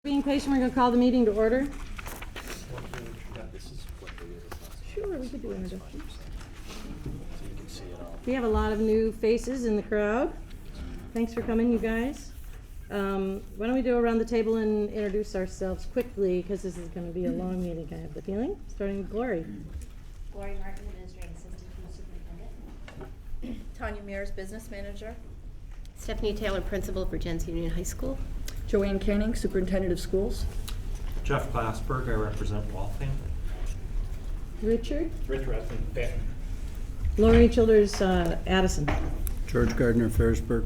Being patient, we're going to call the meeting to order. Sure, we could do introductions. We have a lot of new faces in the crowd. Thanks for coming, you guys. Why don't we go around the table and introduce ourselves quickly, because this is going to be a long meeting, I have the feeling. Starting with Glory. Glory Martin, Administrative Assistant to the Superintendent. Tanya Mears, Business Manager. Stephanie Taylor, Principal, Vergennes Union High School. Joanne Canning, Superintendent of Schools. Jeff Glassberg, I represent Waltham. Richard. Rich Ruffin, Patton. Lori Childers, Addison. George Gardner, Ferrisburg.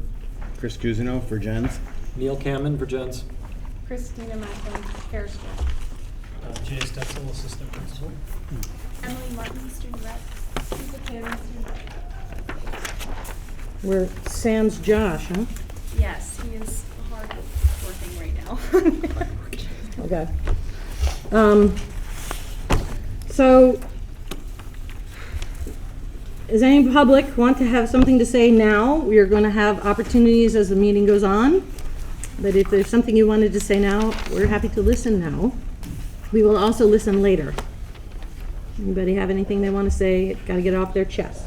Chris Cusino, Vergennes. Neil Cameron, Vergennes. Christina Macklin, Harrisburg. Jay Stetzel, Assistant Principal. Emily Martin, Student Rep. Lisa Taylor, Student Rep. We're sans Josh, huh? Yes, he is hard working right now. Okay. So, does any public want to have something to say now? We are going to have opportunities as the meeting goes on. But if there's something you wanted to say now, we're happy to listen now. We will also listen later. Anybody have anything they want to say? Got to get it off their chest.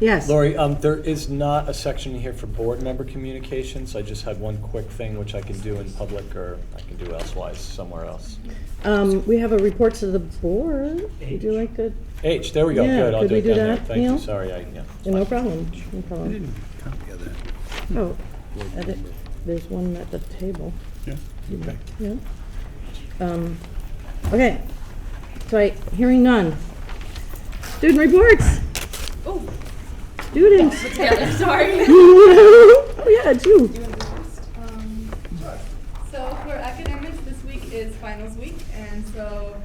Yes. Lori, there is not a section here for board member communications. I just had one quick thing which I can do in public or I can do elsewise somewhere else. We have a report to the board. Would you like to? H, there we go. Yeah, Good, I'll could do we it do down there. that, Thank Neil? you. Sorry, No problem. No I problem. didn't copy of that. Oh, edit. There's one at the table. Yeah, okay. Yeah. Okay. So hearing none. Student reports. Oh, Students. together, sorry. Oh yeah, it's you. So for academics, this week is finals week, and so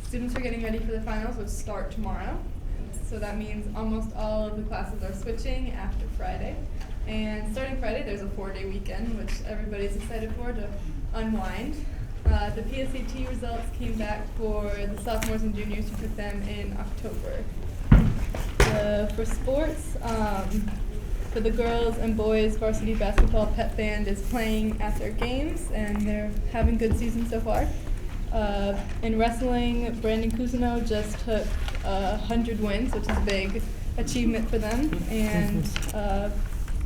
students are getting ready for the finals, which start tomorrow. And so that means almost all of the classes are switching after Friday. And starting Friday, there's a 4-day weekend, which everybody's excited for to unwind. The PSAT results came back for the sophomores and juniors who took them in October. For sports, for the girls and boys varsity basketball pep band is playing at their games and they're having good season so far. In wrestling, Brandon Cousineau just took 100 wins, which is a big achievement for them. And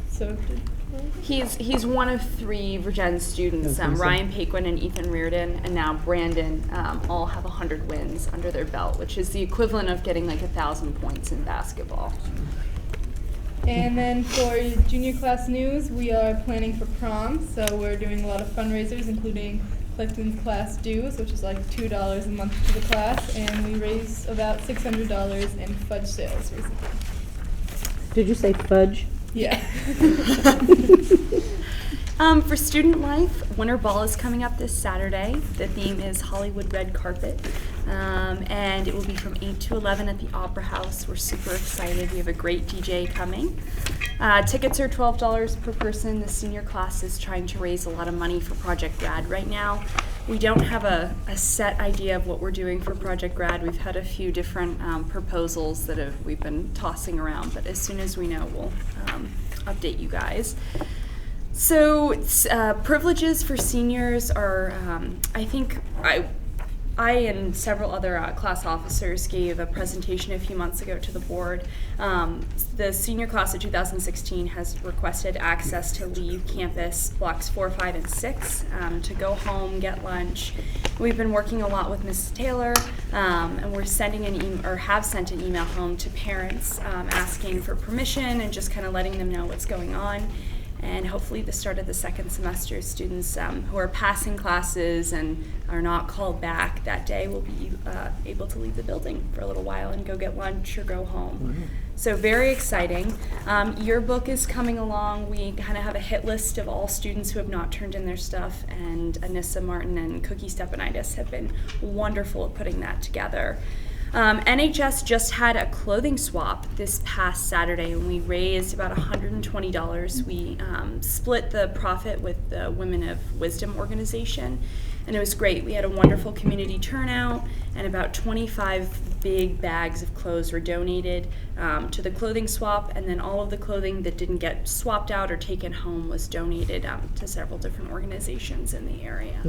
so did He's one of 3 Vergennes students, Ryan Paquin and Ethan Reardon, and now Brandon all have 100 wins under their belt, which is the equivalent of getting like 1,000 points in basketball. And then for junior class news, we are planning for prom, so we're doing a lot of fundraisers, including collecting class dues, which is like $2 a month to the class, and we raised about $600 in fudge sales recently. Did you say fudge? Yeah. For student life, Winter Ball is coming up this Saturday. The theme is Hollywood Red Carpet, and it will be from 8 to 11 at the Opera House. We're super excited. We have a great DJ coming. Tickets are $12 per person. The senior class is trying to raise a lot of money for Project Grad right now. We don't have a set idea of what we're doing for Project Grad. We've had a few different proposals that we've been tossing around, but as soon as we know, we'll update you guys. So privileges for seniors are, I think I and several other class officers gave a presentation a few months ago to the board. The senior class of 2016 has requested access to leave campus blocks 4, 5, and 6 to go home, get lunch. We've been working a lot with Mrs. Taylor, and we're sending have sent an email home to parents asking for permission and just kind of letting them know what's going on. And hopefully the start of the second semester, students who are passing classes and are not called back that day will be able to leave the building for a little while and go get lunch or go home. Mm-hmm. So very exciting. Yearbook is coming along. We kind of have a hit list of all students who have not turned in their stuff, and Anissa Martin and Cookie Stepanidis have been wonderful at putting that together. NHS just had a clothing swap this past Saturday, and we raised about $120. We split the profit with the Women of Wisdom organization, and it was great. We had a wonderful community turnout, and about 25 big bags of clothes were donated to the clothing swap, and then all of the clothing that didn't get swapped out or taken home was donated to several different organizations in the area.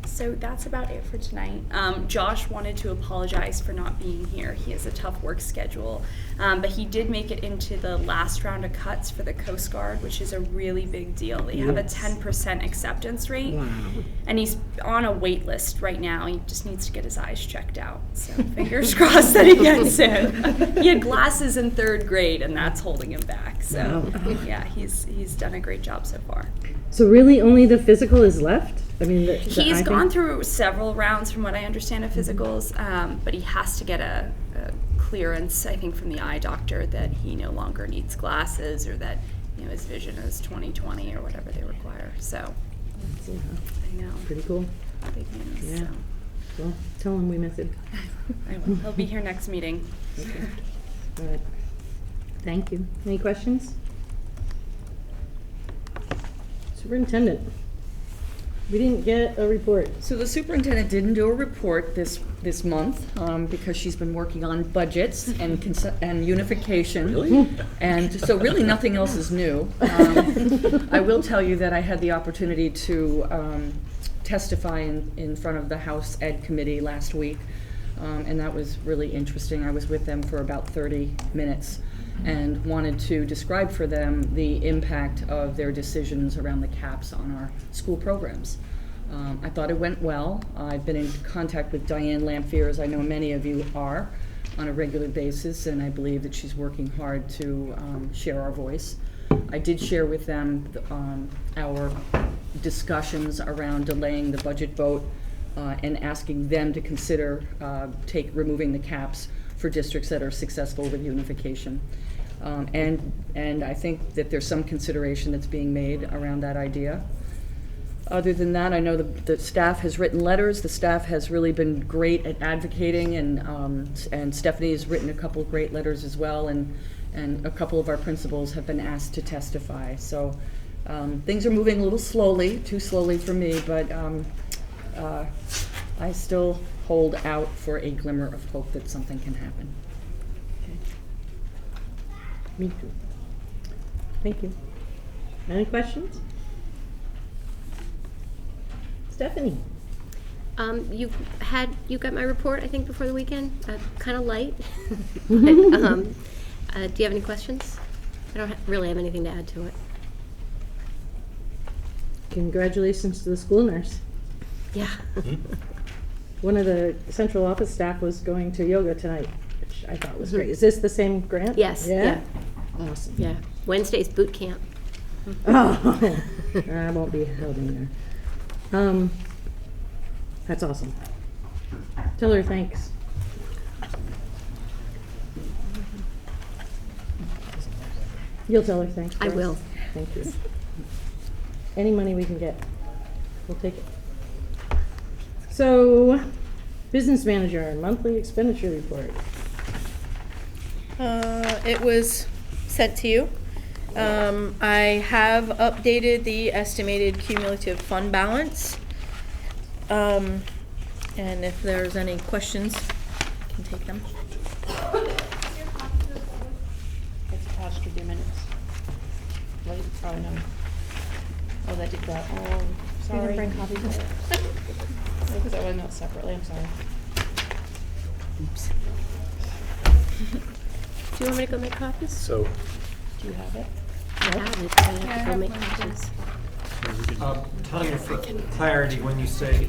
So that's about it for tonight. Josh wanted to apologize for not being here. He has a tough work schedule, but he did make it into the last round of cuts for the Coast Guard, which is a really big deal. They have a 10% acceptance rate, and he's on a wait list right now. He just needs to get his eyes checked out. So fingers crossed that he gets in. He had glasses in 3rd grade, and that's holding him back. So yeah, he's done a great job so far. So really only the physical is left? I mean, He's gone through several rounds, from what I understand, of physicals, but he has to get a clearance, I think, from the eye doctor that he no longer needs glasses, or that his vision is 20/20 or whatever they require. So I know, pretty cool. big news. Yeah. So. Well, tell him we miss him. I will. He'll be here next meeting. Okay. All right. Thank you. Any questions? Superintendent. We didn't get a report. So the superintendent didn't do a report this month because she's been working on budgets and unification. Really? And so really nothing else is new. I will tell you that I had the opportunity to testify in front of the House Ed Committee last week, and that was really interesting. I was with them for about 30 minutes and wanted to describe for them the impact of their decisions around the caps on our school programs. I thought it went well. I've been in contact with Diane Lamphere, as I know many of you are, on a regular basis, and I believe that she's working hard to share our voice. I did share with them our discussions around delaying the budget vote and asking them to consider removing the caps for districts that are successful with unification. And I think that there's some consideration that's being made around that idea. Other than that, I know the staff has written letters. The staff has really been great at advocating, and Stephanie has written a couple of great letters as well, and a couple of our principals have been asked to testify. So things are moving a little slowly, too slowly for me, but I still hold out for a glimmer of hope that something can happen. Me too. Thank you. Any questions? Stephanie? You got my report, I think, before the weekend. Kind of light. But, do you have any questions? I don't really have anything to add to it. Congratulations to the school nurse. Yeah. One of the central office staff was going to yoga tonight, which I thought was great. Is this the same grant? Yes. Yeah. Awesome. Yeah. Wednesday's boot camp. Oh, I won't be holding there. That's awesome. Tell her thanks. You'll tell her thanks. I for us? will. Thank you. Any money we can get, we'll take it. So, business manager, monthly expenditure report. It was sent to you. I have updated the estimated cumulative fund balance. And if there's any questions, I can take them. It's attached to the minutes. Right? Oh, no. Oh, that did that. Oh, sorry. You didn't bring copies of it. Because I went out separately, I'm sorry. Oops. Do you want me to go make copies? So, Do you have it? I have it. I have to go make copies. Tanya, for clarity, when you say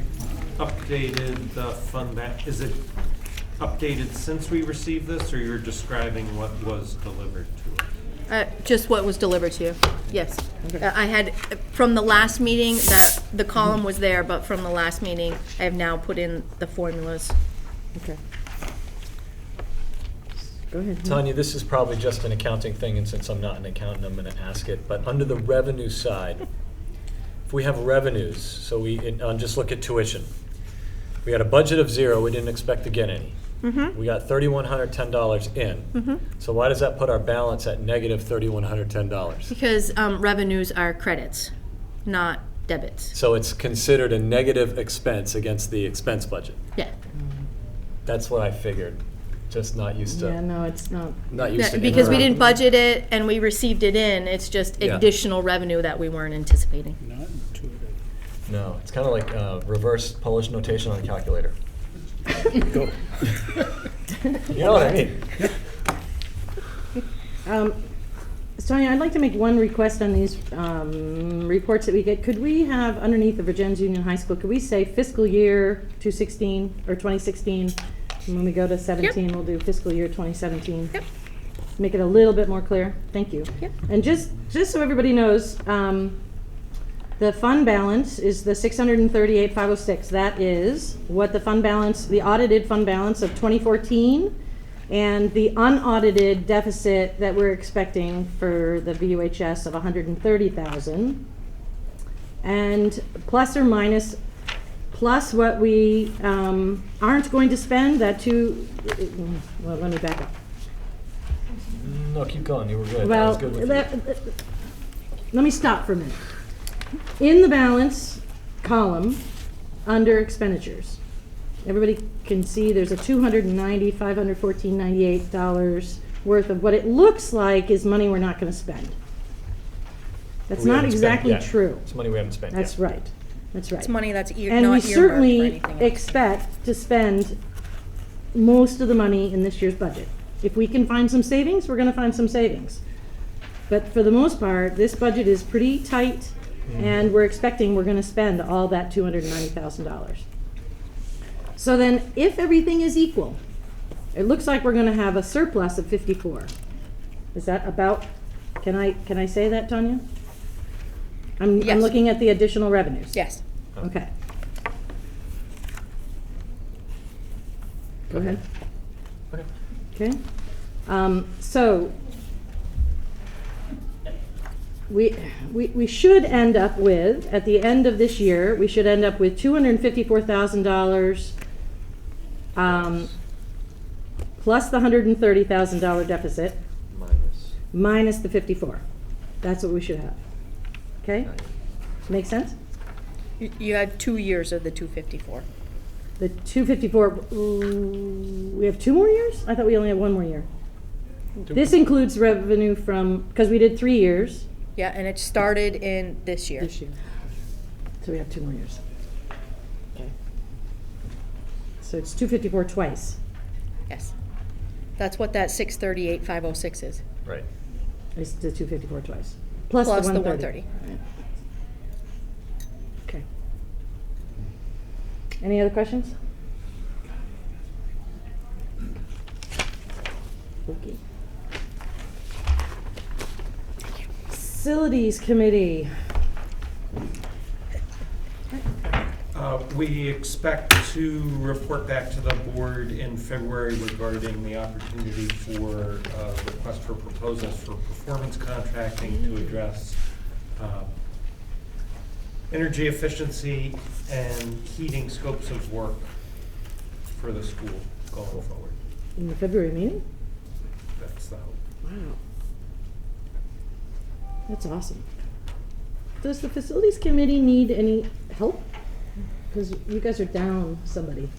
updated the fund is it updated since we received this, or you're describing what was delivered to us? Just what was delivered to you. Yes. I had, from the last meeting, that the column was there, but from the last meeting, I have now put in the formulas. Okay. Go ahead. Tanya, this is probably just an accounting thing, and since I'm not an accountant, I'm going to ask it. But under the revenue side, if we have revenues, so just look at tuition. We had a budget of 0, we didn't expect to get any. Mm-hmm. We got $3,110 in. Mm-hmm. So why does that put our balance at negative $3,110? Because revenues are credits, not debits. So it's considered a negative expense against the expense budget. Yeah. That's what I figured. Just not used to. Yeah, no, it's not. Not used to. Because we interrupt. didn't budget it and we received it in, it's just Yeah. additional revenue that we weren't anticipating. Not intuitive. No, it's kind of like reverse Polish notation on a calculator. Go. You know what I mean? Sonia, I'd like to make one request on these reports that we get. Could we have underneath the Vergennes Union High School, could we say fiscal year 2016 or 2016? And when we go to 17, we'll do fiscal year 2017. Yep. Make it a little bit more clear. Thank you. Yep. And just so everybody knows, the fund balance is the $638,506. That is what the fund balance, the audited fund balance of 2014, and the unaudited deficit that we're expecting for the VUHS of $130,000, and plus or minus, plus what we aren't going to spend. That too. Well, let me back up. No, keep going. You were good. I Well, was good with you. let me stop for a minute. In the balance column, under expenditures, everybody can see there's a $290,514.98 worth of what it looks like is money we're not going to spend. That's We not haven't spent exactly yet. true. It's money we haven't spent That's yet. right. That's right. It's money that's And not we earmarked for certainly anything else. expect to spend most of the money in this year's budget. If we can find some savings, we're going to find some savings. But for the most part, this budget is pretty tight, and we're expecting we're going to spend all that $290,000. So then, if everything is equal, it looks like we're going to have a surplus of 54. Is that about? Can I say that, Tanya? I'm Yes. looking at the additional revenues. Yes. Okay. Go ahead. Okay. Okay. So we should end up with, at the end of this year, we should end up with $254,000 plus the $130,000 deficit minus the 54. That's what we should have. Okay? Make sense? You had 2 years of the 254. The 254, we have 2 more years? I thought we only had 1 more year. This includes revenue from, because we did 3 years. Yeah, and it started in this year. This year. So we have 2 more years. Okay. So it's 254 twice. Yes. That's what that 638,506 is. Right. It's the 254 twice. Plus Plus the the 130. 130. Right. Okay. Any other questions? Okay. Facilities Committee. We expect to report back to the board in February regarding the opportunity for request for proposals for performance contracting to address energy efficiency and heating scopes of work for the school going forward. In the February meeting? That's the hope. Wow. That's awesome. Does the Facilities Committee need any help? Because you guys are down somebody.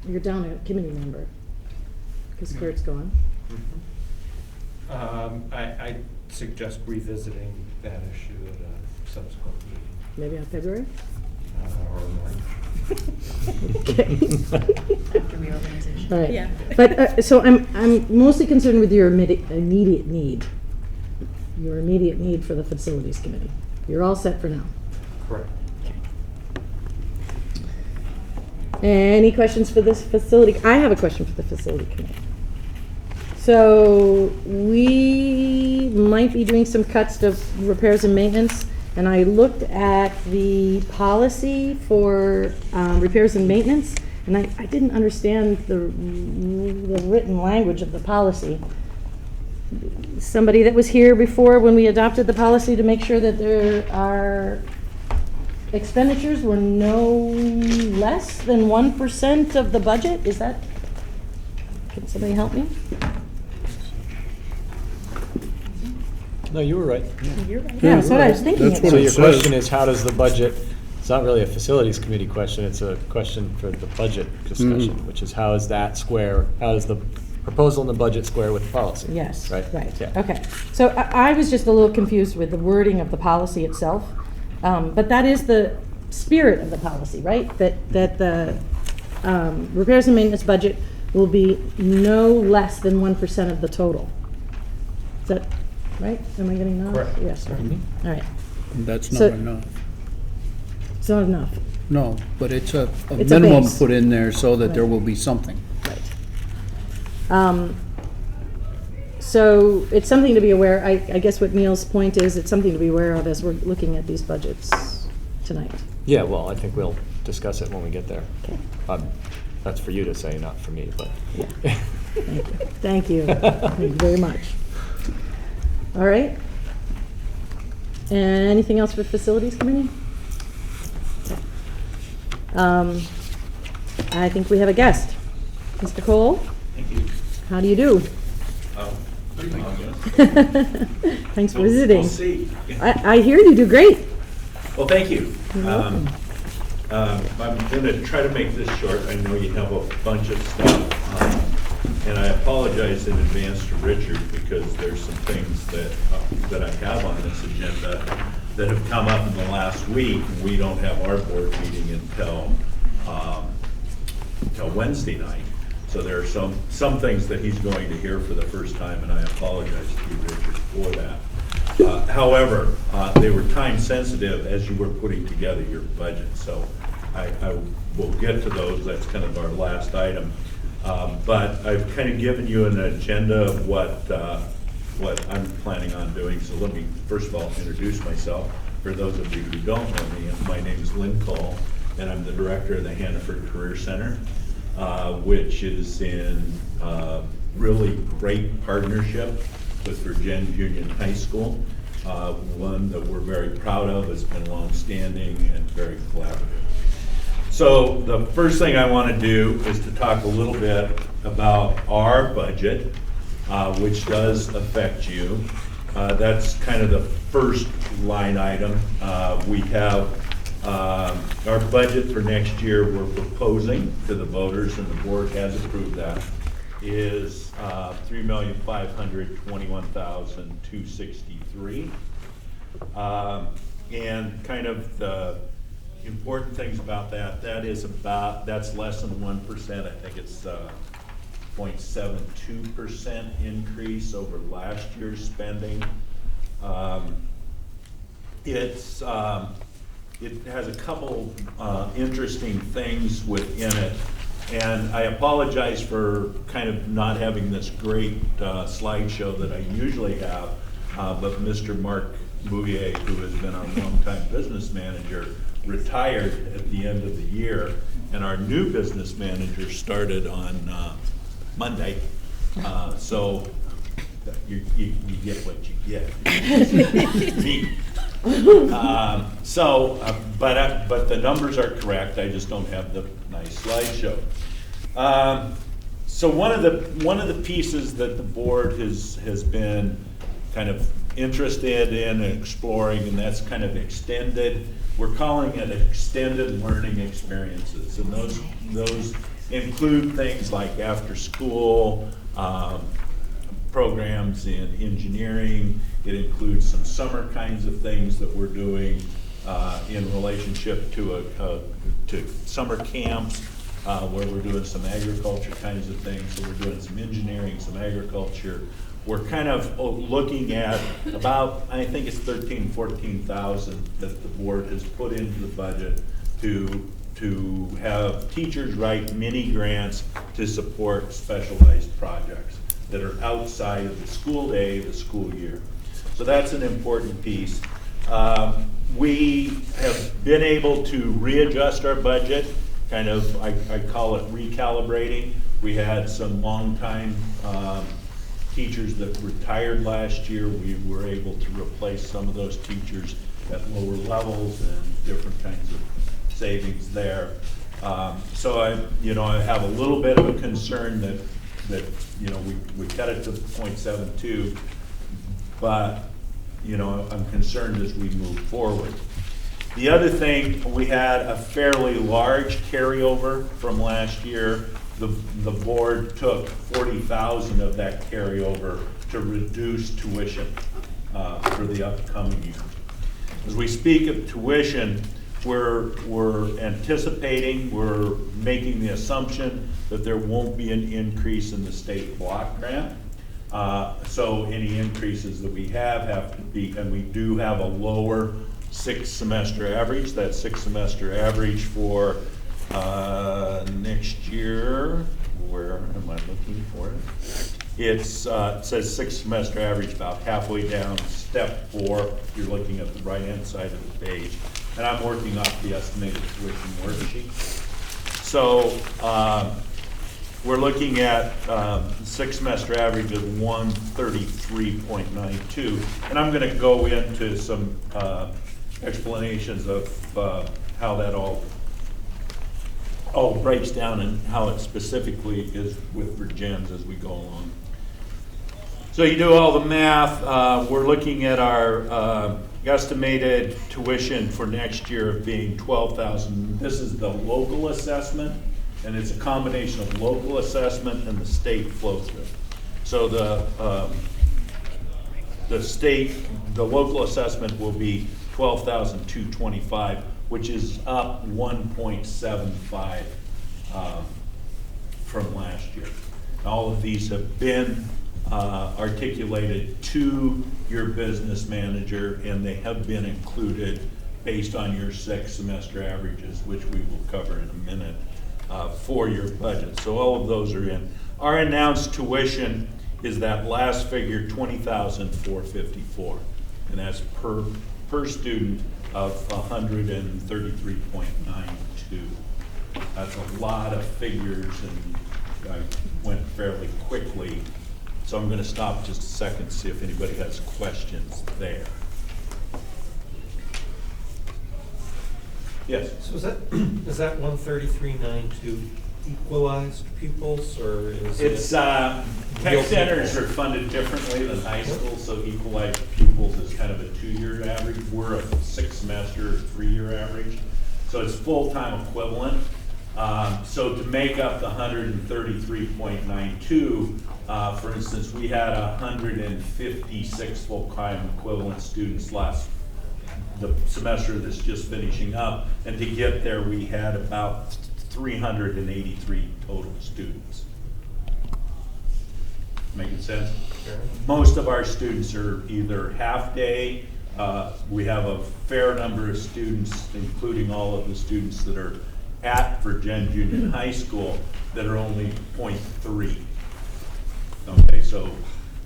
You're down a committee member. Because Kurt's gone. I suggest revisiting that issue at a subsequent meeting. Maybe on February? Or March. Okay. After reorganization. All right. Yeah. But, so I'm mostly concerned with your immediate need. Your immediate need for the Facilities Committee. You're all set for now. Correct. Any questions for this facility? I have a question for the Facility Committee. So we might be doing some cuts to repairs and maintenance, and I looked at the policy for repairs and maintenance, and I didn't understand the written language of the policy. Somebody that was here before when we adopted the policy to make sure that there are expenditures were no less than 1% of the budget. Is that, can somebody help me? No, you were right. You're right. Yeah, that's what I was thinking. That's it what So was. your says. question is, how does the budget, it's not really a facilities committee question, it's a question for the budget discussion, which is how is that square, how is the proposal in the budget square with the policy? Yes, Right? right, Yeah. okay. So I was just a little confused with the wording of the policy itself. But that is the spirit of the policy, right? That the repairs and maintenance budget will be no less than 1% of the total. Is that right? Am I getting that? Correct. Yes, right. All right. That's So- not enough. It's not enough. No, but it's a It's a minimum base. put in there so that there Right. will be something. Right. So it's something to be aware, I guess what Neil's point is, it's something to be aware of as we're looking at these budgets tonight. Yeah, well, I think we'll discuss it when we get there. Okay. That's for you to say, not for me, but. Yeah. Thank you. Thank you very much. All right. And anything else for Facilities Committee? I think we have a guest. Mr. Cole? Thank you. How do you do? Pretty well, yes. Thanks for We'll visiting. see. I hear you do great. Well, thank you. You're welcome. I'm going to try to make this short. I know you have a bunch of stuff. And I apologize in advance to Richard because there's some things that I have on this agenda that have come up in the last week. We don't have our board meeting until Wednesday night. So there are some things that he's going to hear for the first time, and I apologize to you, Richard, for that. However, they were time sensitive as you were putting together your budget, so I will get to those. That's kind of our last item. But I've kind of given you an agenda of what I'm planning on doing. So let me first of all introduce myself. For those of you who don't know me, my name is Lynn Cole, and I'm the director of the Hannaford Career Center, which is in really great partnership with Vergennes Union High School. One that we're very proud of, has been longstanding and very collaborative. So the first thing I want to do is to talk a little bit about our budget, which does affect you. That's kind of the first line item. We have our budget for next year we're proposing to the voters, and the board has approved that, is $3,521,263. And kind of the important things about that's less than 1%. I think it's 0.72% increase over last year's spending. It has a couple interesting things within it. And I apologize for kind of not having this great slideshow that I usually have, but Mr. Mark Bouvier, who has been our longtime business manager, retired at the end of the year, and our new business manager started on Monday. So you get what you get. Me. But the numbers are correct. I just don't have the nice slideshow. So one of the pieces that the board has been kind of interested in and exploring, and that's kind of extended. We're calling it extended learning experiences, and those include things like after school programs in engineering. It includes some summer kinds of things that we're doing in relationship to summer camps where we're doing some agriculture kinds of things. So we're doing some engineering, some agriculture. We're kind of looking at about, I think it's 14,000 that the board has put into the budget to have teachers write mini grants to support specialized projects that are outside of the school day, the school year. So that's an important piece. We have been able to readjust our budget, kind of, I call it recalibrating. We had some long time teachers that retired last year. We were able to replace some of those teachers at lower levels and different kinds of savings there. So I have a little bit of a concern that we cut it to 0.72, but I'm concerned as we move forward. The other thing, we had a fairly large carryover from last year. The board took 40,000 of that carryover to reduce tuition for the upcoming year. As we speak of tuition, we're anticipating, we're making the assumption that there won't be an increase in the state block grant. So any increases that we have to be, and we do have a lower 6-semester average. That 6-semester average for next year, where am I looking for it? It says 6-semester average about halfway down step 4. You're looking at the right-hand side of the page. And I'm working off the estimated tuition worksheet. So we're looking at 6-semester average of 133.92. And I'm going to go into some explanations of how that all breaks down and how it specifically is with Vergennes as we go along. So you do all the math. We're looking at our estimated tuition for next year of being $12,000. This is the local assessment, and it's a combination of local assessment and the state flow-through. So the local assessment will be $12,225, which is up 1.75 from last year. All of these have been articulated to your business manager, and they have been included based on your 6-semester averages, which we will cover in a minute, for your budget. So all of those are in. Our announced tuition is that last figure, $20,454, and that's per student of 133.92. That's a lot of figures, and I went fairly quickly. So I'm going to stop just a second to see if anybody has questions there. Yes? So is that 133.92 equalized pupils, or is It's, it? tech centers are funded differently than high school, so equalized pupils is kind of a 2-year average. We're a 6-semester, 3-year average. So it's full-time equivalent. So to make up the 133.92, for instance, we had 156 full-time equivalent students the semester that's just finishing up, and to get there we had about 383 total students. Making sense? Most of our students are either half-day. We have a fair number of students, including all of the students that are at Vergennes Union High School, that are only 0.3. Okay, so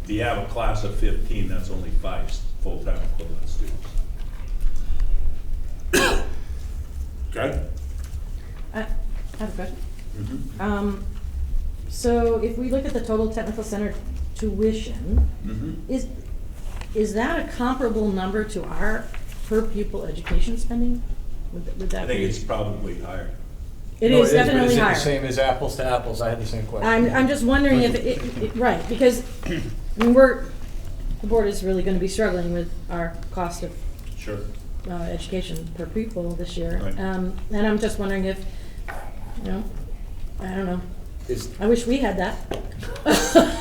if you have a class of 15, that's only 5 full-time equivalent students. Okay? I have a question. Mm-hmm. So if we look at the total technical center tuition, Mm-hmm. is that a comparable number to our per pupil education spending? Would that I think be? it's probably higher. It No, is but definitely higher. Is it the same as apples to apples? I had the same question. I'm just wondering if right, because I mean, the board is really going to be struggling with our cost of Sure. education per pupil this year. Right. And I'm just wondering if, I don't know. I wish we had that.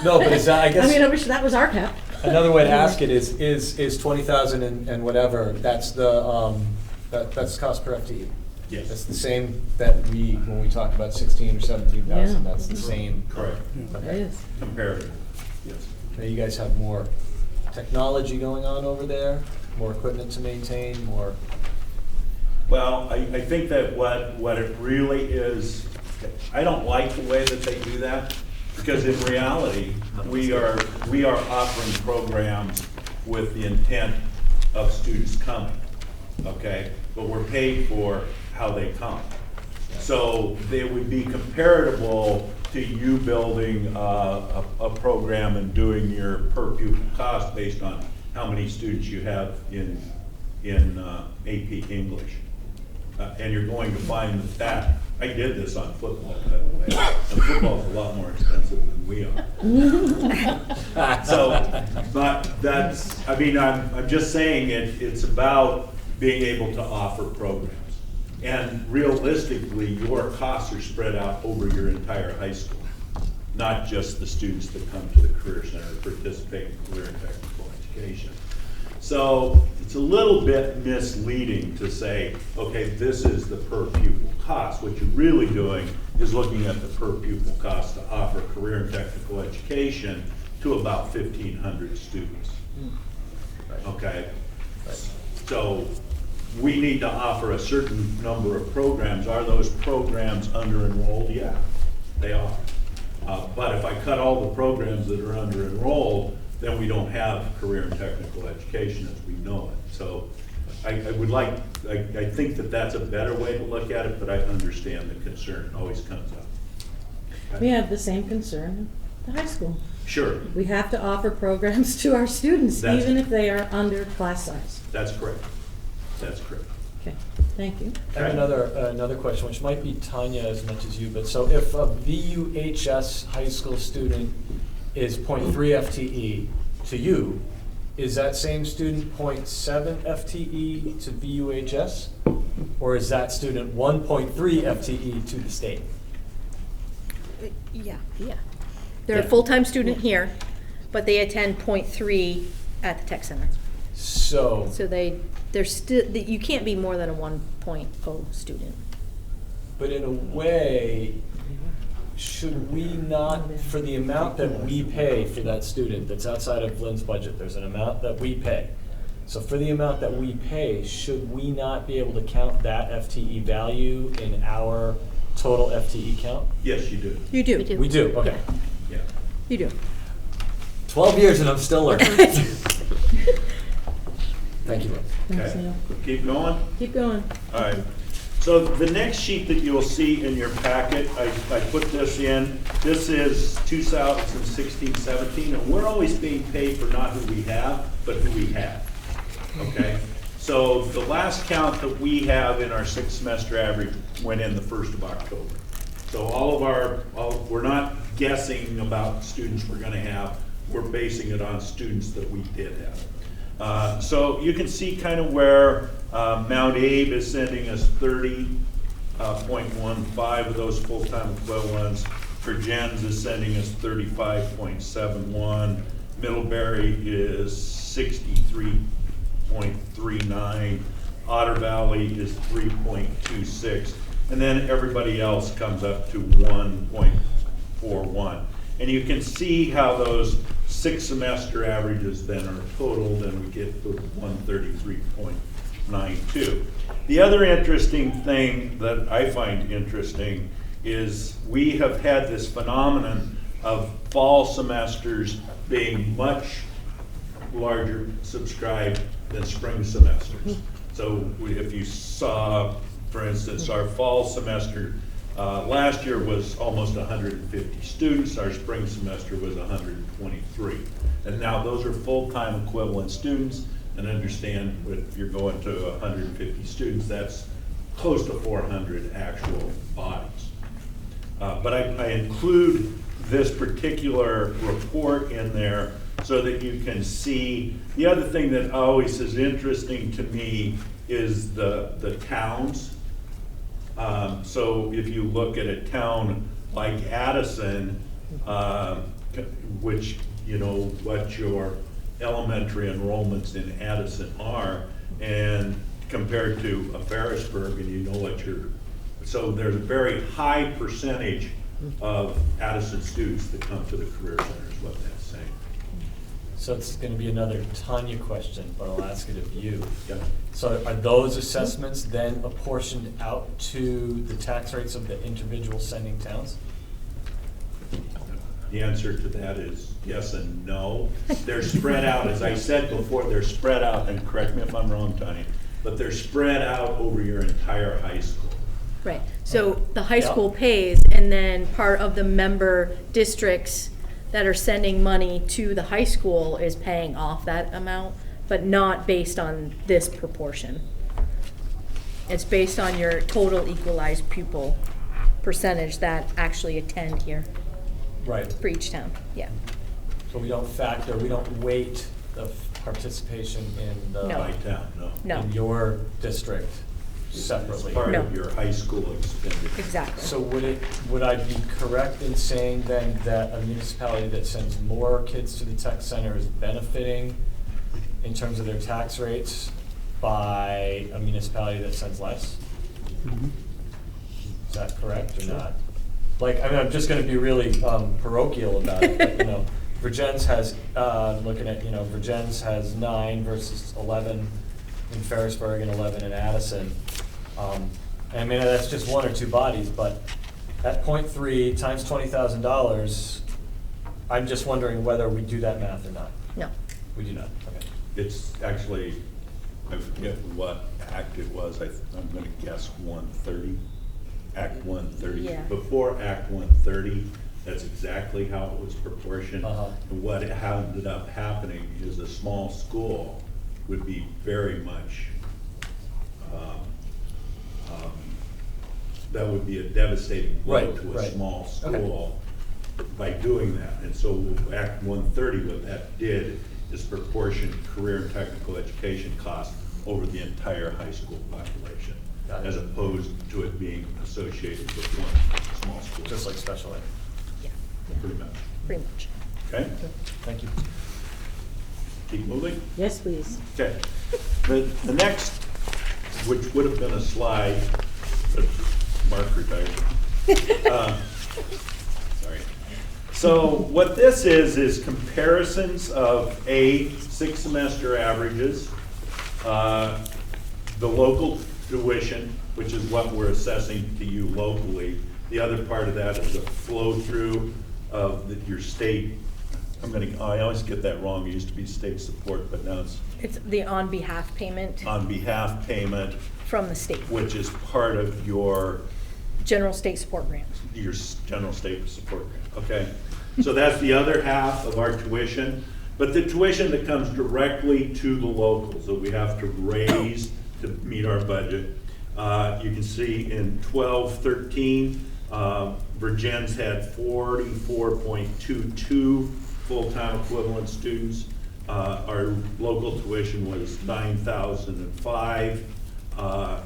No, but is that, I guess. I mean, I wish that was our cap. Another way to ask it is 20,000 and whatever, that's the, that's cost per FTE. Yes. That's the same that when we talk about 16 or 17,000, Yeah. that's the same. Correct. It is. Comparative. Yes. Now you guys have more technology going on over there, more equipment to maintain, more. Well, I think that what it really is, I don't like the way that they do that, because in reality, we are offering programs with the intent of students coming, okay? But we're paid for how they come. So they would be comparable to you building a program and doing your per pupil cost based on how many students you have in AP English. And you're going to find that, I did this on football, by the way, and football's a lot more expensive than we are. So, but that's, I mean, I'm just saying it's about being able to offer programs. And realistically, your costs are spread out over your entire high school, not just the students that come to the Career Center to participate in career and technical education. So it's a little bit misleading to say, okay, this is the per pupil cost. What you're really doing is looking at the per pupil cost to offer career and technical education to about 1,500 students. Okay? So we need to offer a certain number of programs. Are those programs under-enrolled? Yeah, they are. But if I cut all the programs that are under-enrolled, then we don't have career and technical education as we know it. So I think that that's a better way to look at it, but I understand the concern. It always comes up. We have the same concern at the high school. Sure. We have to offer programs to our students, That's- even if they are under class size. That's correct. That's correct. Okay, thank you. I have another question, which might be Tanya as much as you, but so if a VUHS high school student is 0.3 FTE to you, is that same student 0.7 FTE to VUHS? Or is that student 1.3 FTE to the state? Yeah. They're a full-time student here, but they attend 0.3 at the tech center. So They're still, you can't be more than a 1.0 student. but in a way, should we not, for the amount that we pay for that student that's outside of Lynn's budget, there's an amount that we pay. So for the amount that we pay, should we not be able to count that FTE value in our total FTE count? Yes, you do. You do. We do, okay. Yeah. You do. 12 years and I'm still learning. Thank you. Thanks, Okay. Neil. Keep going? Keep going. All right. So the next sheet that you'll see in your packet, I put this in. This is 2016-17, and we're always being paid for not who we have, but who we have. Okay? So the last count that we have in our 6-semester average went in the 1st of October. So we're not guessing about students we're gonna have. We're basing it on students that we did have. So you can see kind of where Mount Abe is sending us 30.15 of those full-time equivalents. Vergennes is sending us 35.71. Middlebury is 63.39. Otter Valley is 3.26. And then everybody else comes up to 1.41. And you can see how those 6-semester averages then are totaled, and we get to 133.92. The other interesting thing that I find interesting is we have had this phenomenon of fall semesters being much larger subscribed than spring semesters. So if you saw, for instance, our fall semester last year was almost 150 students. Our spring semester was 123. And now those are full-time equivalent students. And understand if you're going to 150 students, that's close to 400 actual bodies. But I include this particular report in there so that you can see. The other thing that always is interesting to me is the towns. So if you look at a town like Addison, which you know what your elementary enrollments in Addison are, and compared to a Ferrisburg, and you know what so there's a very high percentage of Addison students that come to the Career Center is what that's saying. So it's going to be another Tanya question, but I'll ask it of you. Yeah. So are those assessments then apportioned out to the tax rates of the individual sending towns? The answer to that is yes and no. They're spread out, as I said before, they're spread out, and correct me if I'm wrong, Tanya, but they're spread out over your entire high school. Right, so the high Yeah. school pays, and then part of the member districts that are sending money to the high school is paying off that amount, but not based on this proportion. It's based on your total equalized pupil percentage that actually attend here Right. for each town, yeah. So we don't weight the participation in the. No. By town, no. No. In your district separately. It's part No. of your high school expenditure. Exactly. So would I be correct in saying then that a municipality that sends more kids to the tech center is benefiting in terms of their tax rates by a municipality that sends less? Is that correct or not? Like, I mean, I'm just gonna be really parochial about it, but, Vergennes has, looking at, Vergennes has 9 versus 11 in Ferrisburg and 11 in Addison. I mean, that's just 1 or 2 bodies, but at 0.3 times $20,000, I'm just wondering whether we do that math or not. No. We do not, okay. It's actually, I forget what act it was, I'm gonna guess 130, Act 130. Yeah. Before Act 130, that's exactly how it was proportioned. Uh-huh. And what ended up happening is a small school would be very much, that would be a devastating blow Right, to a right. small Okay. school by doing that. And so Act 130, what that did is proportion career and technical education costs over the entire high school population, Got it. as opposed to it being associated with one small school. Just like special ed. Yeah, Pretty much. pretty much. Okay? Thank you. Keep moving? Yes, please. Okay. The next, which would have been a slide, but Mark retired. Sorry. So what this is comparisons of 6-semester averages, the local tuition, which is what we're assessing to you locally. The other part of that is a flow through of your state. I always get that wrong. It used to be state support, but now it's It's the on behalf payment on behalf payment, from the state, which is part of your general state support grant. general state support grant, okay? So that's the other half of our tuition, but the tuition that comes directly to the locals that we have to raise to meet our budget. You can see in 12-13, Vergennes had 44.22 full-time equivalent students. Our local tuition was 9,005,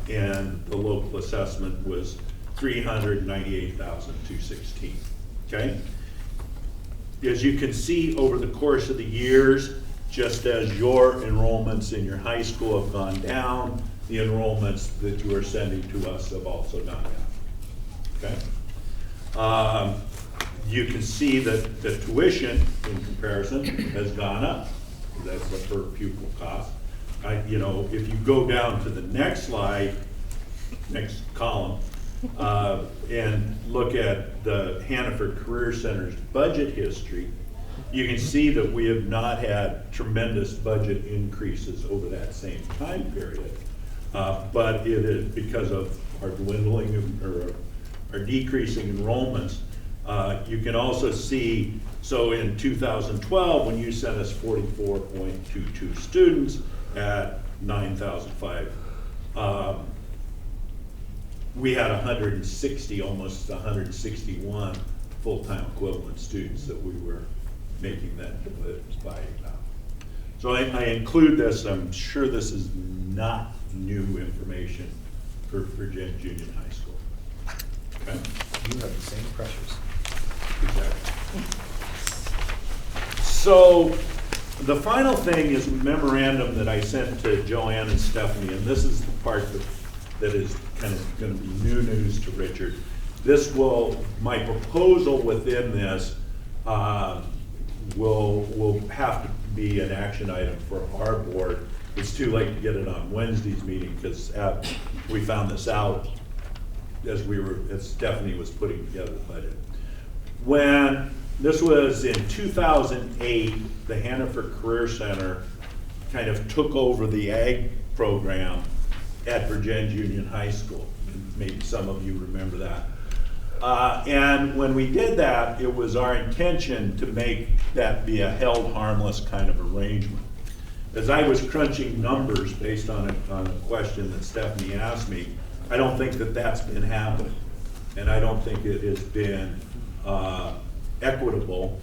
and the local assessment was 398,216, okay? As you can see, over the course of the years, just as your enrollments in your high school have gone down, the enrollments that you are sending to us have also gone down, okay? You can see that the tuition, in comparison, has gone up. That's the per pupil cost. If you go down to the next slide, next column, and look at the Hannaford Career Center's budget history, you can see that we have not had tremendous budget increases over that same time period. But it is because of our dwindling or our decreasing enrollments. You can also see, so in 2012, when you sent us 44.22 students at 9,005, we had 160, almost 161 full-time equivalent students that we were making that by. So I include this. I'm sure this is not new information for Vergennes Junior High School. Okay? You have the same pressures. Exactly. So the final thing is a memorandum that I sent to Joanne and Stephanie, and this is the part that is kind of going to be new news to Richard. My proposal within this will have to be an action item for our board. It's too late to get it on Wednesday's meeting because we found this out as Stephanie was putting together the budget. When this was in 2008, the Hannaford Career Center kind of took over the ag program at Vergennes Union High School. maybe some of you remember that. And when we did that, it was our intention to make that be a held harmless kind of arrangement. As I was crunching numbers based on a question that Stephanie asked me, I don't think that that's been happening. And I don't think it has been equitable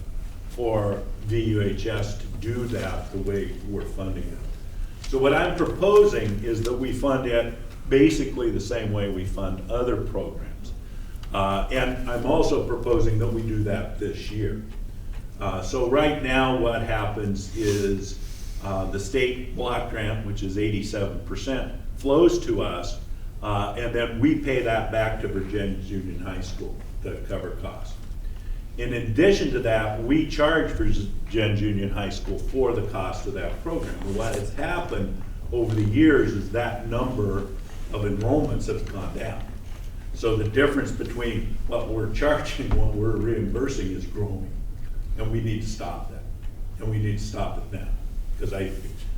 for VUHS to do that the way we're funding it. So what I'm proposing is that we fund it basically the same way we fund other programs. And I'm also proposing that we do that this year. So right now what happens is the state block grant, which is 87%, flows to us, and then we pay that back to Vergennes Union High School to cover costs. In addition to that, we charge Vergennes Union High School for the cost of that program. And what has happened over the years is that number of enrollments has gone down. So the difference between what we're charging and what we're reimbursing is growing. And we need to stop that. And we need to stop it now. Because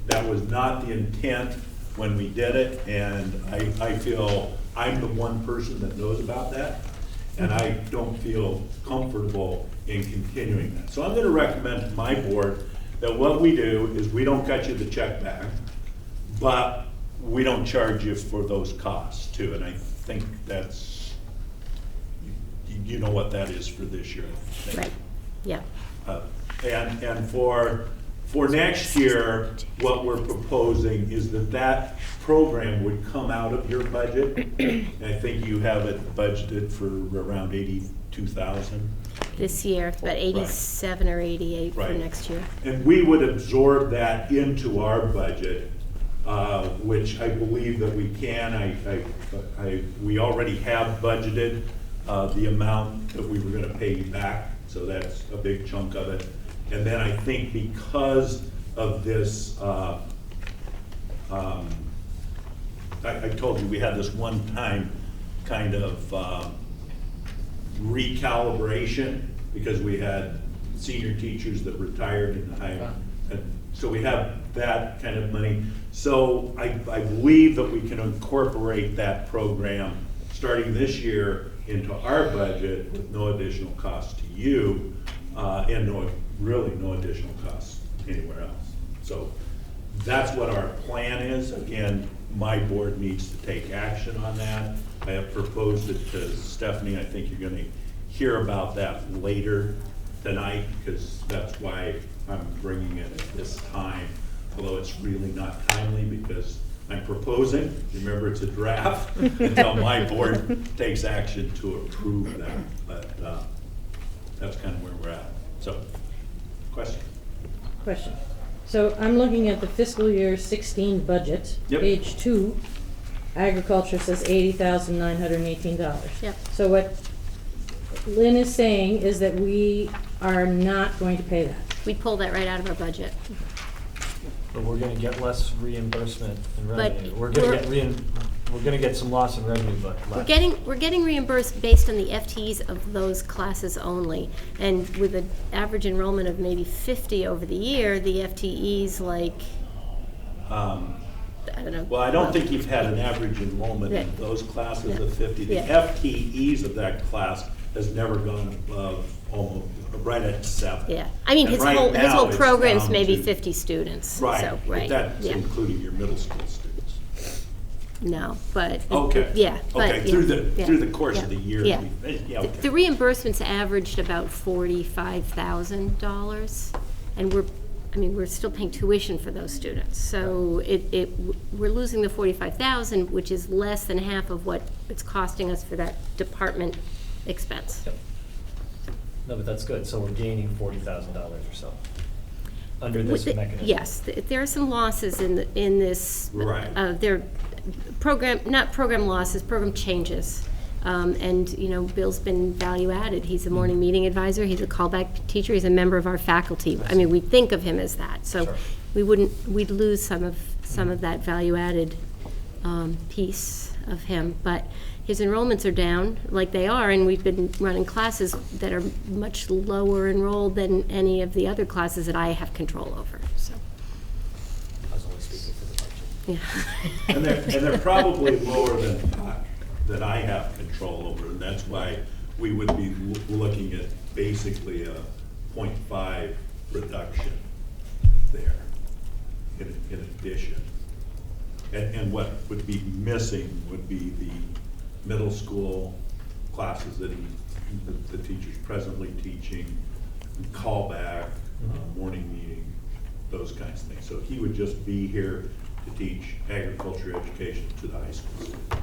that was not the intent when we did it, and I feel I'm the one person that knows about that, and I don't feel comfortable in continuing that. So I'm going to recommend to my board that what we do is we don't cut you the check back, but we don't charge you for those costs too, and I think that's, you know what that is for this year, I think. Right, yeah. And for next year, what we're proposing is that program would come out of your budget. And I think you have it budgeted for around 82,000. This year, it's about 87 or 88 for Right. next year. And we would absorb that into our budget, which I believe that we can. We already have budgeted the amount that we were going to pay you back, so that's a big chunk of it. And then I think because of this, I told you we had this one-time kind of recalibration because we had senior teachers that retired in the high, and so we have that kind of money. So I believe that we can incorporate that program starting this year into our budget with no additional cost to you, and really no additional costs anywhere else. So that's what our plan is. Again, my board needs to take action on that. I have proposed it to Stephanie. I think you're going to hear about that later tonight because that's why I'm bringing it at this time, although it's really not timely because I'm proposing, remember it's a draft, until my board takes action to approve that. But that's kind of where we're at. So, question? Question. So I'm looking at the fiscal year 16 budget, Yep. page 2. Agriculture says $80,918. Yep. So what Lynn is saying is that we are not going to pay that. We pull that right out of our budget. But we're gonna get less reimbursement and But revenue. We're gonna get some loss in revenue, but less. We're getting reimbursed based on the FTEs of those classes only. And with an average enrollment of maybe 50 over the year, the FTEs like, I don't know. Well, I don't think you've had an average enrollment in Yeah. those classes Yeah. of 50. The Yeah. FTEs of that class has never gone above almost, right at 7. Yeah, I mean, And his right whole now it's program's down maybe to- 50 students. Right, So, but right, that's yeah. including your middle school students. No, but. Okay. Yeah. but, Okay, yeah, through the course yeah, of the year. Yeah. Yeah, The- okay. The reimbursements averaged about $45,000, and we're still paying tuition for those students. So we're losing the $45,000, which is less than half of what it's costing us for that department expense. Yep. No, but that's good. So we're gaining $40,000 or so under this mechanism. Yes, there are some losses in this. Right. There not program losses, program changes. And, Bill's been value added. He's a morning meeting advisor, he's a callback teacher, he's a member of our faculty. I mean, we think of him as that. So Sure. we'd lose some of that value added piece of him. But his enrollments are down like they are, and we've been running classes that are much lower enrolled than any of the other classes that I have control over, so. I was only speaking for the budget. Yeah. And they're probably lower than that I have control over, and that's why we would be looking at basically a 0.5 reduction there in addition. And what would be missing would be the middle school classes that the teacher's presently teaching, callback, morning meeting, those kinds of things. So he would just be here to teach agriculture education to the high school students.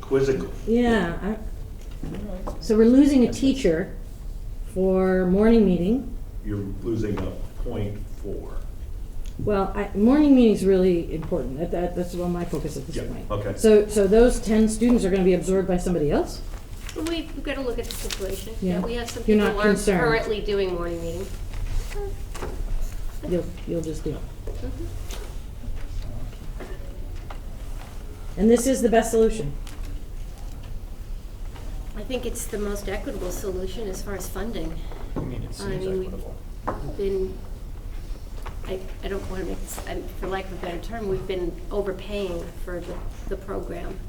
Quizzical. Yeah. So we're losing a teacher for morning meeting. You're losing a 0.4. Well, morning meeting's really important. That's what my focus at this Yeah, point. okay. So those 10 students are going to be absorbed by somebody else? We've got to look at the situation. Yeah. We have some You're people not who aren't concerned. currently doing morning meeting. You'll just do it. Mhm. And this is the best solution. I think it's the most equitable solution as far as funding. I mean, it seems mean, equitable. I don't want to make this, for lack of a better term, we've been overpaying for the program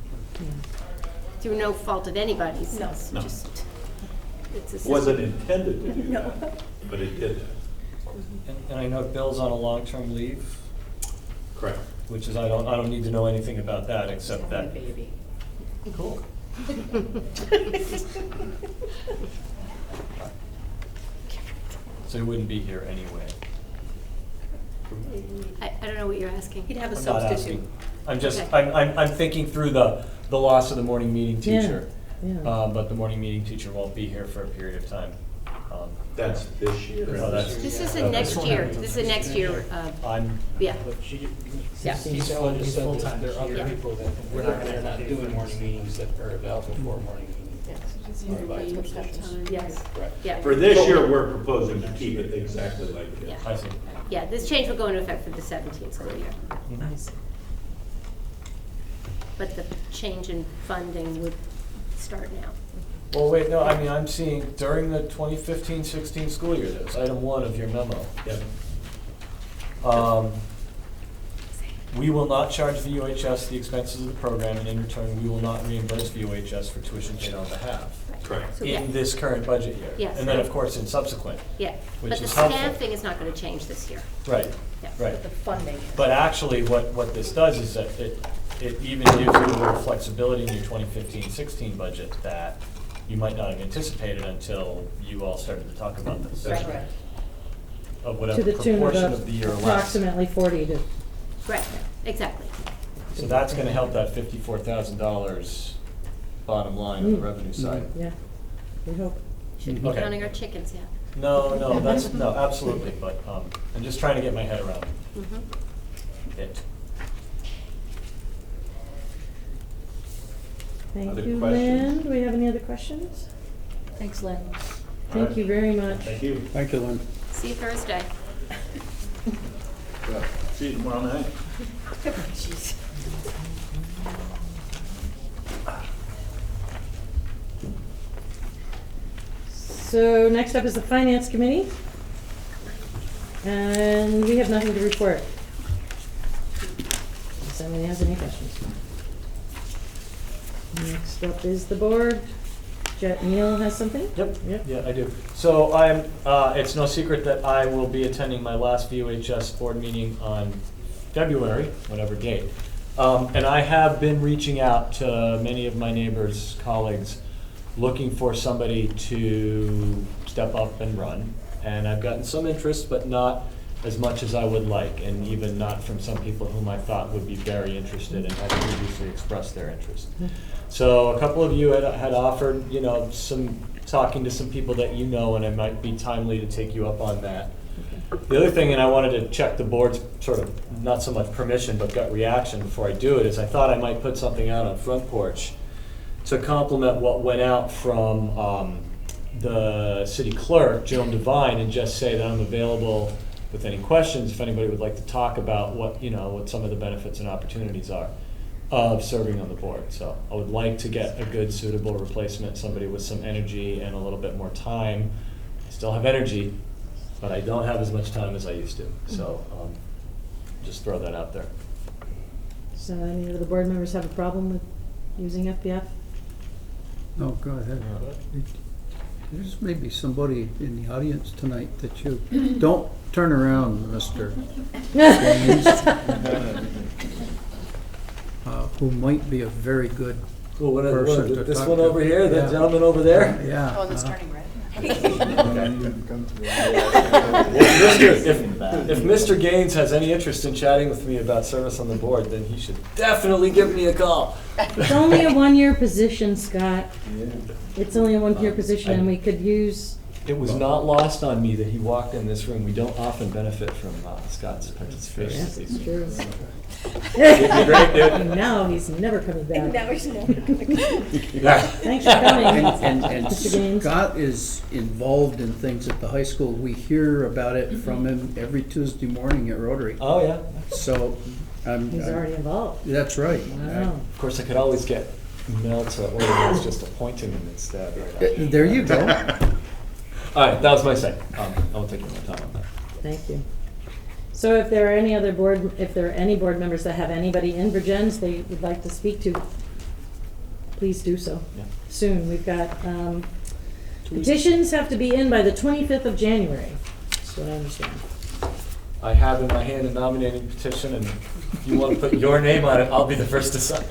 through no fault of anybody's. No. It's No. just, it's a system. Wasn't intended to do that, but it did. And I know Bill's on a long-term leave, Correct. which is, I don't need to know anything about that, except that. Baby. Cool. So he wouldn't be here anyway. I don't know what you're asking. He'd have a I'm not substitute. asking. I'm just, Okay. I'm thinking through the loss of the morning meeting Yeah, teacher. yeah. But the morning meeting teacher won't be here for a period of time. That's this year. No, that's- This is a next year, this is a next year, I'm, yeah. But she, Yeah. he's already said full-time. that there are other Yeah. people that, we're not, they're not doing morning meetings that are available for morning meetings. Yes, Correct. yeah. For this year, we're proposing to keep it exactly like this. Yeah. I see. Yeah, this change will go into effect for the 17th school year. Mhm. I see. But the change in funding would start now. Well, wait, no, I mean, I'm seeing during the 2015-16 school year, that was item 1 of your memo. Yep. We will not charge VUHS the expenses of the program, and in return, we will not reimburse VUHS for tuition paid on behalf Correct. So, yeah. in this current budget year. Yes. And then, of course, in subsequent. Yeah, Which but the is helpful. staffing is not going to change this year. Right, Yeah. right. The funding. But actually, what this does is that it even gives you a little flexibility in your 2015-16 budget that you might not have anticipated until you all started to talk about this. That's Right. Of To whatever the tune proportion of the year left. approximately 40 to, Right, exactly. So that's gonna help that $54,000 bottom line on the revenue side. yeah, we hope. Shouldn't be Okay. counting our chickens yet. No, absolutely, but I'm just trying to get my head around it. Thank Other you, questions? Lynn. Do we have any other questions? Thanks, Lynn. Thank you very much. Thank you. Thank you, Lynn. See you Thursday. See you tomorrow night. So next up is the Finance Committee. And we have nothing to report. If somebody has any questions. Next up is the board. Neil has something? Yep, Yep. yeah, I do. So it's no secret that I will be attending my last VUHS board meeting on February, whatever date. And I have been reaching out to many of my neighbors, colleagues, looking for somebody to step up and run. And I've gotten some interest, but not as much as I would like, and even not from some people whom I thought would be very interested and had previously expressed their interest. So a couple of you had offered, talking to some people that you know, and it might be timely to take you up on that. The other thing, and I wanted to check the board's sort of, not so much permission, but gut reaction before I do it, is I thought I might put something out on Front Porch to complement what went out from the city clerk, Joan Devine, and just say that I'm available with any questions if anybody would like to talk about what some of the benefits and opportunities are of serving on the board. So I would like to get a good, suitable replacement, somebody with some energy and a little bit more time. I still have energy, but I don't have as much time as I used to, so, just throw that out there. So any of the board members have a problem with using FBF? No, go ahead. There's maybe somebody in the audience tonight that you, don't turn around, Mr. Gaines, who might be a very good person to talk to. This one over here, the Yeah. gentleman over there? Yeah. Oh, and it's turning red. If Mr. Gaines has any interest in chatting with me about service on the board, then he should definitely give me a call. It's only a one-year position, Scott. It's only a one-year position, and we could use, It was not lost on me that he walked in this room. We don't often benefit from Scott's participation. yes, it's true. It'd be great, dude. Now he's never coming back. Now he's never gonna come. Thanks for coming, And Mr. Gaines. Scott is involved in things at the high school. We hear about it from him every Tuesday morning at Rotary. Oh, yeah. So, He's already involved. that's right. Wow. Of course, I could always get Mel to organize just appointing him instead. Right? There you go. All right, that was my say. I won't take any more time on that. Thank you. So if there are any board members that have anybody in Vergennes they would like to speak to, please do so. Yeah. Soon. We've got, petitions have to be in by the 25th of January. That's what I understand. I have in my hand a nominating petition, and if you want to put your name on it, I'll be the first to sign.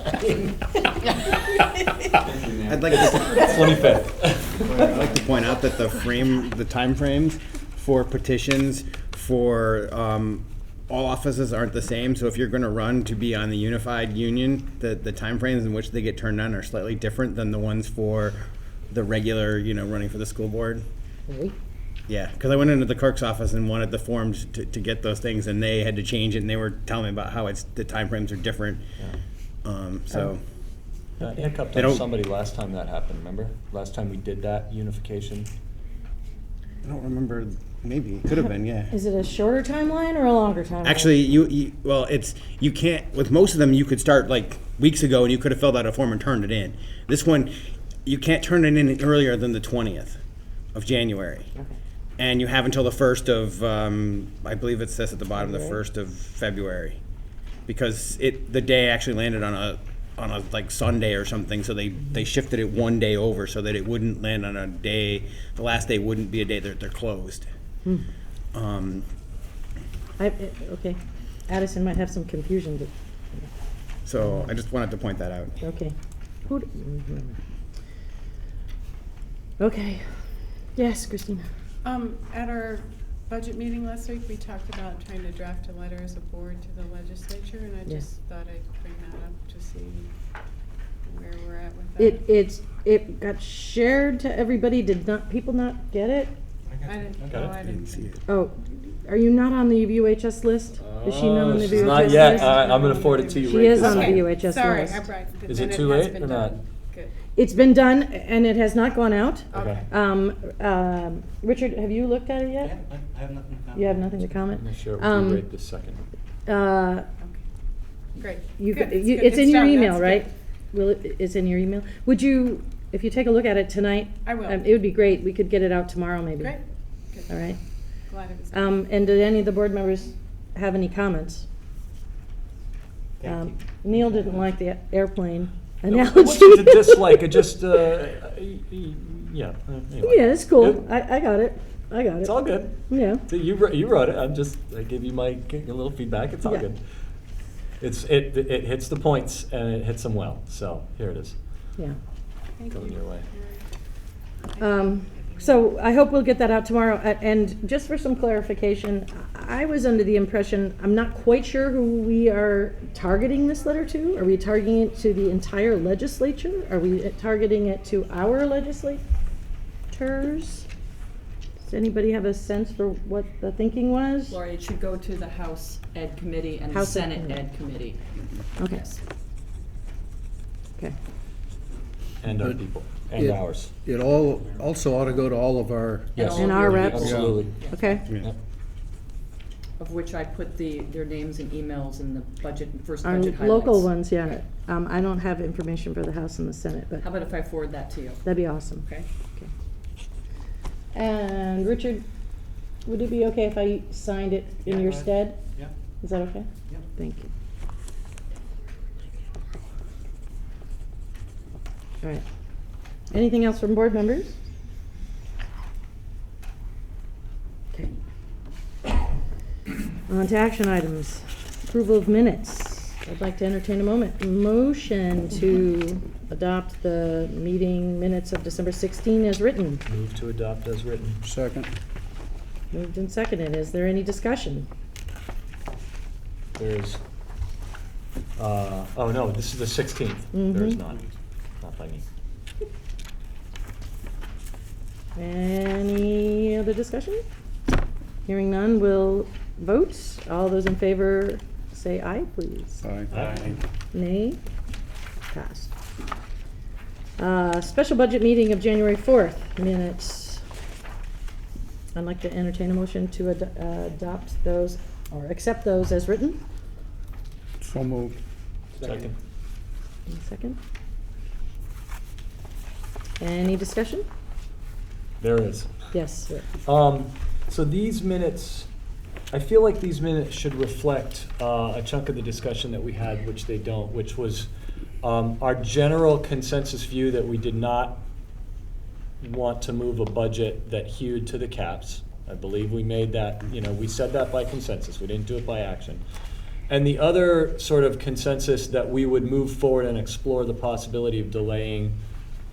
I'd like to, 25th. I'd like to point out that the time frames for petitions for all offices aren't the same. So if you're going to run to be on the unified union, the time frames in which they get turned on are slightly different than the ones for the regular, running for the school board. Really? Yeah, because I went into the clerk's office and wanted the forms to get those things, and they had to change it, and they were telling me about how the time frames are different. So. Hiccuped They on don't- somebody last time that happened, remember? Last time we did that unification. I don't remember. Maybe it could have been. Yeah. Is it a shorter timeline or a longer timeline? Actually, you can't. With most of them, you could start like weeks ago, and you could have filled out a form and turned it in. This one, you can't turn it in earlier than the 20th of January. Okay. And you have until the 1st of, I believe it says at the bottom, the 1st of February, because the day actually landed on a like Sunday or something, so they shifted it one day over so that it wouldn't land on a day. The last day wouldn't be a day that they're closed. Okay. Addison might have some confusion, but So I just wanted to point that out. okay. Okay. Yes, Christina. At our budget meeting last week, we talked about trying to draft a letter as a board to the legislature, and I Yes. just thought I'd bring that up to see where we're at with that. It got shared to everybody. Did people not get it? I didn't, Okay. I didn't see it. Oh, are you not on the VUHS list? Is she not on the VUHS She's list? not yet. I'm going to forward it to you She right is this on the second. VUHS Sorry, list. I brought. Is then it too has late been or done. not? Good. It's been done, and it has not gone out. Okay. Richard, have you looked at it yet? I have nothing to comment. You have nothing to comment? I'm going to share it with you right this second. Great. You, Good, you, good. it's in your done. email, That's right? good. Will it's in your email? Would you, if you take a look at it tonight? I will. It would be great. We could get it out tomorrow, maybe. Great. Good. All right. Glad it was done. And did any of the board members have any comments? Neil didn't like the airplane analogy. It wasn't a dislike, it just, yeah. Anyway. Yeah, it's cool. Yeah. I got it. It's all good. Yeah. So you wrote it. I gave you a little feedback. It's all Yeah. good. It hits the points and it hits them well. So here it is. Yeah. Thank Going you. your way. So I hope we'll get that out tomorrow. And just for some clarification, I was under the impression, I'm not quite sure who we are targeting this letter to. Are we targeting it to the entire legislature? Are we targeting it to our legislators? Does anybody have a sense for what the thinking was? Lori, it should go to the House Ed Committee and the House Ed Senate Committee. Ed Committee. Okay. Yes. Okay. And our But people. And ours. It also ought to go to all of our. Yes. And our reps? Absolutely. Okay. Yeah. Of which I put their names and emails in the first Our budget highlights. local ones, yeah. I don't have information for the House and the Senate, but How about if I forward that to you? that'd be awesome. Okay. And Richard, Would it be okay if I signed it in Yeah, your go ahead. stead? Yeah. Is that okay? Yeah. Thank you. All right. Anything else from board members? Okay. On to action items. Approval of minutes. I'd like to entertain a motion to adopt the meeting minutes of December 16 as written. Move to adopt as written. Second. Moved and seconded. Is there any discussion? There's, oh no, this is the 16th. There's not by me. Any other discussion? Hearing none, we'll vote. All those in favor say aye, please. Aye. Nay? Passed. Special budget meeting of January 4th, minutes. I'd like to entertain a motion to adopt those, or accept those as written. So moved. Second. Any second? Any discussion? There is. Yes, Rick. So these minutes, I feel like these minutes should reflect a chunk of the discussion that we had, which they don't, which was our general consensus view that we did not want to move a budget that hewed to the caps. I believe we made that, we said that by consensus. We didn't do it by action. And the other sort of consensus that we would move forward and explore the possibility of delaying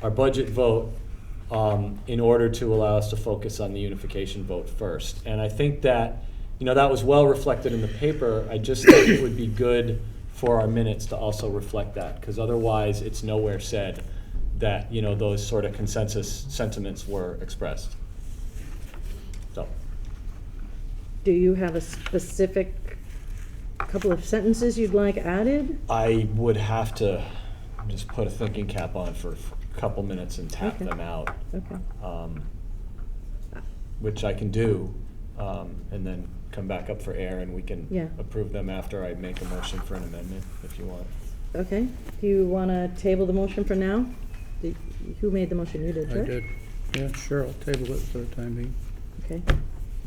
our budget vote in order to allow us to focus on the unification vote first. And I think that, that was well reflected in the paper. I just think it would be good for our minutes to also reflect that, because otherwise it's nowhere said that, those sort of consensus sentiments were expressed. So. Do you have a specific couple of sentences you'd like added? I would have to just put a thinking cap on for a couple minutes and tap them out. Okay. Which I can do, and then come back up for air, and we can approve them after I make a motion for an amendment, if you want. Okay. Do you want to table the motion for now? Who made the motion? You did, I right? did. Yeah, sure, I'll table it for the time being. Okay.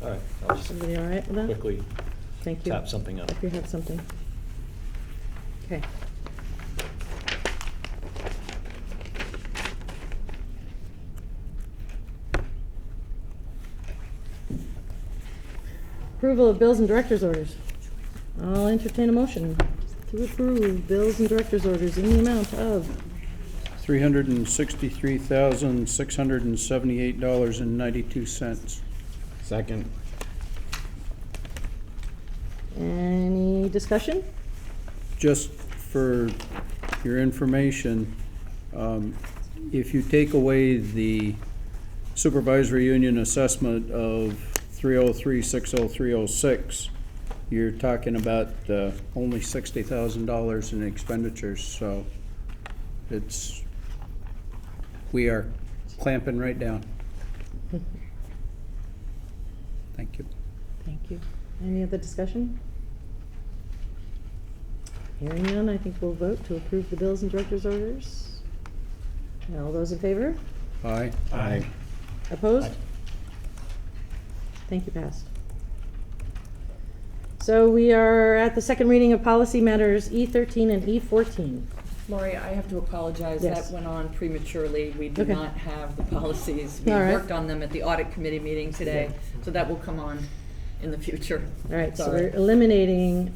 All right, I'll just Everybody all right with that? quickly Thank you. tap something up. If you have something. Okay. Approval of bills and director's orders. I'll entertain a motion to approve bills and director's orders in the amount of $363,678.92. Second. Any discussion? Just for your information, if you take away the supervisory union assessment of 303,603.06, you're talking about only $60,000 in expenditures, so we are clamping right down. Thank you. Thank you. Any other discussion? Hearing none, I think we'll vote to approve the bills and director's orders. All those in favor? Aye. Aye. Opposed? Aye. Thank you, passed. So we are at the second reading of policy matters E13 and E14. Lori, I have to apologize. Yes. That went on prematurely. We do Okay. not have the policies. We All right. worked on them at the audit committee meeting today, so that will come on in the future. All right, so Sorry. we're eliminating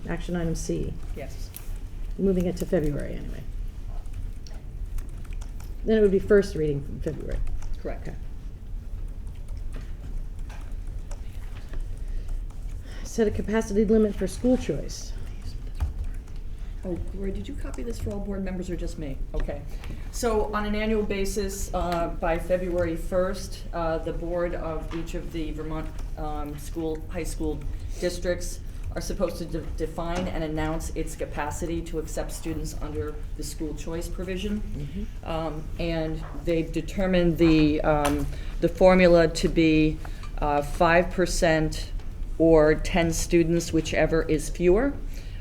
action item C, Yes. moving it to February anyway. Then it would be first reading from February. Correct. Okay. Set a capacity limit for school choice. Oh, Roy, did you copy this for all board members or just me? Okay. So on an annual basis, by February 1st, the board of each of the Vermont high school districts are supposed to define and announce its capacity to accept students under the school choice provision. And they've determined the formula to be 5% or 10 students, whichever is fewer.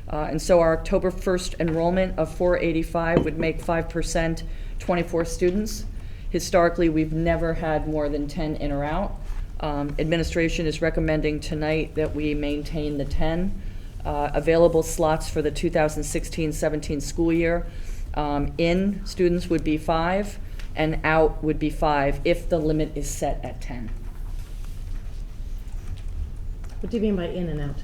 And so our October 1st enrollment of 485 would make 5%, 24 students. Historically, we've never had more than 10 in or out. Administration is recommending tonight that we maintain the 10 available slots for the 2016-17 school year. In students would be 5, and out would be 5 if the limit is set at 10. What do you mean by in and out?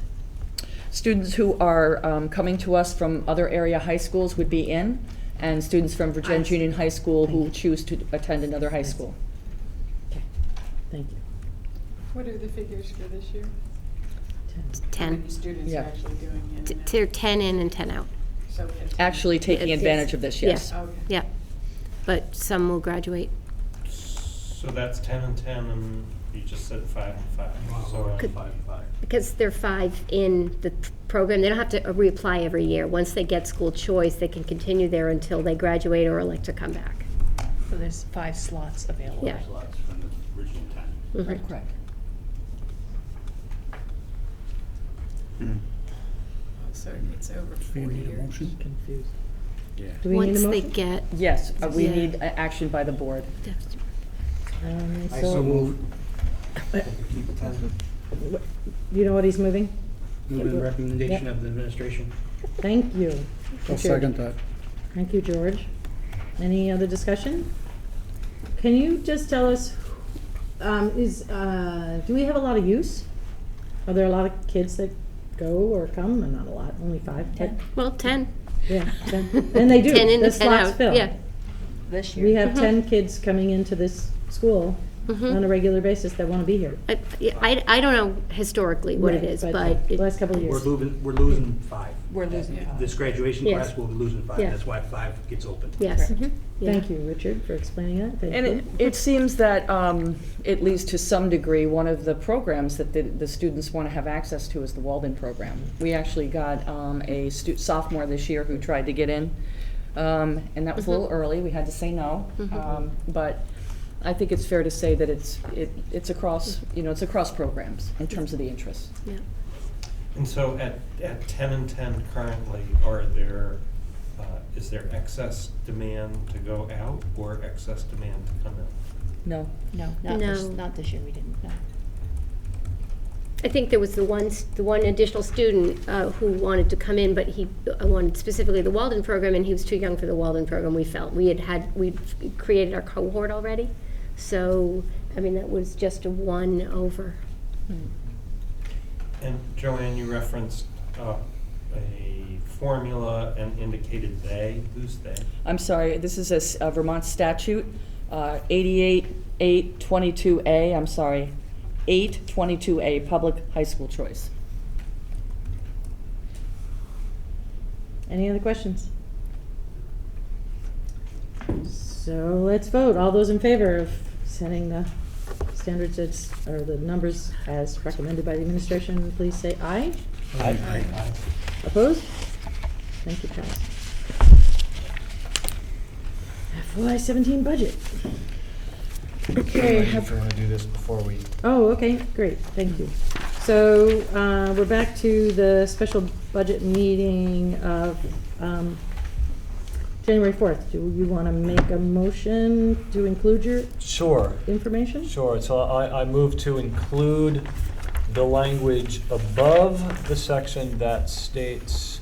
Students who are coming to us from other area high schools would be in, and students from Vergennes Union High School who choose to attend another high school. Okay, thank you. What are the figures for this year? 10. How many students Yeah. are actually doing it? They're 10 in and 10 out. So we have 10. Actually taking Yes. advantage of this, yes. Yeah. Okay. Yeah, but some will graduate. So that's 10 and 10, and you just said 5 and 5. So Could- 5 and 5. Because they're 5 in the program, they don't have to reapply every year. Once they get school choice, they can continue there until they graduate or elect to come back. So there's 5 slots available. Yeah. Slots from the original 10. Mhm. Right, correct. So it's over Do 4 you need a years. motion? Confused. Yeah. Do we need a Once they motion? get, Yes, we Yeah. need action by the board. So, you know what he's moving? Move the recommendation Yep. of the administration. Thank you. I'll Richard. second that. Thank you, George. Any other discussion? Can you just tell us, do we have a lot of use? Are there a lot of kids that go or come? Not a lot, only 5, 10? well, 10. Yeah, 10. And they do, 10 in, the 10 slots out. fill. Yeah. This year. We have 10 kids coming into this school Mhm. on a regular basis that want to be here. I don't know historically what it Right, is, but it- last couple of years. We're losing 5. We're losing 5. This graduation Yes. class will be losing 5. Yeah. That's why 5 gets open. yes. Correct. Mhm. Yeah. Thank you, Richard, for explaining that. Thank And you. it seems that, at least to some degree, one of the programs that the students want to have access to is the Walden program. We actually got a sophomore this year who tried to get in, and that was a little early. We had to say no. But I think it's fair to say that it's across, it's across programs in terms of the interests. Yeah. And so at 10 and 10 currently, is there excess demand to go out or excess demand to come in? No. No, No. not this year, we didn't, no. I think there was the one additional student who wanted to come in, but he wanted specifically the Walden program, and he was too young for the Walden program. We felt we'd created our cohort already, so I mean that was just a 1 over. And Joanne, you referenced a formula and indicated they. Who's they? I'm sorry, this is a Vermont statute, 88-822A, I'm sorry, 822A, public high school choice. Any other questions? So let's vote. All those in favor of setting the standards or the numbers as recommended by the administration, please say aye. Aye. Opposed? Thank you, Charles. FY17 budget. Okay. If you want to do this before we. Oh, okay, great, thank you. So, we're back to the special budget meeting of, January 4th. Do you want to make a motion to include your Sure. information? Sure, so I move to include the language above the section that states,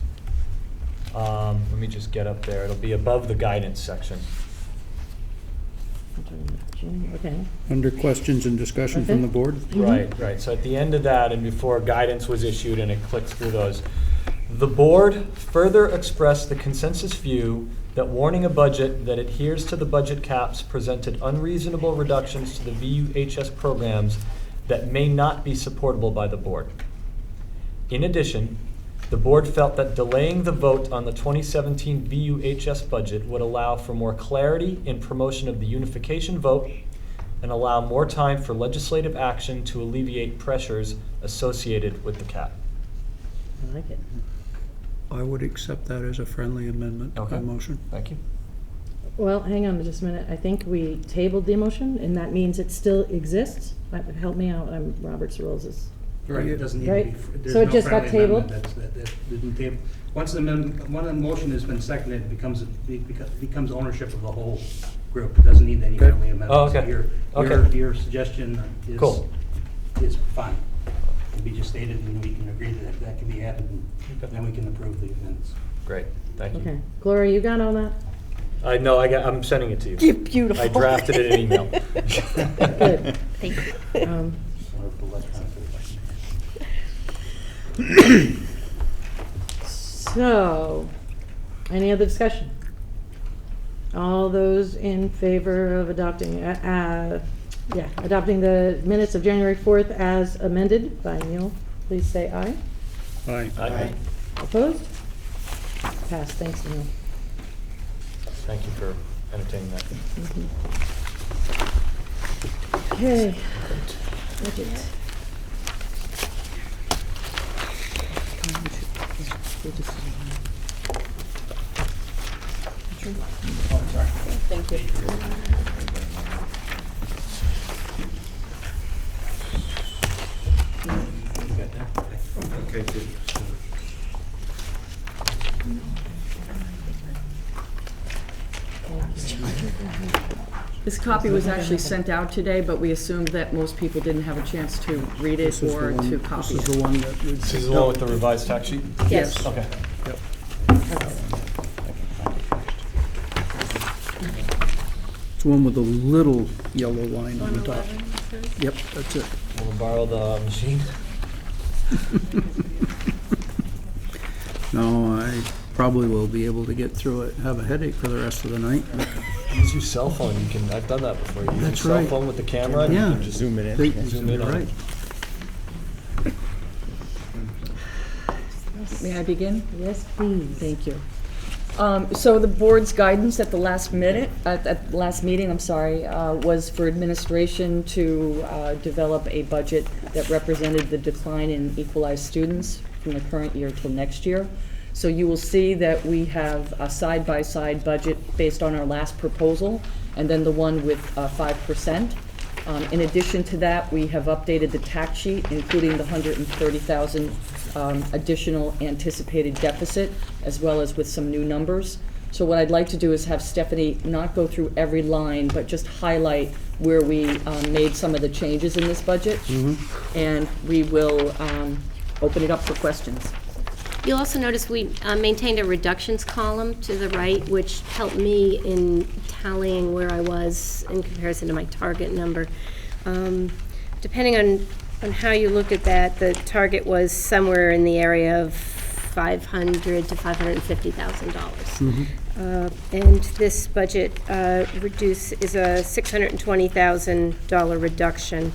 let me just get up there, it'll be above the guidance section. Okay. Under questions and discussion from the board? Right, so at the end of that and before guidance was issued and it clicks through those, the board further expressed the consensus view that warning a budget that adheres to the budget caps presented unreasonable reductions to the VUHS programs that may not be supportable by the board. In addition, the board felt that delaying the vote on the 2017 VUHS budget would allow for more clarity in promotion of the unification vote and allow more time for legislative action to alleviate pressures associated with the cap. I like it. I would accept that as a friendly amendment to Okay. the motion. Thank you. Well, hang on just a minute. I think we tabled the motion, and that means it still exists. Help me out, Robert's rules is. Right, it doesn't need to Right. be. There's So it no just got friendly amendment tabled? that didn't table. Once the motion has been seconded, it becomes ownership of the whole group. It doesn't need any Okay. friendly amendments. Oh, okay. So Okay. Your suggestion is. Cool. it's fine. It'll be just stated, and we can agree that that can be added, and then we can approve the minutes. Great, thank you. Okay. Gloria, you got all that? No, I'm sending it to you. Beautiful. I drafted it in email. Good. Thank you. So, any other discussion? All those in favor of adopting, adopting the minutes of January 4th as amended by Neil, please say aye. Aye. Aye. Opposed? Passed. Thanks, Neil. Thank you for entertaining that. Okay. Budget. Thank you. Okay, good. This copy was actually sent out today, but we assumed that most people didn't have a chance to read it This is the or one- to copy This is it. the one that we. This is the one with the revised tax sheet? Yes. Okay. Yep. It's the one with the little yellow line on the top. 111, it says? Yep, that's it. We'll borrow the machine. No, I probably will be able to get through it, have a headache for the rest of the night. Use your cell phone. You can. I've done that before. You use That's your right. cell phone with the camera. And Yeah. You can just Zoom it in. They- Zoom in on right. it. May I begin? Yes, please. Thank you. So the board's guidance at the last minute, at the last meeting, I'm sorry, was for administration to develop a budget that represented the decline in equalized students from the current year till next year. So you will see that we have a side-by-side budget based on our last proposal, and then the one with 5%. In addition to that, we have updated the tax sheet, including the $130,000 additional anticipated deficit, as well as with some new numbers. So what I'd like to do is have Stephanie not go through every line, but just highlight where we made some of the changes in this budget. And we will open it up for questions. You'll also notice we maintained a reductions column to the right, which helped me in tallying where I was in comparison to my target number. Depending on how you look at that, the target was somewhere in the area of $500,000 to $550,000. And this budget is a $620,000 reduction.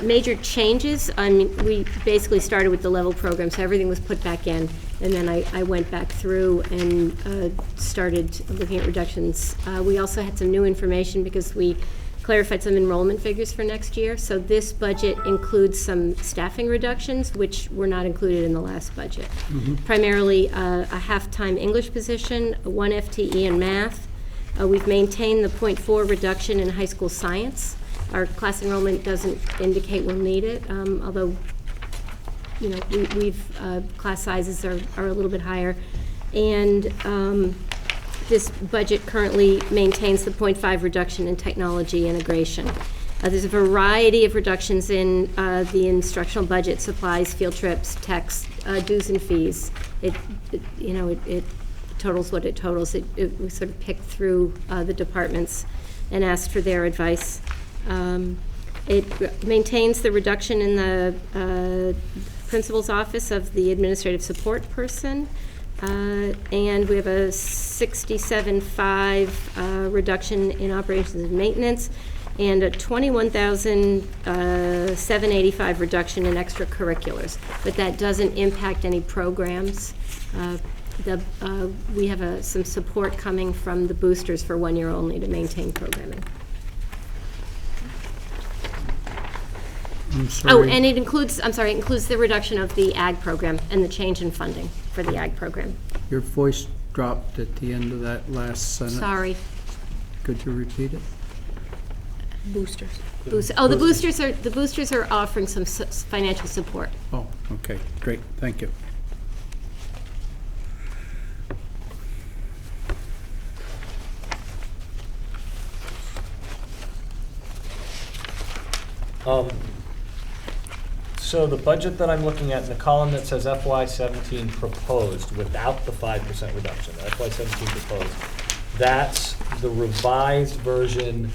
Major changes, I mean, we basically started with the level program, so everything was put back in, and then I went back through and started looking at reductions. We also had some new information because we clarified some enrollment figures for next year, so this budget includes some staffing reductions, which were not included in the last budget. Primarily a half-time English position, 1 FTE in math. We've maintained the 0.4 reduction in high school science. Our class enrollment doesn't indicate we'll need it, although, you know, class sizes are a little bit higher. And this budget currently maintains the 0.5 reduction in technology integration. There's a variety of reductions in the instructional budget, supplies, field trips, texts, dues and fees. It totals what it totals. We sort of picked through the departments and asked for their advice. It maintains the reduction in the principal's office of the administrative support person, and we have a 67.5 reduction in operations and maintenance, and a 21,785 reduction in extracurriculars. But that doesn't impact any programs. We have some support coming from the boosters for 1 year only to maintain programming. I'm sorry. Oh, and it includes the reduction of the ag program and the change in funding for the ag program. Your voice dropped at the end of that last sentence. Sorry. Could you repeat it? Boosters. The boosters are offering some financial support. Oh, okay, great, thank you. So the budget that I'm looking at in the column that says FY17 proposed without the 5% reduction, FY17 proposed, that's the revised version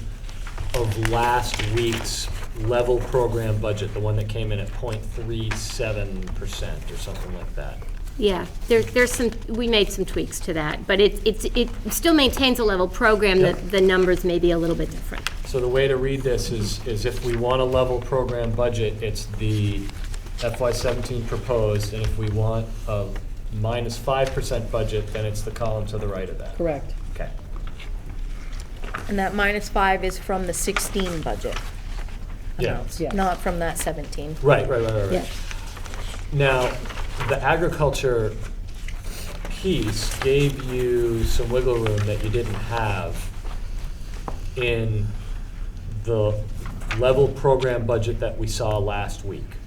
of last week's level program budget, the one that came in at 0.37% or something like that. Yeah, there's some, we made some tweaks to that, but it still maintains a level program, Yep. the numbers may be a little bit different. So the way to read this is if we want a level program budget, it's the FY17 proposed, and if we want a minus 5% budget, then it's the column to the right of that. Correct. Okay. And that -5 is from the 16 budget. Yeah. amounts, Yeah. not from that 17. Right. Yeah. Now, the agriculture piece gave you some wiggle room that you didn't have in the level program budget that we saw last week.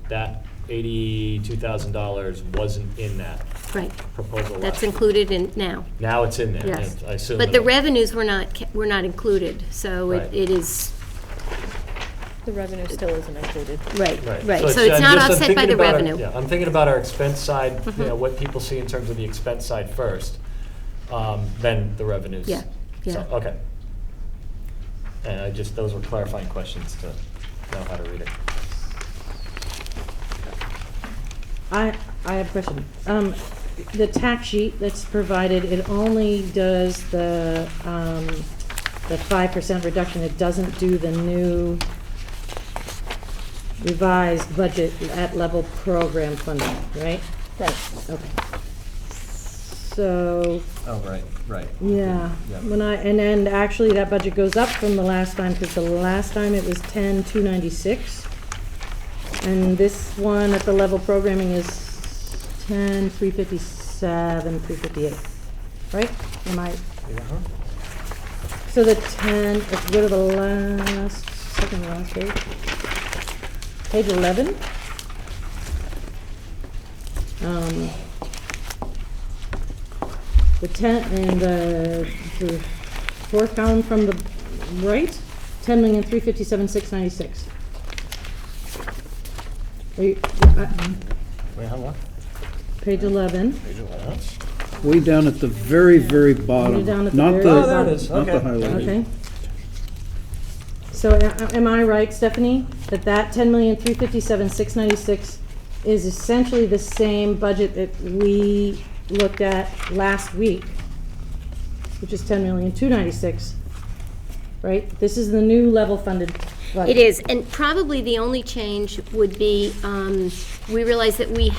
That $82,000 wasn't in that Right. proposal last That's week. included in now. Now it's in there. Yes. and I assume But the it'll- revenues were not included, so Right. it is, The revenue still isn't included. right. Right. So it's I'm not just- I'm offset by thinking the about our- revenue. Yeah, I'm thinking about our expense side, you Mhm. know, what people see in terms of the expense side first, then the revenues. Yeah, yeah. So, okay. And those were clarifying questions to know how to read it. I have a question. The tax sheet that's provided, it only does the 5% reduction. It doesn't do the new revised budget at level program funding, right? Right. Okay. So, Oh, right. yeah, Yeah. and then actually that budget goes up from the last time, because the last time it was 10,296. And this one at the level programming is 10,357, 358, right? Am I, Uh-huh. so the 10, let's go to the second to last page. Page 11. The 10, and the fourth column from the right, 10,357,696. Wait, hold on. Page 11. Page 11. Way down at the very, very bottom. down at the Not very the- Oh, there it is. Not the Okay. highlighted. Okay. So am I right, Stephanie, that 10,357,696 is essentially the same budget that we looked at last week, which is 10,296, right? This is the new level funded budget. It is, and probably the only change would be, we realized that we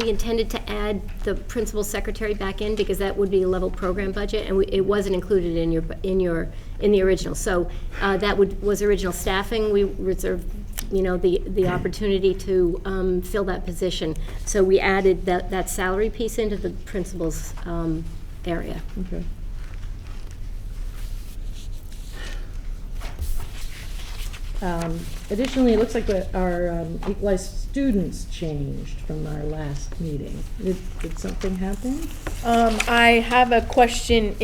intended to add the principal secretary back in, because that would be a level program budget, and it wasn't included in the original. So that was original staffing. We reserved, the opportunity to fill that position. So we added that salary piece into the principal's area. Okay. Additionally, it looks like our equalized students changed from our last meeting. Did something happen? I have a question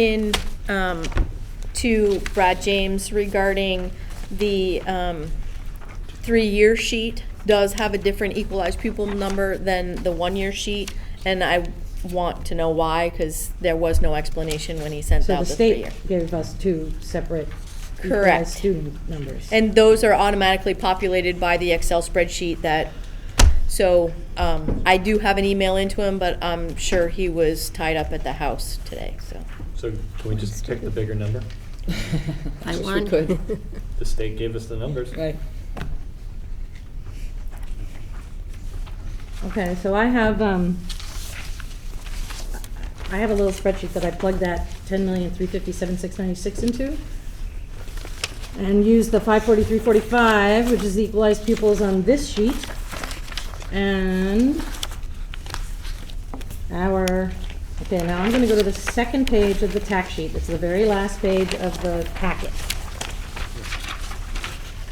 to Brad James regarding the 3-year sheet does have a different equalized pupil number than the 1-year sheet, and I want to know why, because there was no explanation when he sent So out the the 3-year. state gave us 2 separate Correct. equalized student numbers. And those are automatically populated by the Excel spreadsheet so I do have an email into him, but I'm sure he was tied up at the house today, so. So can we just pick the bigger number? I Yes, we won. could. The state gave us the numbers. Right. Okay, so I have a little spreadsheet that I plugged that 10,357,696 into, and used the 543.45, which is the equalized pupils on this sheet, and okay, now I'm gonna go to the second page of the tax sheet. It's the very last page of the packet.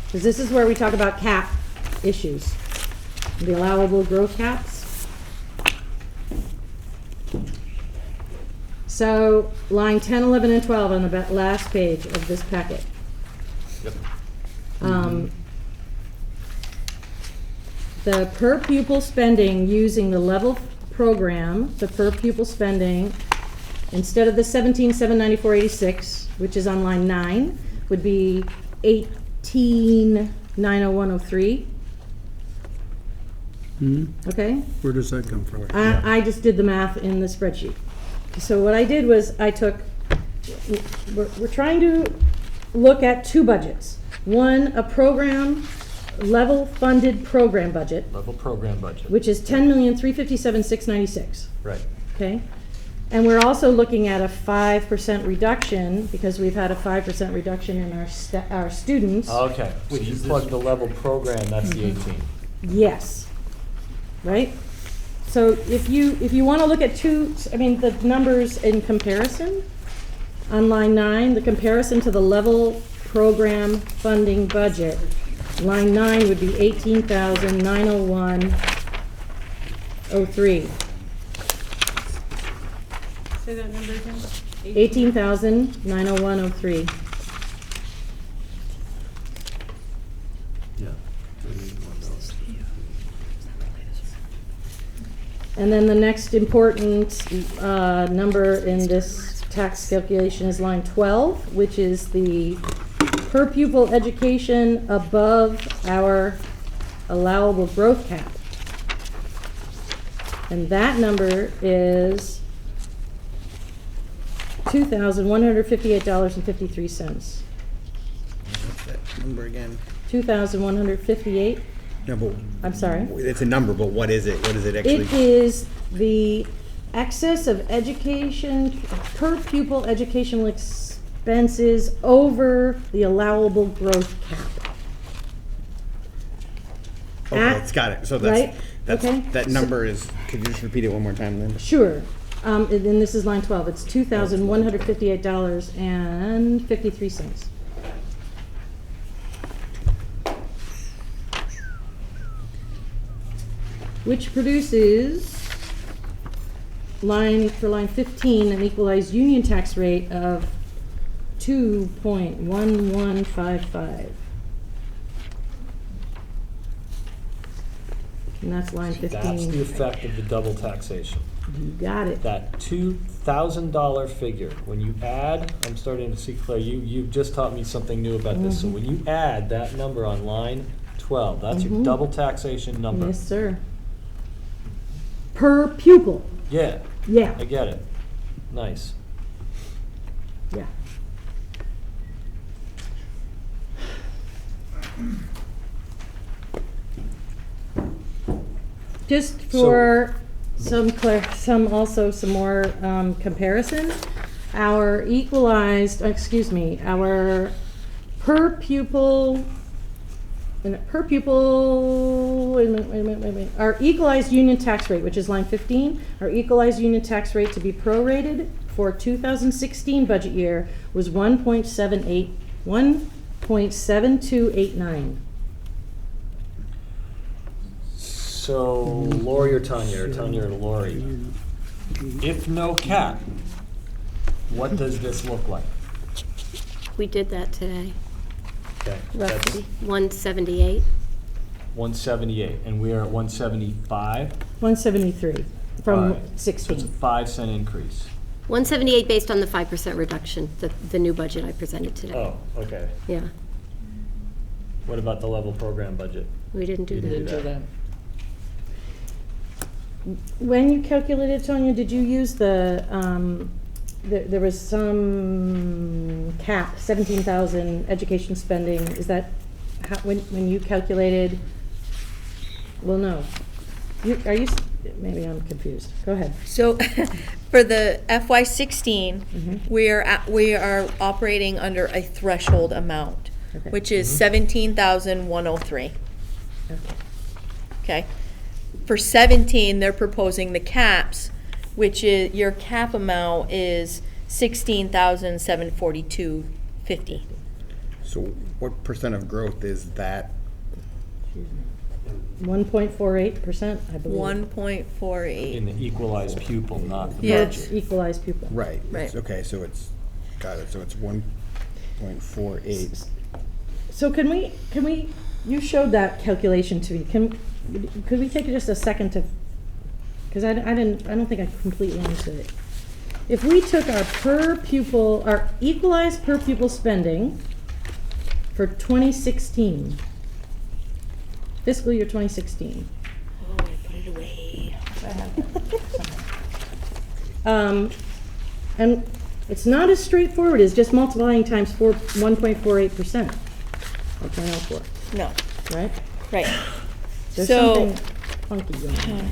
Because this is where we talk about cap issues, the allowable growth caps. So line 10, 11, and 12 on the last page of this packet. Yep. the per pupil spending using the level program, the per pupil spending, instead of the 17,794.86, which is on line 9, would be 18,901.03. Okay? Where does that come from? I just did the math in the spreadsheet. So what I did was we're trying to look at two budgets. One, a program, level funded program budget, Level program budget. which is 10,357,696. Right. Okay? And we're also looking at a 5% reduction, because we've had a 5% reduction in our students. Okay, so you plug the level program, that's the 18. Yes. Right? So if you want to look at the numbers in comparison, on line 9, the comparison to the level program funding budget, line 9 would be 18,901.03. Say that number again? 18,901.03. Yeah. And then the next important number in this tax calculation is line 12, which is the per pupil education above our allowable growth cap. And that number is $2,158.53. What's that number again? 2,158. No, but I'm sorry. it's a number, but what is it? What is it actually? It is the excess of education, per pupil educational expenses over the allowable growth cap. Okay, it's got it. So right? Okay. that number is, could you just repeat it one more time then? Sure. And this is line 12. It's $2,158.53. Which produces line 15, an equalized union tax rate of 2.1155. And that's line 15. That's the effect of the double taxation. You got it. That $2,000 figure, when you add, I'm starting to see, Claire, you've just taught me something new about this. So when you add that number on line 12, that's your double taxation number. Yes, sir. Per pupil. Yeah. Yeah. I get it. Nice. Yeah. Just for some more comparison, our per pupil, wait a minute. Our equalized union tax rate, which is line 15, our equalized union tax rate to be prorated for 2016 budget year was 1.7289. So Lori or Tanya or Lori, if no cap, what does this look like? We did that today. Okay. Roughly 178. 178, and we are at 175? 173 from So 16. it's a 5-cent increase. 178 based on the 5% reduction, the new budget I presented today. Oh, okay. Yeah, What about the level program budget? we didn't do You didn't that. do that. When you calculated, Tonya, did you use there was some cap, 17,000 education spending, is that when you calculated, well, no. Maybe I'm confused. Go ahead. So for the FY16, we are operating under a threshold amount, Okay. which is 17,103. Okay. Okay. For 17, they're proposing the caps, which is, your cap amount is 16,742.50. So what percent of growth is that? 1.48%, I believe. 1.48. In the equalized pupil, not the Yeah. budget. Equalized pupil. Right. Right. Okay, so it's, got it, so it's 1.48. So can we you showed that calculation to me. Could we take just a second to, because I don't think I completely understood it. If we took our equalized per pupil spending for 2016, fiscal year 2016. Oh, put it away. And it's not as straightforward as just multiplying times 1.48%. Or 0.04. No. Right? Right. There's So- something funky going on.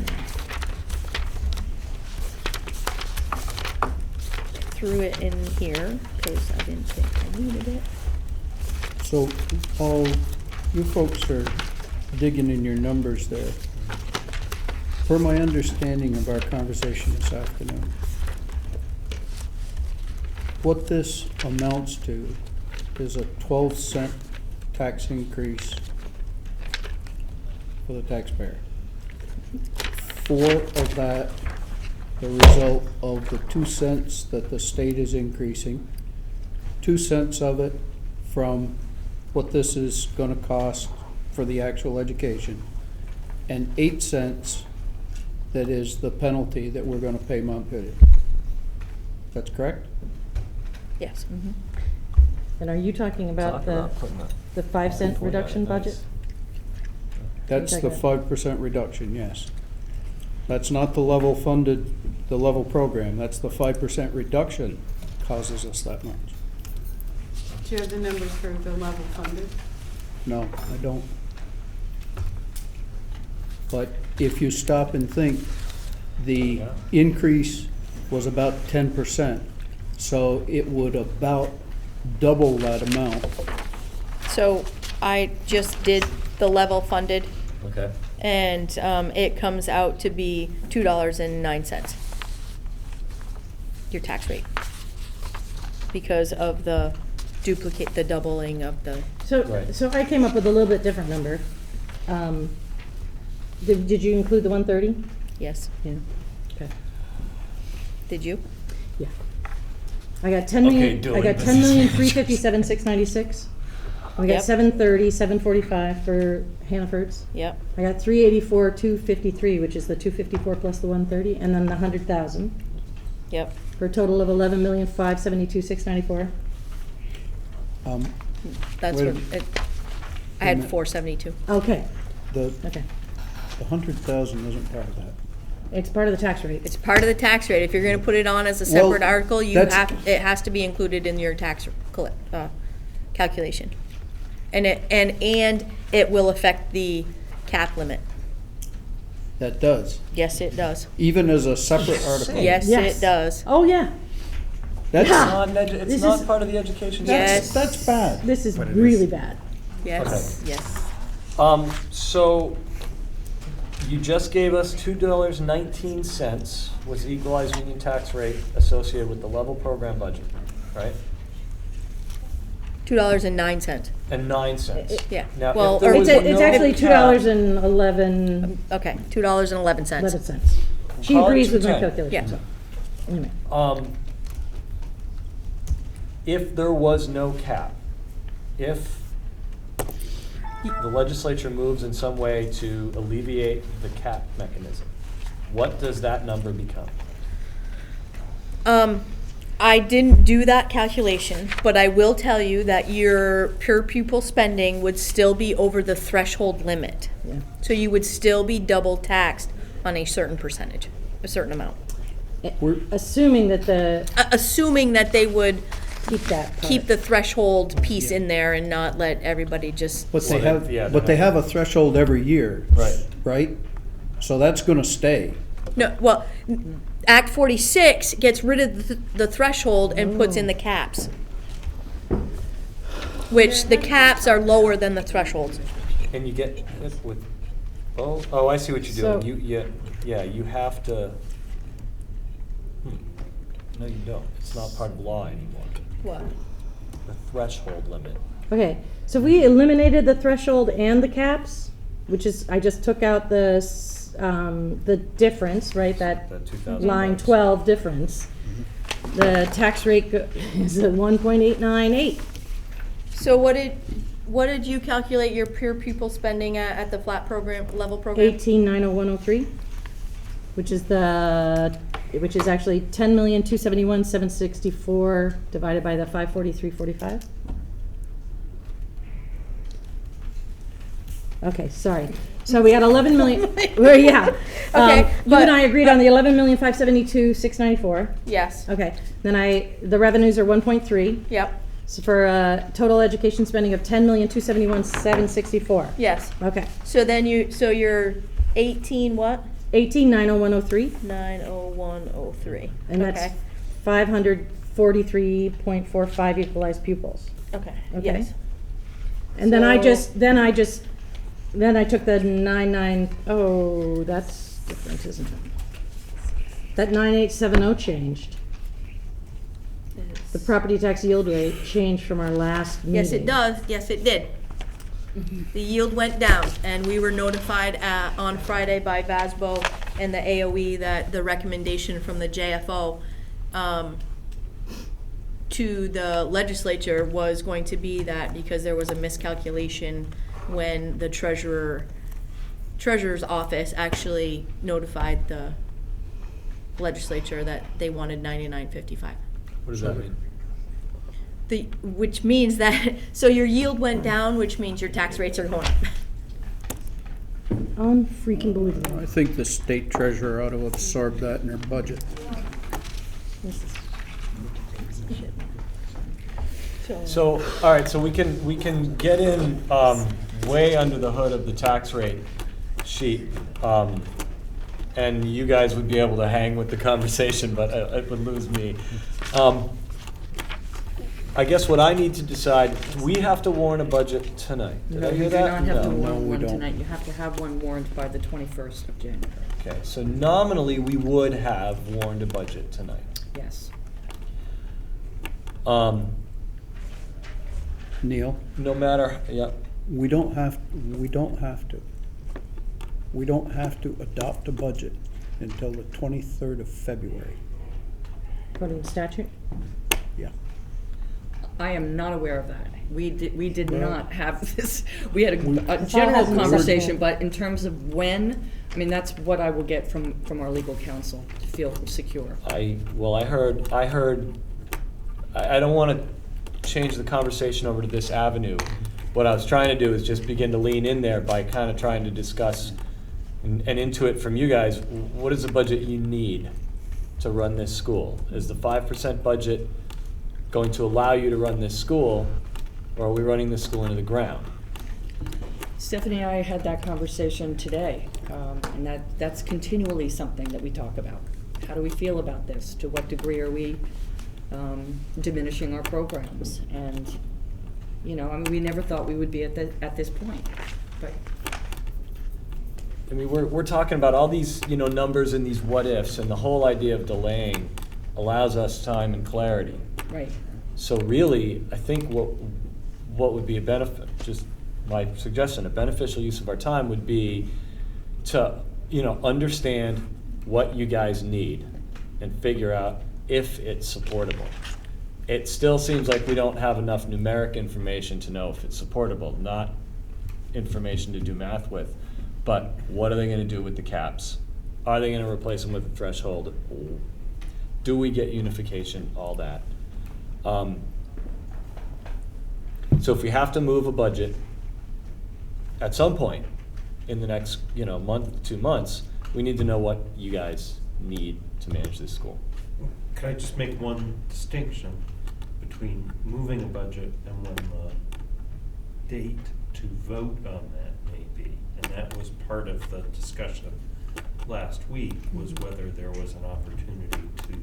Threw it in here because I didn't think I needed it. So, Paul, you folks are digging in your numbers there. Per my understanding of our conversation this afternoon, what this amounts to is a 12-cent tax increase for the taxpayer. 4 of that, the result of the 2 cents that the state is increasing, 2 cents of it from what this is gonna cost for the actual education, and 8 cents that is the penalty that we're gonna pay Montpelier. That's correct? Yes. And are you talking about the 5-cent reduction budget? That's the Okay. 5% reduction, yes. That's not the level funded, the level program, that's the 5% reduction causes us that much. Do you have the numbers for the level funded? No, I don't. But if you stop and think, the increase was about 10%, so it would about double that amount. So I just did the level funded, Okay. and it comes out to be $2.09. Your tax rate. Because of the the doubling of the. Right. So I came up with a little bit different number. Did you include the 130? Yes. Yeah. Okay. Did you? Yeah. I got 10 million. Okay, I got 10,357,696. We got Yep. 730, 745 for Hannaford's. Yep. I got 384, 253, which is the 254 plus the 130, and then the 100,000 Yep. for a total of 11,572,694. That's Wait a- what, I wait a had minute. 472. Okay. The Okay. 100,000 isn't part of that. It's part of the tax rate. It's part of the tax rate. If you're gonna put it on as a Well, separate article, that's- it has to be included in your tax calculation. And it will affect the cap limit. That does, Yes, it does. even as a separate article. Yes, Yes. it does. Oh, yeah. That's, It's This not is- part of the education. Yes. that's bad. This is really bad. Yes, yes. So you just gave us $2.19 was the equalized union tax rate associated with the level program budget, right? $2.09. And 9 cents. Yeah. Now, Well, if there or was It's no actually cap- $2.11. Okay, $2.11. She Call it agrees with my 2.10. calculation. Yeah. So, anyway. If there was no cap, if the legislature moves in some way to alleviate the cap mechanism, what does that number become? I didn't do that calculation, but I will tell you that your per pupil spending would still be over the threshold limit. Yeah. So you would still be double taxed on a certain percentage, a certain amount. Assuming that Assuming that they would keep that part. keep the threshold piece in there and not let everybody just. But they Well, have, yeah, but they have a threshold every year. Right. Right? So that's gonna stay. No, well, Act 46 gets rid of the threshold and puts in the caps. Which the caps are lower than the thresholds. And you get it with, oh, I see what you're So- doing. You have to, no, you don't. It's not part of law anymore. What? The threshold limit. Okay, so we eliminated the threshold and the caps, which is, I just took out the difference, right, that The 2,000 line bucks. 12 difference. The tax rate is at 1.898. So what did, what did you calculate your per pupil spending at the flat program, level program? 18,90103, which is actually 10,271,764 divided by the 543.45. Okay, sorry. So we had 11 million. Well, yeah. Okay, you and I agreed on the 11,572,694. Yes. Okay. Then the revenues are 1.3. Yep. So for total education spending of 10,271,764. Yes. Okay. So then you're 18 what? 18,90103. 90103. And that's 543.45 equalized pupils. Okay. Okay. Yes. And then I took the 99. Oh, that's different, isn't it? That 9870 changed. The property tax yield rate changed from our last meeting. Yes, it does. Yes, it did. The yield went down, and we were notified on Friday by VASBO and the AOE that the recommendation from the JFO to the legislature was going to be that because there was a miscalculation when the treasurer's office actually notified the legislature that they wanted 99.55. What does that mean? Which means that, so your yield went down, which means your tax rates are going up. Unfreaking believable. I think the state treasurer ought to absorb that in her budget. So, all right, so we can get in way under the hood of the tax rate sheet, and you guys would be able to hang with the conversation, but it would lose me. I guess what I need to decide, we have to warn a budget tonight. Did I hear that? You do not have to No. warn one don't. tonight. You have to have one warned by the 21st of January. Okay, so nominally, we would have warned a budget tonight. Yes. Neil, No matter, yeah, we don't have to adopt a budget until the 23rd of February. According to statute. Yeah. I am not aware of that. We did Well- not have this. We had a thought it general hasn't been conversation, said. but in terms of when, I mean, that's what I will get from our legal counsel to feel secure. I don't want to change the conversation over to this avenue. What I was trying to do is just begin to lean in there by kind of trying to discuss and intuit from you guys, what is the budget you need to run this school? Is the 5% budget going to allow you to run this school, or are we running this school into the ground? Stephanie and I had that conversation today, and that's continually something that we talk about. How do we feel about this? To what degree are we diminishing our programs? And, you know, I mean, we never thought we would be at this point, but. I mean, we're talking about all these, numbers and these what ifs, and the whole idea of delaying allows us time and clarity. Right. So really, I think what would be a benefit, just my suggestion, a beneficial use of our time would be to, understand what you guys need and figure out if it's supportable. It still seems like we don't have enough numeric information to know if it's supportable, not information to do math with. But what are they going to do with the caps? Are they going to replace them with a threshold? Do we get unification? All that. So if we have to move a budget at some point in the next, month, 2 months, we need to know what you guys need to manage this school. Can I just make one distinction between moving a budget and when the date to vote on that may be? And that was part of the discussion last week, was whether there was an opportunity to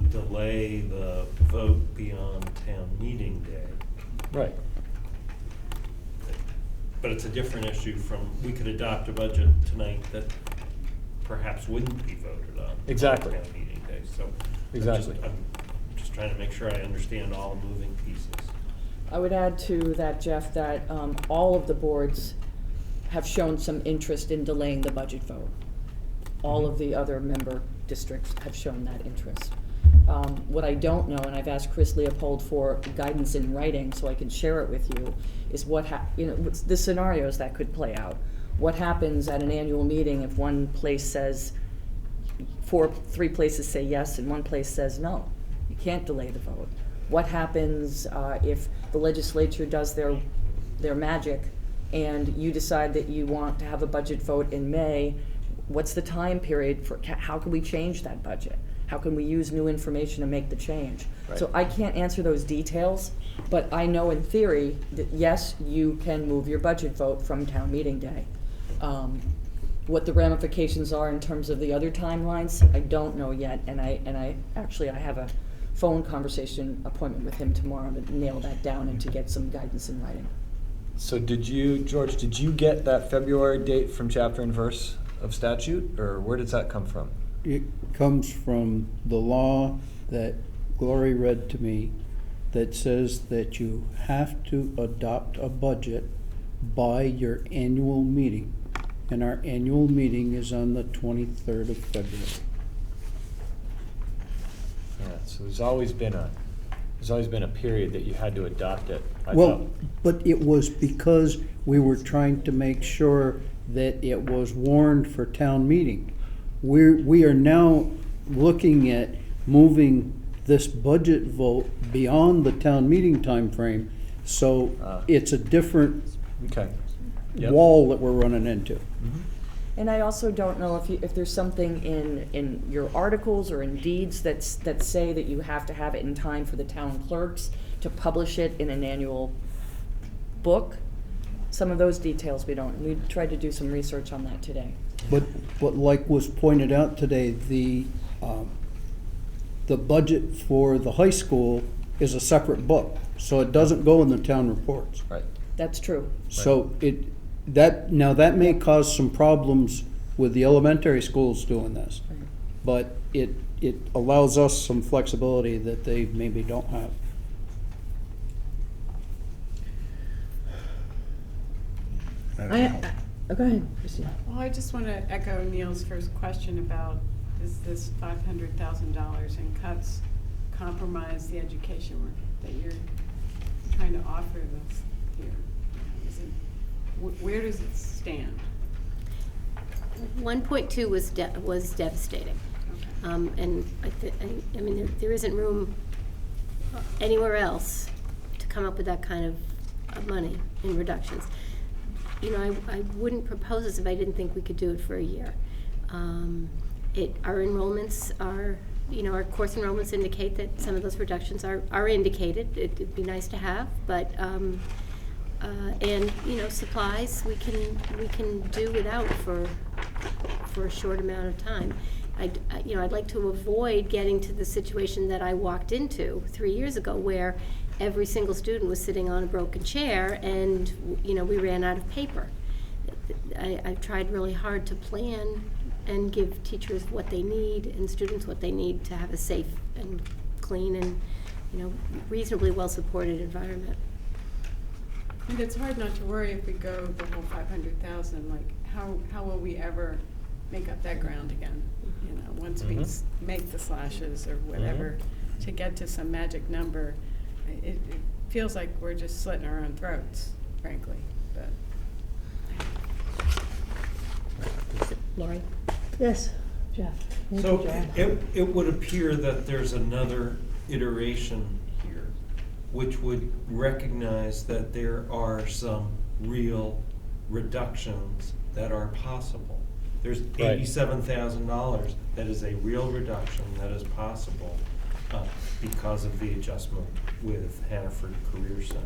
delay the vote beyond town meeting day. Right. But it's a different issue from, we could adopt a budget tonight that perhaps wouldn't be voted on. Exactly. On town meeting day, so. Exactly. I'm just trying to make sure I understand all the moving pieces. I would add to that, Jeff, that all of the boards have shown some interest in delaying the budget vote. All of the other member districts have shown that interest. What I don't know, and I've asked Chris Leopold for guidance in writing so I can share it with you, is what's the scenarios that could play out. What happens at an annual meeting if one place says, three places say yes and one place says no? You can't delay the vote. What happens if the legislature does their magic and you decide that you want to have a budget vote in May? What's the time period for, how can we change that budget? How can we use new information to make the change? Right. So I can't answer those details, but I know in theory that yes, you can move your budget vote from town meeting day. What the ramifications are in terms of the other timelines, I don't know yet, and I have a phone conversation appointment with him tomorrow to nail that down and to get some guidance in writing. So George, did you get that February date from chapter and verse of statute, or where does that come from? It comes from the law that Glory read to me that says that you have to adopt a budget by your annual meeting. And our annual meeting is on the 23rd of February. Yeah, so there's always been a period that you had to adopt it. Well, but it was because we were trying to make sure that it was warned for town meeting. We are now looking at moving this budget vote beyond the town meeting timeframe, so it's a different wall that we're running into. And I also don't know if there's something in your articles or in deeds that say that you have to have it in time for the town clerks to publish it in an annual book. Some of those details we don't. We tried to do some research on that today. But like was pointed out today, the budget for the high school is a separate book, so it doesn't go in the town reports. Right. That's true. So that may cause some problems with the elementary schools doing this, but it allows us some flexibility that they maybe don't have. Go ahead, Christine. Well, I just want to echo Neil's first question about, is this $500,000 in cuts compromise the education work that you're trying to offer this here? Where does it stand? 1.2 was devastating. Okay. And I mean, there isn't room anywhere else to come up with that kind of money in reductions. You know, I wouldn't propose this if I didn't think we could do it for a year. Our enrollments are, you know, our course enrollments indicate that some of those reductions are indicated. It'd be nice to have, but and you know, supplies we can do without for a short amount of time. I'd like to avoid getting to the situation that I walked into 3 years ago, where every single student was sitting on a broken chair, and you know, we ran out of paper. I've tried really hard to plan and give teachers what they need and students what they need to have a safe and clean and, you know, reasonably well supported environment. And it's hard not to worry if we go the whole 500,000. Like, how will we ever make up that ground again? You know, once we make the slashes or whatever, to get to some magic number, it feels like we're just slitting our own throats, frankly. But Lori? Yes, Jeff. So it would appear that there's another iteration here, which would recognize that there are some real reductions that are possible. There's $87,000 that is a real reduction that is possible because of the adjustment with Hannaford Career Center.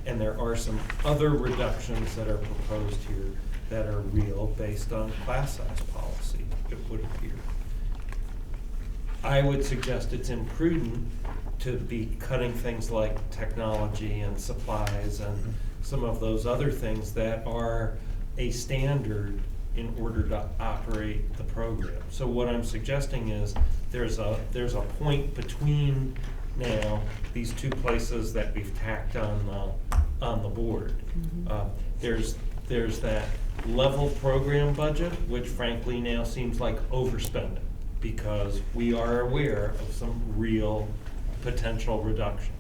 And there are some other reductions that are proposed here that are real based on class size policy, it would appear. I would suggest it's imprudent to be cutting things like technology and supplies and some of those other things that are a standard in order to operate the program. So what I'm suggesting is there's a point between now these two places that we've tacked on the board. There's that level program budget, which frankly now seems like overspending. because we are aware of some real potential reductions.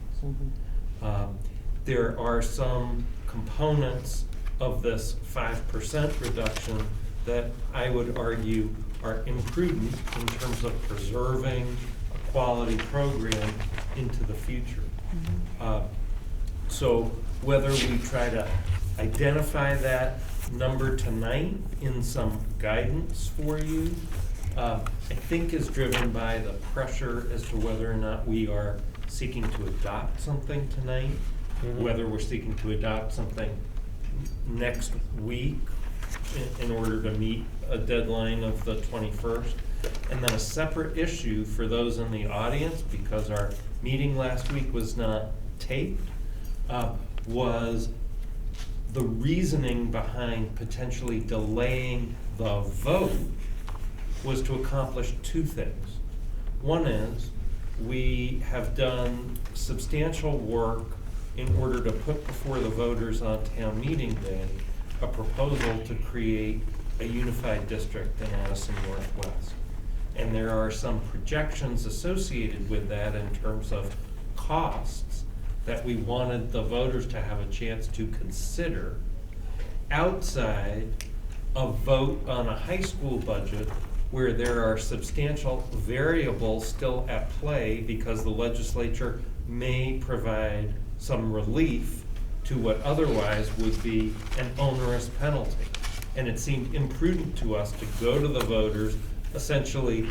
There are some components of this 5% reduction that I would argue are imprudent in terms of preserving a quality program into the future. So whether we try to identify that number tonight in some guidance for you, I think is driven by the pressure as to whether or not we are seeking to adopt something tonight, whether we're seeking to adopt something next week in order to meet a deadline of the 21st. And then a separate issue for those in the audience, because our meeting last week was not taped, was the reasoning behind potentially delaying the vote was to accomplish two things. One is we have done substantial work in order to put before the voters on town meeting day a proposal to create a unified district in Addison Northwest. And there are some projections associated with that in terms of costs that we wanted the voters to have a chance to consider outside a vote on a high school budget where there are substantial variables still at play because the legislature may provide some relief to what otherwise would be an onerous penalty. And it seemed imprudent to us to go to the voters essentially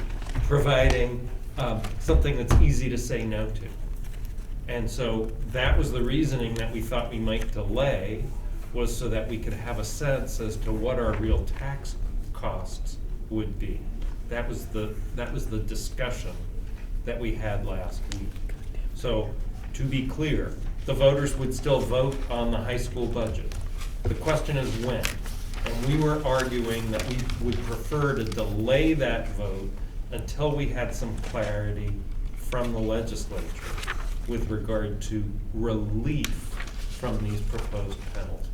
providing something that's easy to say no to. And so that was the reasoning that we thought we might delay, was so that we could have a sense as to what our real tax costs would be. That was the discussion that we had last week. So to be clear, the voters would still vote on the high school budget. The question is when. And we were arguing that we would prefer to delay that vote until we had some clarity from the legislature with regard to relief from these proposed penalties.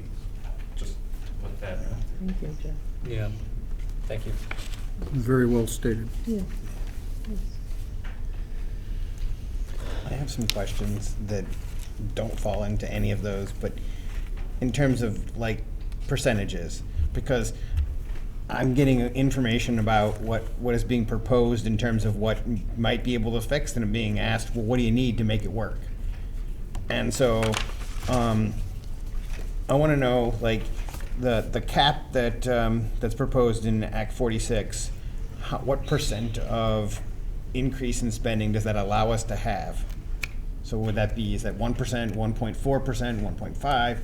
Just to put that out there. Thank you, Jeff. Yeah, thank you. Very well stated. Yeah. I have some questions that don't fall into any of those, but in terms of like percentages, because I'm getting information about what is being proposed in terms of what might be able to fix, and I'm being asked, well, what do you need to make it work? And so I want to know, like, the cap that that's proposed in Act 46, what % of increase in spending does that allow us to have? So would that be, is that 1%, 1.4%, 1.5%?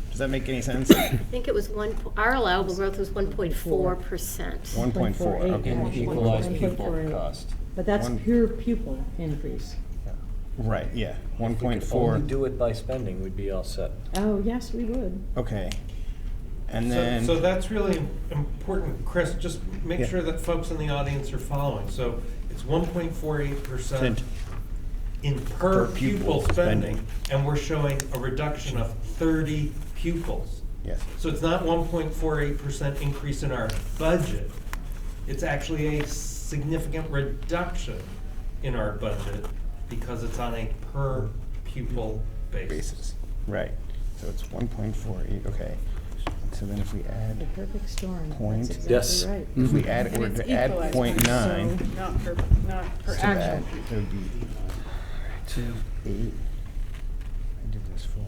Does that make any sense? I think it was our allowable growth was 1.4%. 1.4, okay. And equalized pupil cost. But that's pure pupil increase. Right, yeah, If we could 1.4. only do it by spending, we'd be all set. Oh, yes, we would. Okay. And then. So that's really important, Chris, just make Yeah. sure that folks in the audience are following. So it's 1.48% in per pupil spending, and we're showing a reduction of 30 pupils. Yes. So it's not 1.48% increase in our budget. It's actually a significant reduction in our budget because it's on a per pupil basis. Right, so it's 1.48, okay. So then if we add The perfect storm. point. That's Yes. exactly right. If we add, And or it's to add equalized, 0.9. so not per to actual add, pupil. it would be 8. I did this for,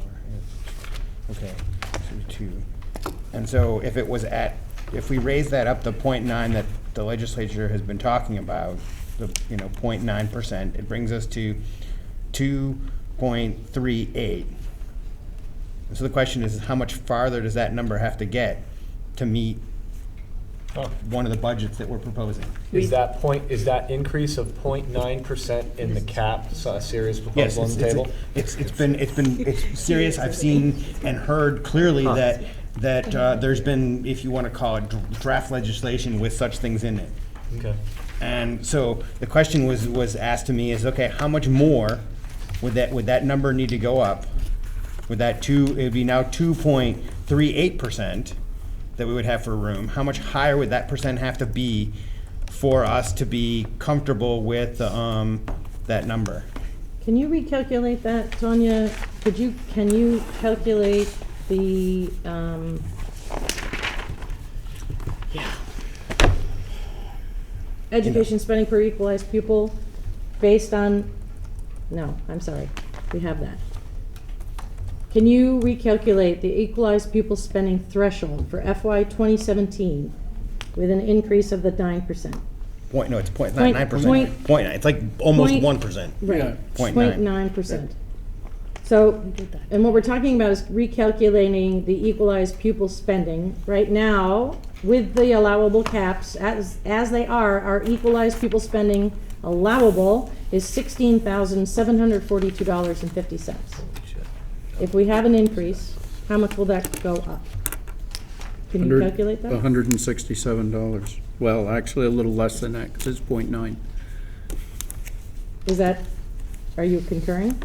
okay, so 2. And so if it was if we raise that up to 0.9 that the legislature has been talking about, the 0.9%, it brings us to 2.38. So the question is, how much farther does that number have to get to meet one of the budgets that we're proposing? Is that increase of 0.9% in the cap a serious Yes, proposal on the table? it's serious. I've seen and heard clearly that there's been, if you want to call it, draft legislation with such things in it. Okay. And so the question was asked to me is, okay, how much more would that number need to go up? It would be now 2.38% that we would have for a room. How much higher would that percent have to be for us to be comfortable with that number. Can you recalculate that, Tanya? Can you calculate the, education spending per equalized pupil based on, no, I'm sorry, we have that. Can you recalculate the equalized pupil spending threshold for FY 2017 with an increase of the 9%? No, it's Point- 0.9%. point- 0.9. It's like almost point- 1%. Right, 0.9. 0.9%. So, and what we're talking about is recalculating the equalized pupil spending. Right now, with the allowable caps, as they are, our equalized pupil spending allowable is $16,742.50. If we have an increase, how much will that go up? Can you calculate that? $167. Well, actually, a little less than that, because it's 0.9. Is that, are you concurring?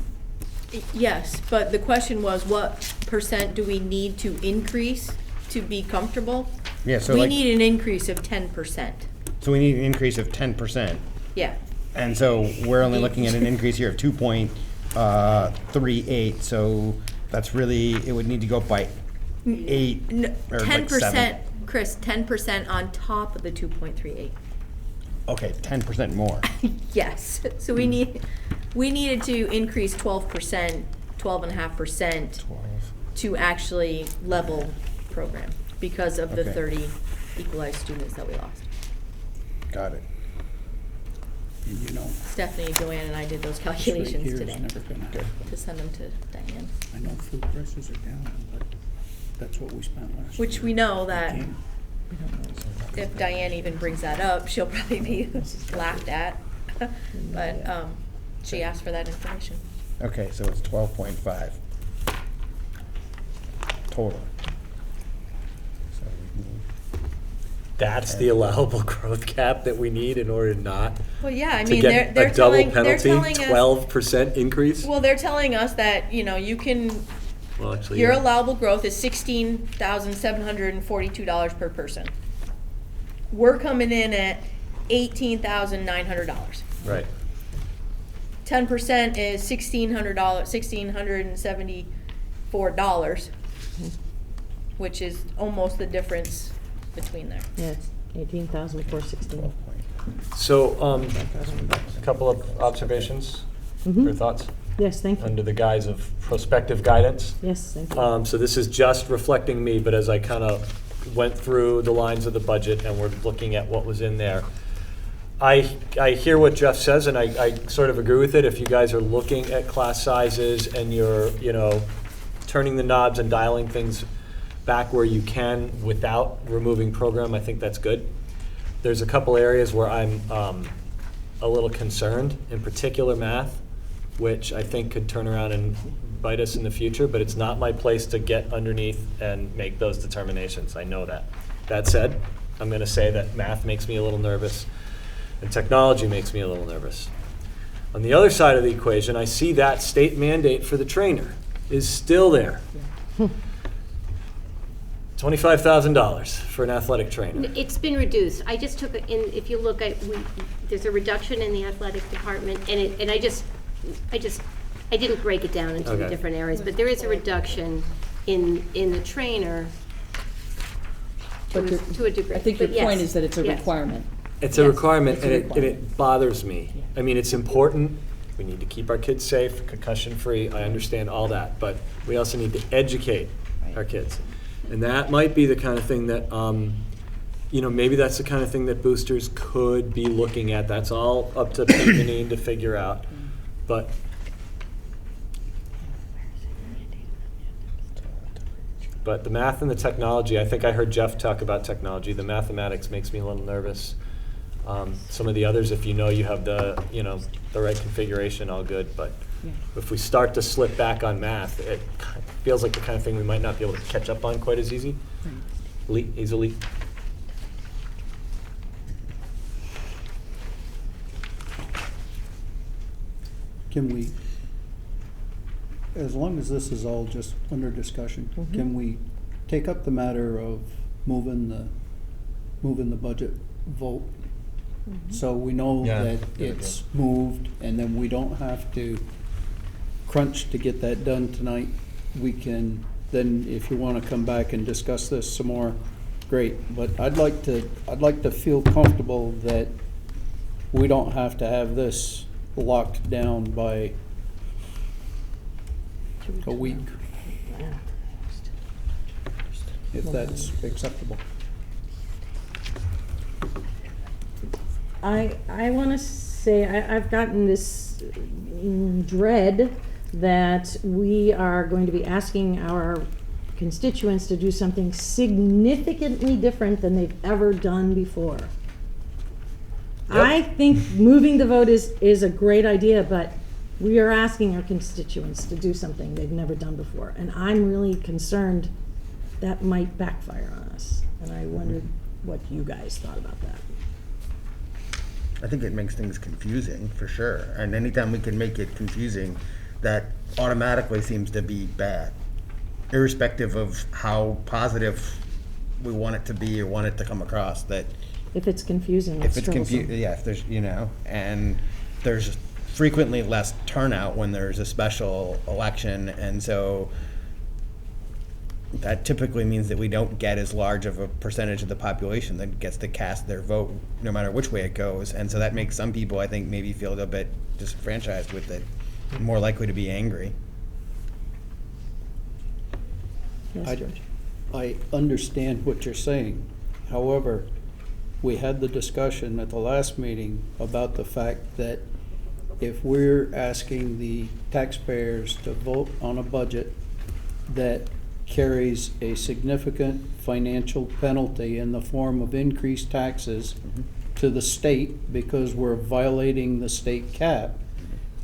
Yes, but the question was, what percent do we need to increase to be comfortable? Yeah, so We like, need an increase of 10%. so we need an increase of 10%. Yeah. And so we're only looking at an increase here of 2.38, so that's really, it would need to go up by 8 or like 7. 10%, Chris, 10% on top of the 2.38. Okay, 10% more. Yes, so we needed to increase 12%, 12.5% to actually level program because of the Okay. 30 equalized students that we lost. Got it. And you know, Stephanie, Joanne, and I did those straight calculations here is today never gonna happen. to send them to Diane. I know food prices are down, but that's what we spent last year. Which we know that Can't- if Diane even brings that up, she'll probably be laughed at. But she asked for that information. Okay, so it's 12.5 total. So we need That's the allowable growth cap that we need in order not Well, yeah, I to mean, get they're a double telling, they're penalty, telling us. 12% increase? Well, they're telling us that, you can, Well, actually, your yeah. allowable growth is $16,742 per person. We're coming in at $18,900. Right. 10% is $1,674, which is almost the difference between there. Yeah, it's 18,416. So, a couple of observations Mhm. or thoughts? Yes, thank you. Under the guise of prospective guidance. Yes, thank you. So this is just reflecting me, but as I kind of went through the lines of the budget and we're looking at what was in there, I hear what Jeff says, and I sort of agree with it. If you guys are looking at class sizes and you're, turning the knobs and dialing things back where you can without removing program, I think that's good. There's a couple areas where I'm a little concerned, in particular math, which I think could turn around and bite us in the future, but it's not my place to get underneath and make those determinations. I know that. That said, I'm going to say that math makes me a little nervous and technology makes me a little nervous. On the other side of the equation, I see that state mandate for the trainer is still there. $25,000 for an athletic trainer. It's been reduced. I just took it in, if you look at, there's a reduction in the athletic department, and I didn't break it down into the Okay. different areas, but there is a reduction in the trainer to But a degree. I think your But yes, point is that it's a yes. requirement. It's a Yes. requirement, It's a and requirement. it bothers me. I mean, it's important. We need to keep our kids safe, concussion-free. I understand all that, but we also need to educate our kids. And that might be the kind of thing that, maybe that's the kind of thing that boosters could be looking at. That's all up to Janine to figure out. But the math and the technology, I think I heard Jeff talk about technology. The mathematics makes me a little nervous. Some of the others, if you have the right configuration, all good. But if we start to slip back on math, it feels like the kind of thing we might not be able to catch up on quite as easily. Can we, as long as this is all just under discussion, can we take up the matter of moving the budget vote So we know Yeah, that good it's moved, and then we don't have to crunch to get that done tonight. We can, then if you wanna come back and discuss this some more, great. But I'd like to feel comfortable that we don't have to have this locked down by a week, if that's acceptable. I want to say, I've gotten this dread that we are going to be asking our constituents to do something significantly different than they've ever done before. I think moving the vote is a great idea, but we are asking our constituents to do something they've never done before. And I'm really concerned that might backfire on us. And I wondered what you guys thought about that. I think it makes things confusing, for sure. And anytime we can make it confusing, that automatically seems to be bad, irrespective of how positive we want it to be or want it to come across. That If it's confusing, if it's it's troublesome. yeah, if there's, and there's frequently less turnout when there's a special election, and so that typically means that we don't get as large of a percentage of the population that gets to cast their vote, no matter which way it goes. And so that makes some people, I think, maybe feel a bit disenfranchised with it, more likely to be angry. Yes, George. I understand what you're saying. However, we had the discussion at the last meeting about the fact that if we're asking the taxpayers to vote on a budget that carries a significant financial penalty in the form of increased taxes to the state because we're violating the state cap,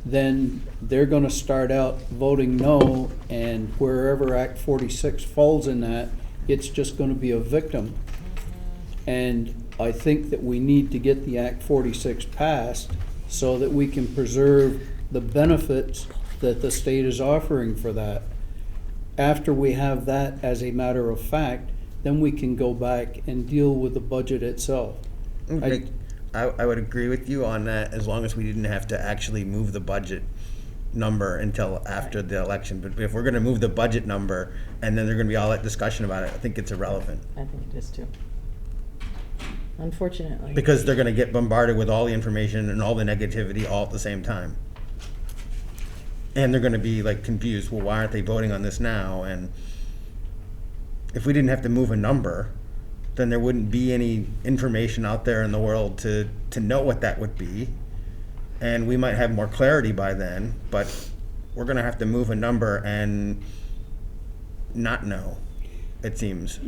then they're gonna start out voting no, and wherever Act 46 falls in that, it's just gonna be a victim. And I think that we need to get the Act 46 passed so that we can preserve the benefits that the state is offering for that. After we have that as a matter of fact, then we can go back and deal with the budget itself. I would agree with you on that, as long as we didn't have to actually move the budget number until after the election. But if we're gonna move the budget number and then there's gonna be all that discussion about it, I think it's irrelevant. I think it is too. Unfortunately. Because they're gonna get bombarded with all the information and all the negativity all at the same time. And they're gonna be like confused, well, why aren't they voting on this now? And if we didn't have to move a number, then there wouldn't be any information out there in the world to know what that would be. And we might have more clarity by then, but we're gonna have to move a number and not know, it seems.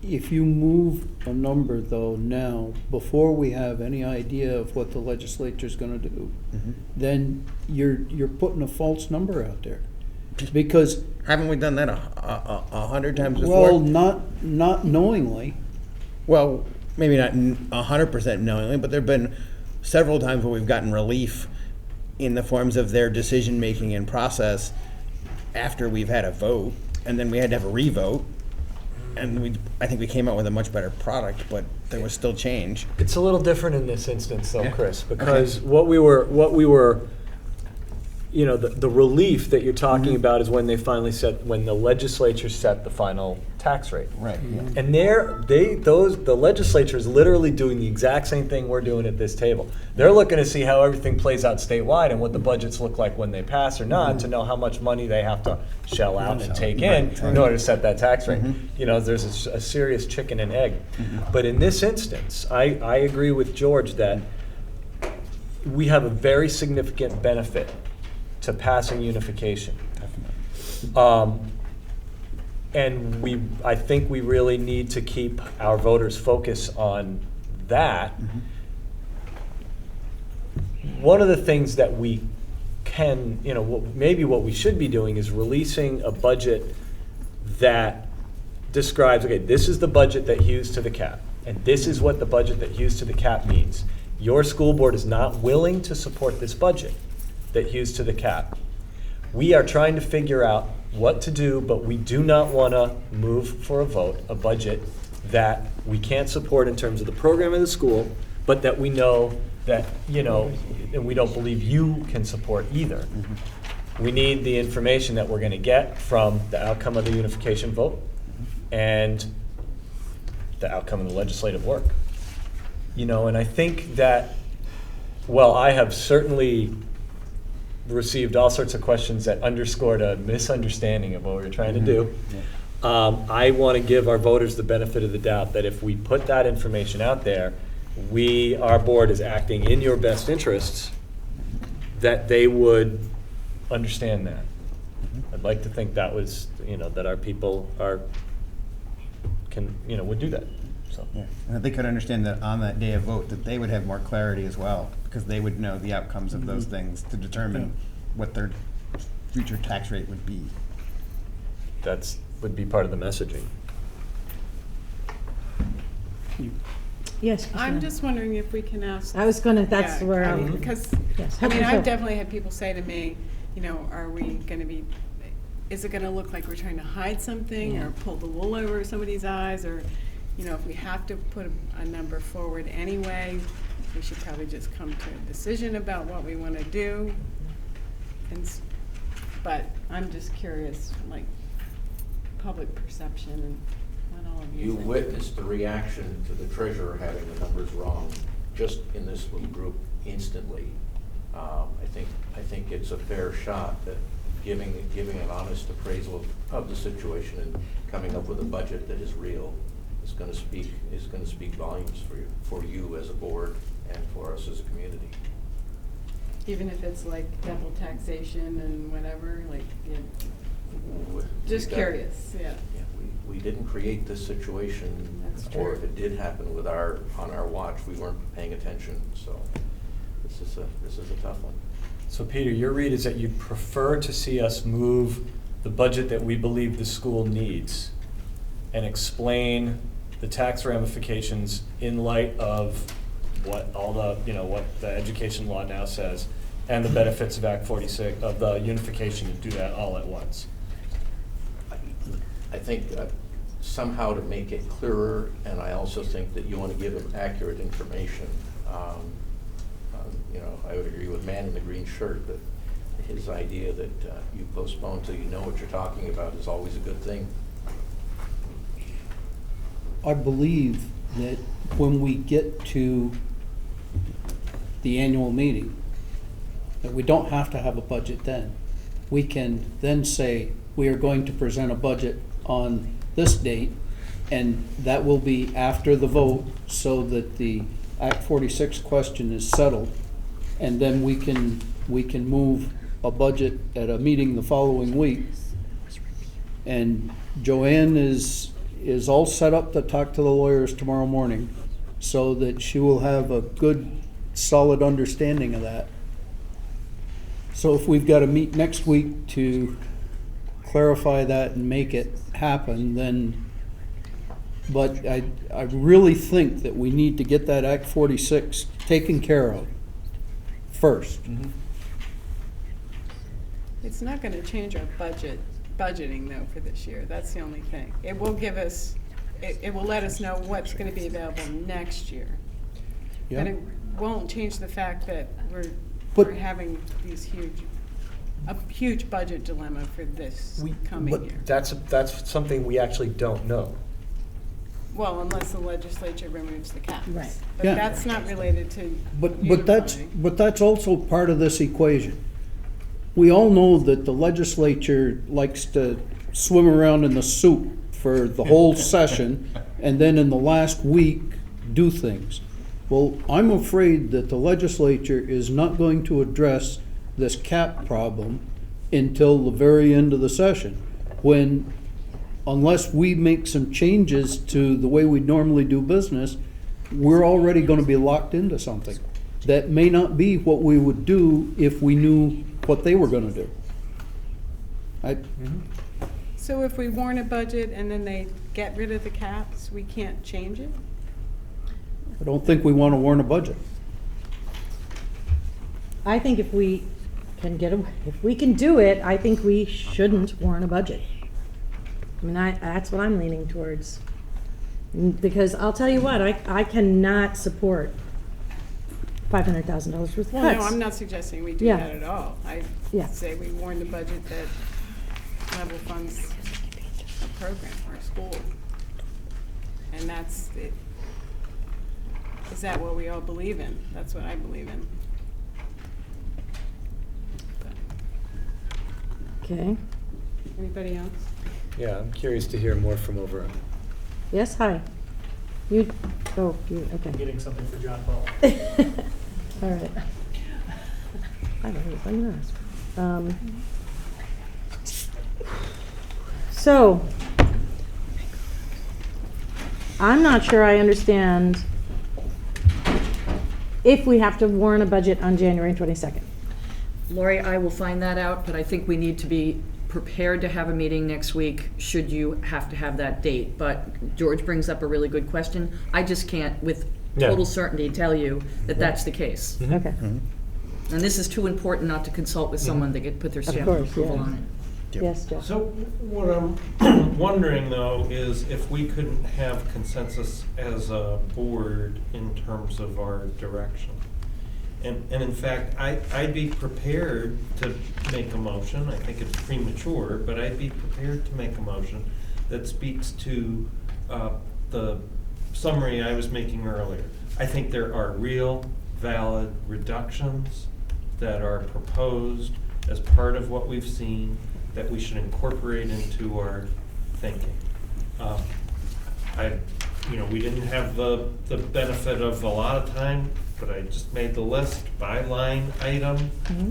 If you move a number though now, before we have any idea of what the legislature's gonna do, then you're putting a false number out there. Because haven't we done that 100 times before? Well, not knowingly. Well, maybe not 100% knowingly, but there've been several times where we've gotten relief in the forms of their decision-making and process after we've had a vote, and then we had to have a revote. And I think we came out with a much better product, but there was still change. It's a little different in this instance, though, Chris, because what we were, the relief that you're talking about is when when the legislature set the final tax rate. Right. Yeah. And the legislature is literally doing the exact same thing we're doing at this table. They're looking to see how everything plays out statewide and what the budgets look like when they pass or not, to know how much money they have to shell out and take in order to set that tax rate. There's a serious chicken and egg. But in this instance, I agree with George that we have a very significant benefit to passing unification. And I think we really need to keep our voters' focus on that. One of the things that we can, maybe what we should be doing is releasing a budget that describes, okay, this is the budget that hews to the cap, and this is what the budget that hews to the cap means. Your school board is not willing to support this budget that hews to the cap. We are trying to figure out what to do, but we do not want to move for a vote, a budget that we can't support in terms of the program of the school, but that we know that, you know, and we don't believe you can support either. We need the information that we're gonna get from the outcome of the unification vote and the outcome of the legislative work. You know, and I think that, well, I have certainly received all sorts of questions that underscored a misunderstanding of what we were trying to do. I want to give our voters the benefit of the doubt that if we put that information out there, our board is acting in your best interests, that they would understand that. I'd like to think that was, you know, that our people would do that, so. Yeah, and that they could understand that on that day of vote, that they would have more clarity as well, because they would know the outcomes of those things to determine what their future tax rate would be. That's, would be part of the messaging. Yes. I'm just wondering if we can ask. I was gonna, that's Yeah, where I I mean, would. because, Yes, I mean, have your I've fill. definitely had people say to me, you know, are we gonna be, is it gonna look like we're trying to hide something or pull the wool over somebody's eyes, or, you know, if we have to put a number forward anyway, we should probably just come to a decision about what we wanna do. But I'm just curious, like, public perception and what all of you You think. witnessed the reaction to the treasurer having the numbers wrong just in this little group instantly. I think it's a fair shot that giving an honest appraisal of the situation and coming up with a budget that is real is going to speak volumes for you as a board and for us as a community. Even if it's like double taxation and whatever, like, yeah. Just curious, yeah. Yeah, we didn't create this situation, That's or true. if it did happen on our watch, we weren't paying attention, so this is a tough one. So Peter, your read is that you'd prefer to see us move the budget that we believe the school needs and explain the tax ramifications in light of what all the, you know, what the education law now says and the benefits of Act 46, of the unification, and do that all at once. I think somehow to make it clearer, and I also think that you want to give them accurate information. You know, I would agree with Man in the Green Shirt that his idea that you postpone till you know what you're talking about is always a good thing. I believe that when we get to the annual meeting, that we don't have to have a budget then. We can then say, we are going to present a budget on this date, and that will be after the vote, so that the Act 46 question is settled, and then we can move a budget at a meeting the following week. And Joanne is all set up to talk to the lawyers tomorrow morning, so that she will have a good, solid understanding of that. So if we've got to meet next week to clarify that and make it happen, then, but I really think that we need to get that Act 46 taken care of first. It's not gonna change our budgeting though for this year, that's the only thing. It will give us, it will let us know what's gonna be available next year. Yeah. But it won't change the fact that we're But- having a huge budget dilemma for this coming But year. that's something we actually don't know. Well, unless the legislature removes the caps. Right. But Yeah. that's not related to But unifying. that's also part of this equation. We all know that the legislature likes to swim around in the soup for the whole session, and then in the last week, do things. Well, I'm afraid that the legislature is not going to address this cap problem until the very end of the session, when, unless we make some changes to the way we normally do business, we're already gonna be locked into something that may not be what we would do if we knew what they were gonna do. So if we warn a budget and then they get rid of the caps, we can't change it? I don't think we wanna warn a budget. I think if we can if we can do it, I think we shouldn't warn a budget. I mean, that's what I'm leaning towards. Because I'll tell you what, I cannot support $500,000 worth of cuts. Well, no, I'm not suggesting we do Yeah. that at all. I Yeah. say we warn the budget that level funds a program or a school. And that's it. Is that what we all believe in? That's what I believe in. Okay. Anybody else? Yeah, I'm curious to hear more from over. Yes, hi. You, okay. Getting something for John Paul. All right. I don't know, I'm gonna ask. So, I'm not sure I understand if we have to warn a budget on January 22nd. Lori, I will find that out, but I think we need to be prepared to have a meeting next week should you have to have that date. But George brings up a really good question. I just can't with total certainty tell you that that's the case. Okay. And this is too important not to consult with someone to put their stamp of course, approval yeah. on it. Yes, Jeff? So what I'm wondering though is if we couldn't have consensus as a board in terms of our direction. And in fact, I'd be prepared to make a motion. I think it's premature, but I'd be prepared to make a motion that speaks to the summary I was making earlier. I think there are real, valid reductions that are proposed as part of what we've seen that we should incorporate into our thinking. We didn't have the benefit of a lot of time, but I just made the list by line item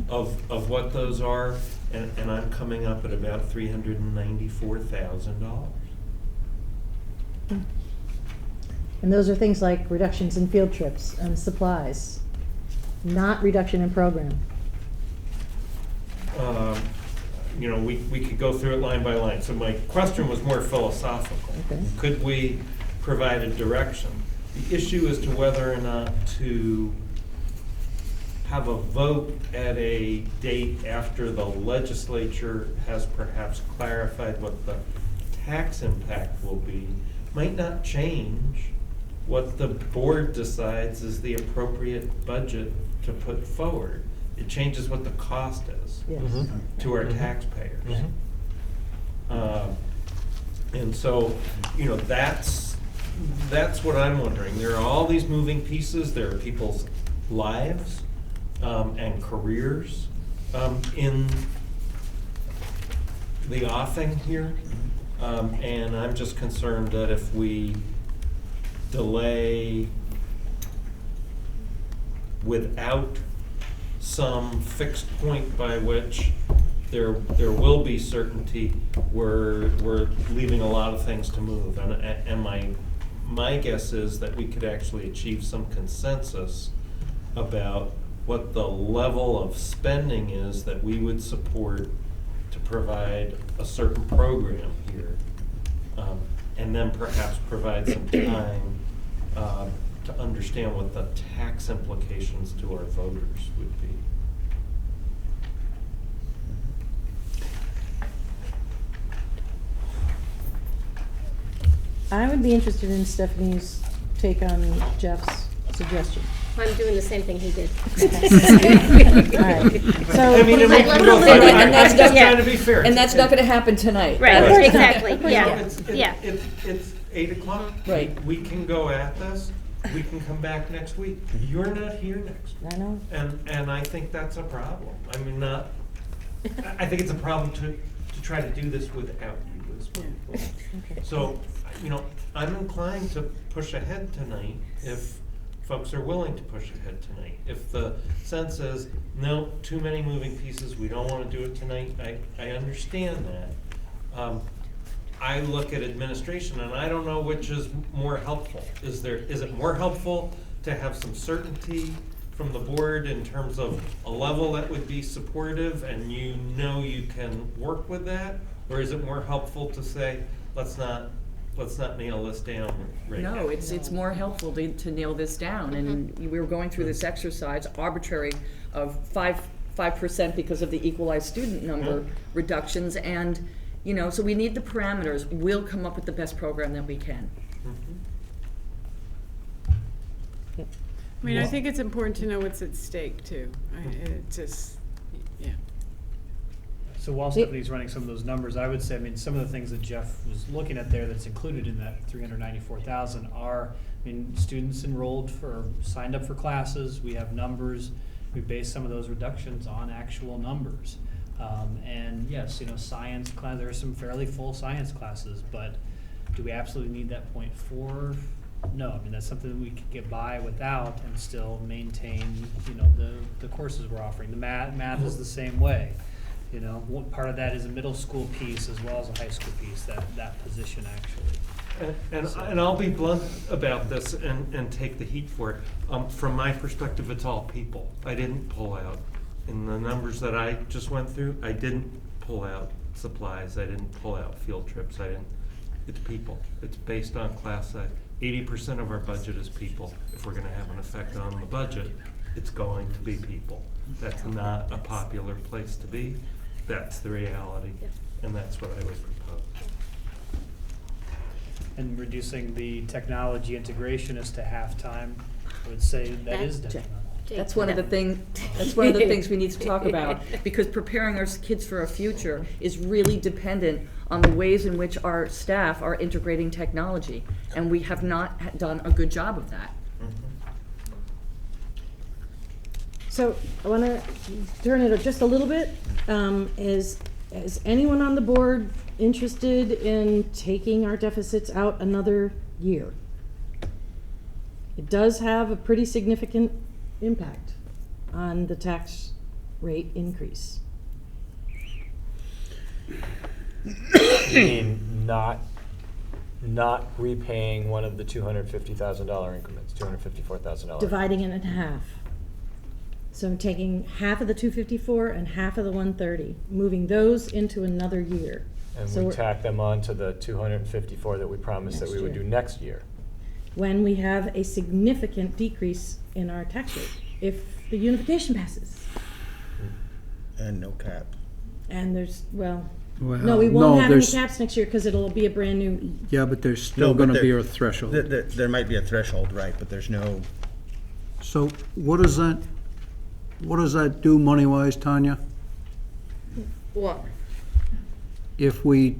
of what those are, and I'm coming up at about $394,000. And those are things like reductions in field trips and supplies, not reduction in program. We could go through it line by line. So my question was more philosophical. Okay. Could we provide a direction? The issue as to whether or not to have a vote at a date after the legislature has perhaps clarified what the tax impact will be might not change what the board decides is the appropriate budget to put forward. It changes what the cost is Yes. to our taxpayers. And so, that's what I'm wondering. There are all these moving pieces. There are people's lives and careers in the offing here. And I'm just concerned that if we delay without some fixed point by which there will be certainty, we're leaving a lot of things to move. And my guess is that we could actually achieve some consensus about what the level of spending is that we would support to provide a certain program here. And then perhaps provide some time to understand what the tax implications to our voters would be. I would be interested in Stephanie's take on Jeff's suggestion. I'm doing the same thing he did. All right. So, I mean, I'd love to live I'm just trying to be fair. And that's not gonna happen tonight. Right, exactly, yeah, Yeah. yeah. It's 8 o'clock. Right. We can go at this. We can come back next week. You're not here next week. I know. And I think that's a problem. I mean, I think it's a problem to try to do this without you as well. Okay. So, I'm inclined to push ahead tonight if folks are willing to push ahead tonight. If the sense is, no, too many moving pieces, we don't want to do it tonight, I understand that. I look at administration and I don't know which is more helpful. Is it more helpful to have some certainty from the board in terms of a level that would be supportive and you can work with that? Or is it more helpful to say, let's not nail this down right now? No, it's more helpful to nail this down, and we were going through this exercise, arbitrary, of 5% because of the equalized student number reductions, and, so we need the parameters. We'll come up with the best program that we can. I mean, I think it's important to know what's at stake too. It just, yeah. So while Stephanie's running some of those numbers, I would say, I mean, some of the things that Jeff was looking at there that's included in that 394,000 are, I mean, students enrolled signed up for classes, we have numbers, we base some of those reductions on actual numbers. And yes, science class, there are some fairly full science classes, but do we absolutely need that 0.4? No, I mean, that's something that we could get by without and still maintain, the courses we're offering. The math is the same way. One part of that is a middle school piece as well as a high school piece, that position actually. And I'll be blunt about this and take the heat for it. From my perspective, it's all people. I didn't pull out. In the numbers that I just went through, I didn't pull out supplies. I didn't pull out field trips. It's people. It's based on class size. 80% of our budget is people. If we're gonna have an effect on the budget, it's going to be people. That's not a popular place to be. That's the reality, and that's what I would propose. And reducing the technology integration as to halftime, I would say that is detrimental. That's one of the things we need to talk about, because preparing our kids for a future is really dependent on the ways in which our staff are integrating technology, and we have not done a good job of that. So I want to turn it just a little bit. Is anyone on the board interested in taking our deficits out another year? It does have a pretty significant impact on the tax rate increase. You mean not repaying one of the $250,000 increments, $254,000? Dividing it in half. So I'm taking half of the 254 and half of the 130, moving those into another year. And So we we're- tack them on to the 254 that we promised that we would do next year. when we have a significant decrease in our tax rate, if the unification passes. And no cap. And there's, no, Well, we won't no, have any there's- caps next year because it'll be a brand new. Yeah, but there's still gonna be a threshold. There might be a threshold, right, but there's no, So what does that do money-wise, Tanya? What? If we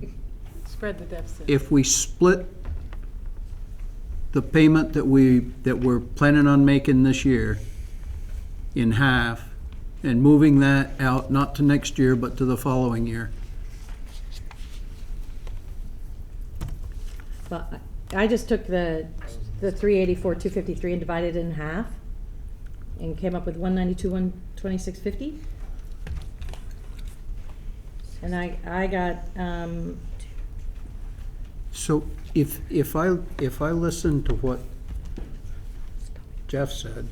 Spread the deficit. if we split the payment that we're planning on making this year in half and moving that out, not to next year, but to the following year. But I just took the 384, 253 and divided it in half and came up with 192, 126.50. And I got, So if I listen to what Jeff said,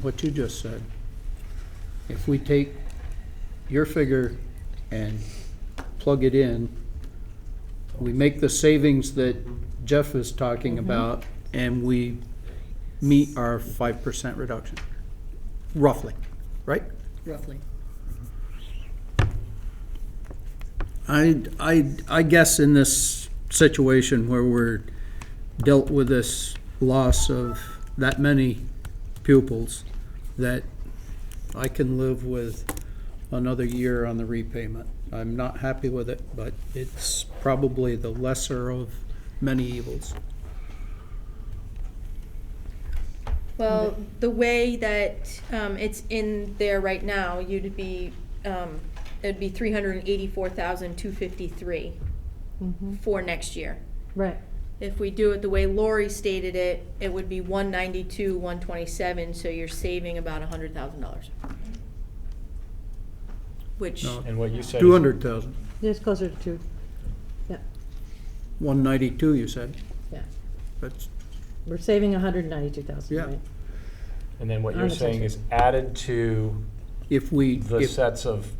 what you just said, if we take your figure and plug it in, we make the savings that Jeff is talking about, and we meet our 5% reduction, roughly, right? Roughly. I guess in this situation where we're dealt with this loss of that many pupils, that I can live with another year on the repayment. I'm not happy with it, but it's probably the lesser of many evils. Well, the way that it's in there right now, it'd be 384,253 for next year. right. If we do it the way Lori stated it, it would be 192, 127, so you're saving about $100,000. Which, No, And what you said. 200,000, It's closer to 2. Yeah, 192 you said. yeah. That's, We're saving 192,000, Yeah. right? And then what On you're the saying budget. is added to if we, the if, sets of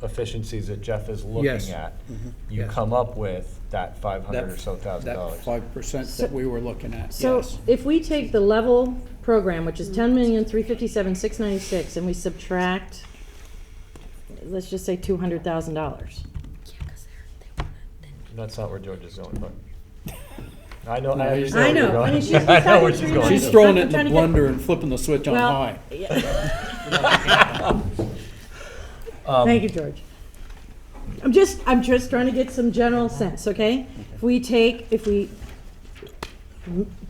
efficiencies that Jeff is Yes. looking at, Mhm. you Yes. come up with that 500 or that, so thousand that dollars. 5% that we were looking at, So yes. if we take the level program, which is 10,357,696, and we subtract, let's just say $200,000. That's not where George is going, but I know, I I understand I where you're know. I going. mean, she's I know decided where she's three going. months. She's throwing it in the Trying to get- blender and flipping the switch on Well, high. Thank you, George. I'm just trying to get some general sense, okay? If we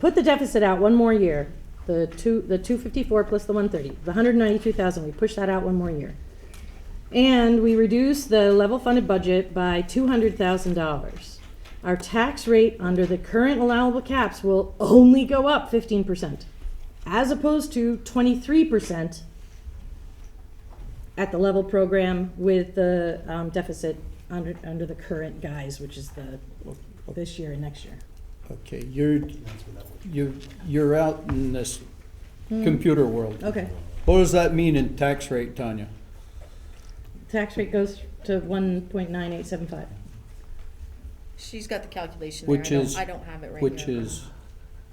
put the deficit out one more year, the 254 plus the 130, the 192,000, we push that out one more year. And we reduce the level funded budget by $200,000. Our tax rate under the current allowable caps will only go up 15%, as opposed to 23% at the level program with the deficit under the current guise, which is this year and next year. Okay, you're out in this computer world. Okay. What does that mean in tax rate, Tanya? Tax rate goes to 1.9875. She's got the calculation Which there. is- I don't have it right Which here. is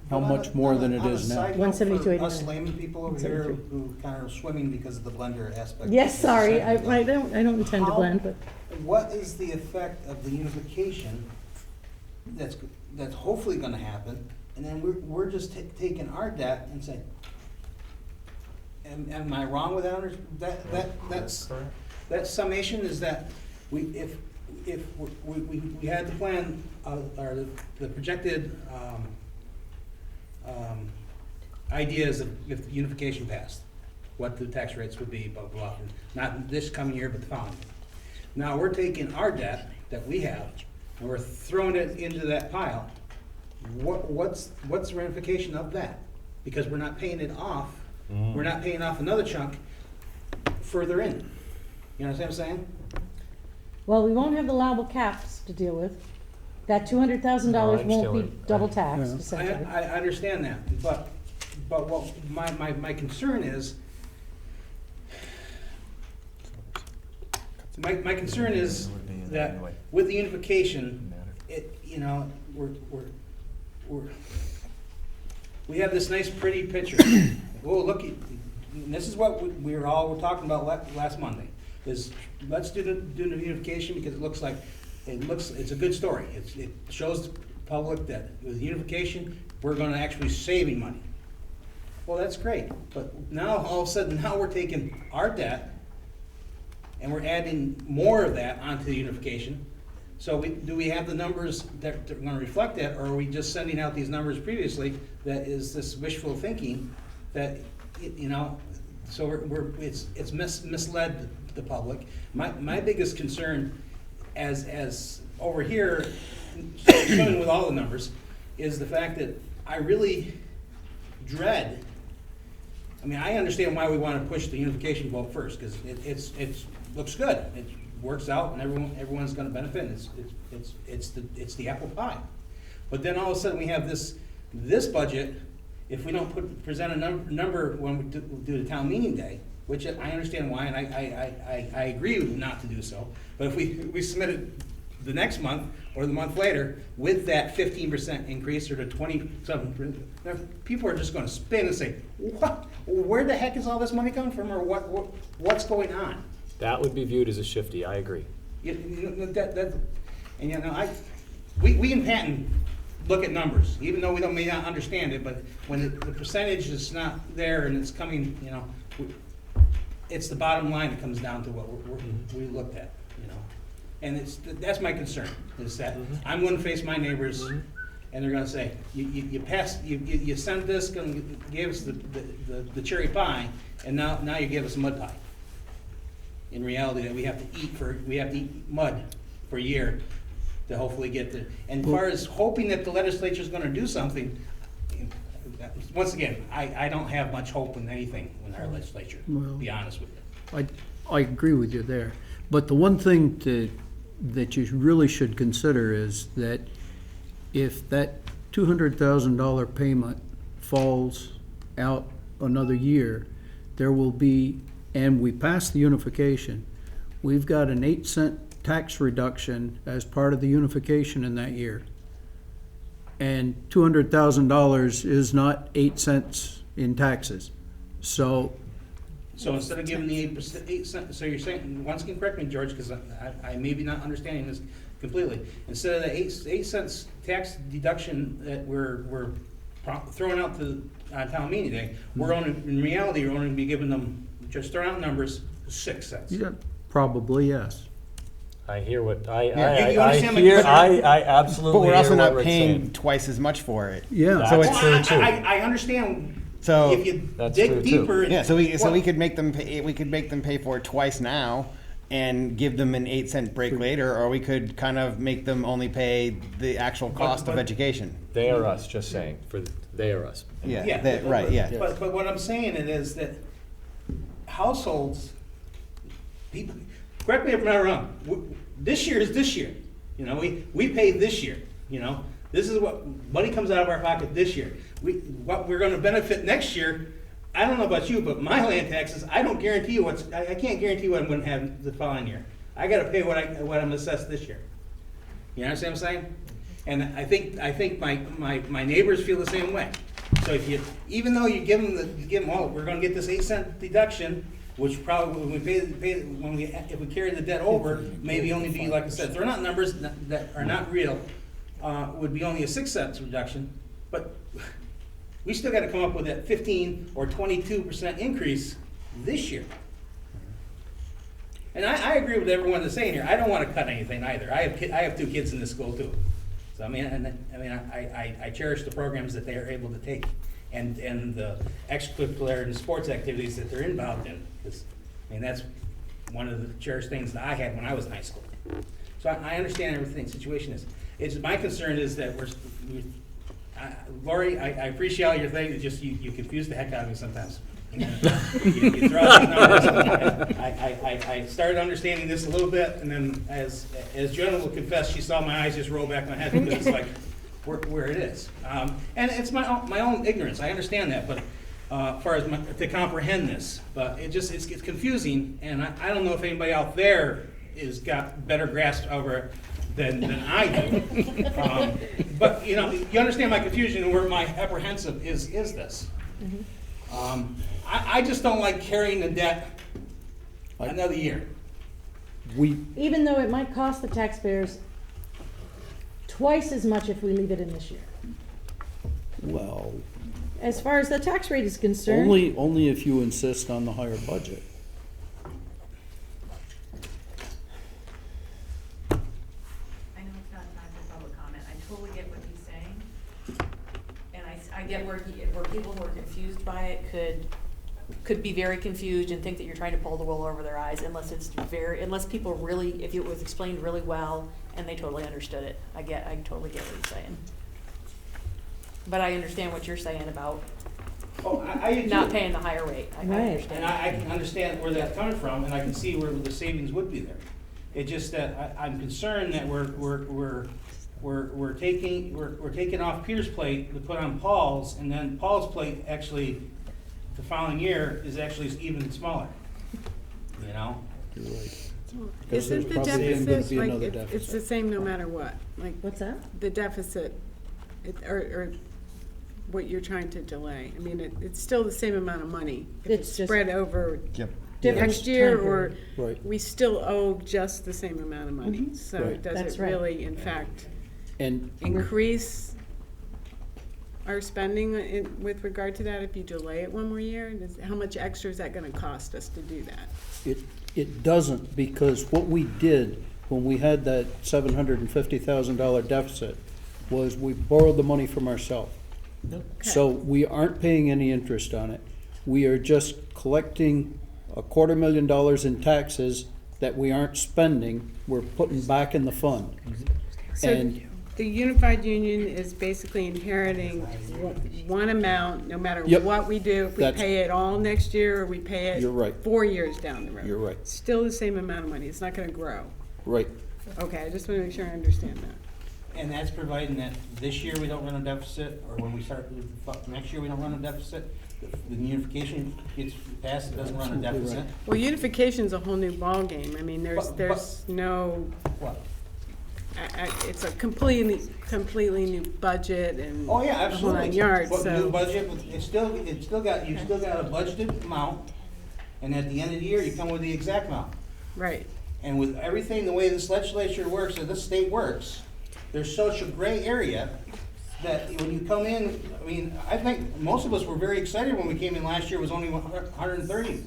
how much more than it is now? 172.89. Us layman people over here who kind of are swimming because of the blender aspect. Yes, sorry, I don't intend to blend, but What is the effect of the unification that's hopefully gonna happen, and then we're just taking our debt and saying, am I wrong with that summation is that if we had the plan, or the projected, ideas of if unification passed, what the tax rates would be, blah, blah, blah, not this coming year, but the following. Now, we're taking our debt that we have, and we're throwing it into that pile. What's the ramification of that? Because we're not paying it off, we're not paying off another chunk further in. You know what I'm saying? well, we won't have the allowable caps to deal with. That $200,000 won't be double taxed, Yeah. essentially. I understand that, but what my concern is, my concern is that with the unification, we have this nice pretty picture. Oh, look, and this is what we were talking about last Monday, is let's do the unification because it looks like, it's a good story. It shows the public that with unification, we're gonna actually saving money. Well, that's great, but now, all of a sudden, now we're taking our debt and we're adding more of that onto the unification. So do we have the numbers that are gonna reflect that, or are we just sending out these numbers previously that is this wishful thinking that, so it's misled the public. My biggest concern as over here, showing with all the numbers, is the fact that I really dread, I understand why we want to push the unification vote first, because it looks good, it works out, and everyone's going to benefit, and it's the apple pie. But then all of a sudden we have this budget. If we don't present a number when we do the town meeting day, which I understand why, and I agree not to do so, but if we submit it the next month or the month later with that 15% increase or the 27%, people are just going to spin and say, "What? Where the heck is all this money coming from?" Or what's going on? That would be viewed as a shifty, I agree. We in Patton look at numbers, even though we may not understand it, but when the percentage is not there and it's coming, it's the bottom line that comes down to what we looked at, And that's my concern, is that I'm gonna face my neighbors, and they're gonna say, you sent this, gave us the cherry pie, and now you give us a mud pie. In reality, that we have to eat mud for a year to hopefully get the, and as far as hoping that the legislature's gonna do something, once again, I don't have much hope in anything in our legislature, to be honest with you. I agree with you there. But the one thing that you really should consider is that if that $200,000 payment falls out another year, there will be, and we pass the unification, we've got an 8-cent tax reduction as part of the unification in that year. And $200,000 is not 8 cents in taxes. So instead of giving the 8%, so you're saying, once again, correct me, George, because I may be not understanding this, completely. Instead of the 8 cents tax deduction that we're throwing out to town meeting day, we're only, in reality, we're only gonna be giving them, just throwing out numbers, 6 cents. Yeah, probably, yes. I hear what, You I understand my hear, concern? I absolutely But we're hear also what not Rick's paying saying. twice as much for it. Yeah. So Well, it's true, too. I understand, So- if you That's true, dig too. deeper. yeah. So we well, could make them pay for it twice now, and give them an 8-cent break later, or we could kind of make them only pay the actual cost of but- education. They are us, just saying, they are us. Yeah. but- Right. Yeah. But what I'm saying it is that households, people, correct me if I'm wrong, this year is this year. You know, we pay this year, you know? This is what, money comes out of our pocket this year. What we're gonna benefit next year, I don't know about you, but my land taxes, I don't guarantee you I can't guarantee what I'm gonna have the following year. I gotta pay what I'm assessed this year. You understand what I'm saying? And I think my neighbors feel the same way. So if you, even though you give them, oh, we're gonna get this 8-cent deduction, which probably, when we if we carry the debt over, maybe only be, like I said, they're not numbers that are not real, would be only a 6 cents reduction, but we still gotta come up with that 15 or 22% increase this year. And I agree with everyone that's saying here, I don't wanna cut anything either. I have 2 kids in this school too. So I cherish the programs that they are able to take and the extracurricular and sports activities that they're involved in. 'Cause, that's one of the cherished things that I had when I was in high school. So I understand everything situation is. My concern is that Lori, I appreciate all your thing, it's just you confuse the heck out of me sometimes. You throw out these numbers. I started understanding this a little bit, and then as Jonah will confess, she saw my eyes just roll back my head because it's like where it is. And it's my own ignorance. I understand that, but as far as to comprehend this, but it's confusing, and I don't know if anybody out there has got better grasp over it than I do. But you understand my confusion and where my apprehensive is this. I just don't like carrying the debt another year. Even though it might cost the taxpayers twice as much if we leave it in this year. Well, As far as the tax rate is concerned. only if you insist on the higher budget. I know it's not time for public comment. I totally get what he's saying. And I get where people who are confused by it could be very confused and think that you're trying to pull the wool over their eyes unless people really, if it was explained really well and they totally understood it. I totally get what he's saying. But I understand what you're saying about not paying the higher rate. I understand. And I can understand where that's coming from, and I can see where the savings would be there. It's just that I'm concerned that we're taking off Peter's plate to put on Paul's, and then Paul's plate actually, the following year, is actually even smaller. You know? You're right. Isn't there's the probably gonna deficit, be like, another it's the deficit. same no matter what? Like, What's that? the deficit, or what you're trying to delay? I mean, it's still the same amount of money. If It's it's just spread over different next year, time or period. Right. we still owe just the same amount of money. So Right. does That's it right. really, in fact, And increase our spending with regard to that if you delay it one more year? How much extra is that gonna cost us to do that? it doesn't, because what we did when we had that $750,000 deficit was we borrowed the money from ourselves. So we aren't paying any interest on it. We are just collecting $250,000 in taxes that we aren't spending, we're putting back in the fund. So And the unified union is basically inheriting one amount, no matter Yep. what we do, if we That's- pay it all next year, or we pay it You're right. 4 years down the road. You're right. Still the same amount of money, it's not gonna grow. Right. Okay, I just wanna make sure I understand that. And that's providing that this year we don't run a deficit, or when we start, next year we don't run a deficit. The unification gets passed, it doesn't run a deficit. Well, unification's a whole new ballgame, I mean, there's But- no, What? it's a completely new budget and Oh, yeah, the whole nine absolutely. yards, But new so. budget, but you've still got a budgeted amount, and at the end of the year, you come with the exact amount. Right. And with everything, the way this legislature works, or this state works, there's such a gray area that when you come in, I mean, I think most of us were very excited when we came in last year, it was only 130.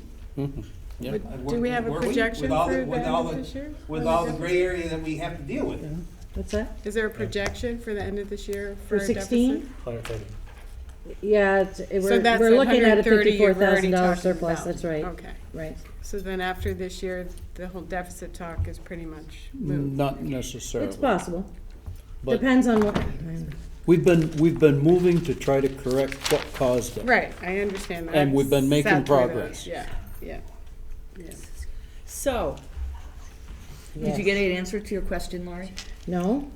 Yeah. Do we have a Were we? projection With all for the- the with end all of the- this year? With For all the deficit? gray area that we have to deal with. What's that? Is there a projection for the end of this year For for a 16? deficit? 130. Yeah, So that's we're the looking at a 130 you've already $54,000 talked surplus, about. that's right. Okay. Right. So then after this year, the whole deficit talk is pretty much moved? Not necessarily. It's possible. But Depends on what, we've been moving to try to correct what caused it. Right, I understand that. And we've been making That's where the- progress. Yeah, yeah, yeah. So, did you get an answer to your question, Laurie? no.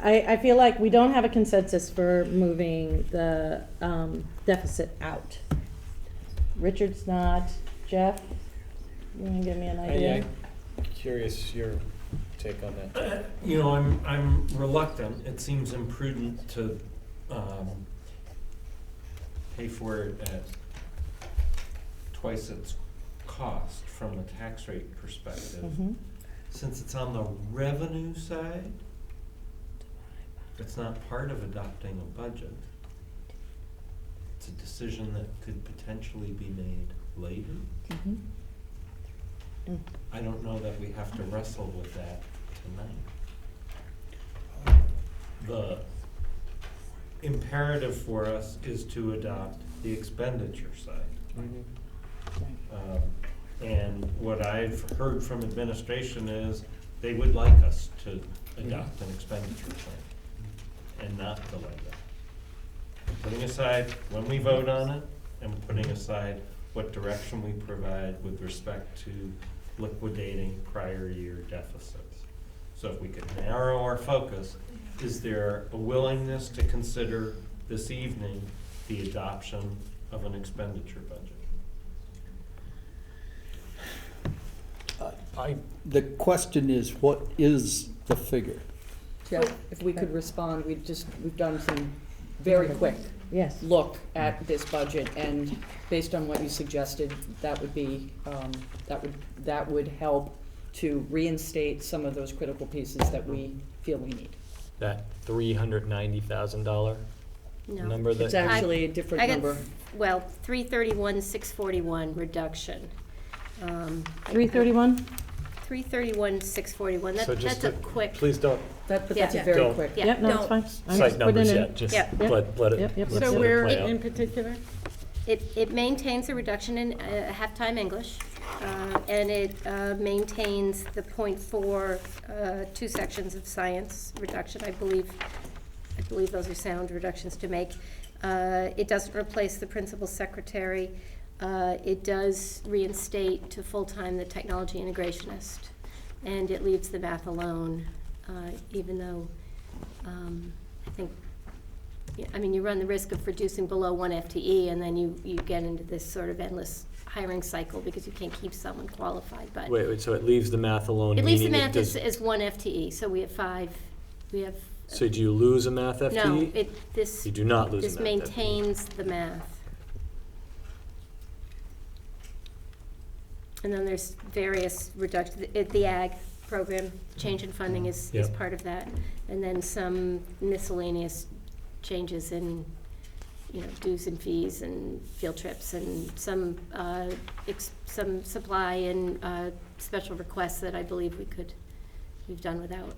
I feel like we don't have a consensus for moving the deficit out. Richard's not. Jeff, you wanna give me an idea? Curious your take on that. You know, I'm reluctant. It seems imprudent to pay for it at twice its cost from a tax rate perspective. Mhm. Since it's on the revenue side, it's not part of adopting a budget. It's a decision that could potentially be made later. Mhm. Mm. I don't know that we have to wrestle with that tonight. The imperative for us is to adopt the expenditure side. And what I've heard from administration is they would like us to adopt an expenditure plan and not delay that. Putting aside when we vote on it and putting aside what direction we provide with respect to liquidating prior year deficits. So if we could narrow our focus, is there a willingness to consider this evening the adoption of an expenditure budget? The question is, what is the figure? Jeff, if we could respond, we've done some very quick Yes. look at this budget, and based on what you suggested, that would be, that would help to reinstate some of those critical pieces that we feel we need. That $390,000 No. number that. It's actually a different I got, number. well, 331,641 reduction. 331? 331,641, So just that's a to- quick. Please don't But that's a Yeah. very Don't- quick. Yeah, Yep, no, it's no. fine. I'm cite just numbers putting it yet, in. just Yeah. let it. Yep, yep, let's yep. let So it where play out. in particular? It maintains the reduction in half-time English, and it maintains the .4, 2 sections of science reduction. I believe those are sound reductions to make. It doesn't replace the principal secretary. It does reinstate to full-time the technology integrationist, and it leaves the math alone, even though I think, yeah, I mean, you run the risk of reducing below 1 FTE, and then you get into this sort of endless hiring cycle because you can't keep someone qualified, but. Wait, so it leaves the math alone? It leaves the meaning math does- as 1 FTE, so we have 5, we have. So do you lose a math FTE? No, this. You do not lose a This math FTE. maintains the math. And then there's various reductions, the ag program, change in funding is Yep. part of that. And then some miscellaneous changes in, dues and fees and field trips and some supply and special requests that I believe we've done without.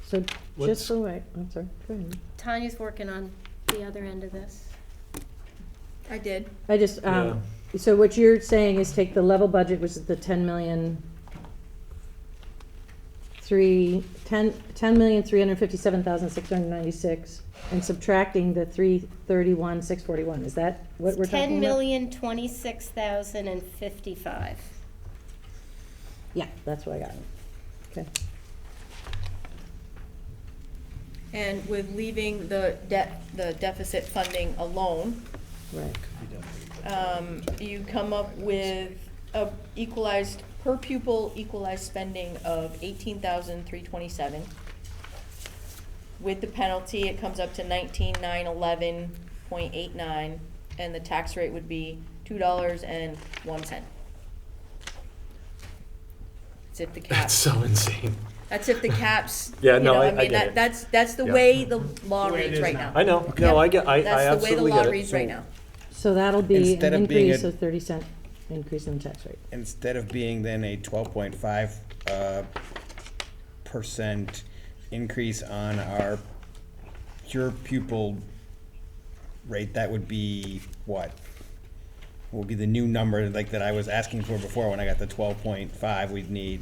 So What's- just so I'm sorry, go ahead. Tanya's working on the other end of this. I did. I just, Yeah. so what you're saying is take the level budget, which is the 10,357,696, and subtracting the 331,641. Is that what we're talking about? 10,026,055. Yeah, that's what I got. Okay. And with leaving the deficit funding alone, Right. you come up with a equalized, per pupil equalized spending of 18,327. With the penalty, it comes up to 19,911.89, and the tax rate would be $2.01. It's if the That's caps, so insane. that's if the caps, Yeah, you no, know, I I mean, get it. that's the Yeah. way the law The way it reads is right now. now. I know, no, I get, I That's the way the absolutely law get it. reads right now. So that'll be Instead an of being increase a- of 30-cent increase in the tax rate. Instead of being then a 12.5 percent increase on our pure pupil rate, that would be what? Will be the new number like that I was asking for before when I got the 12.5. We'd need,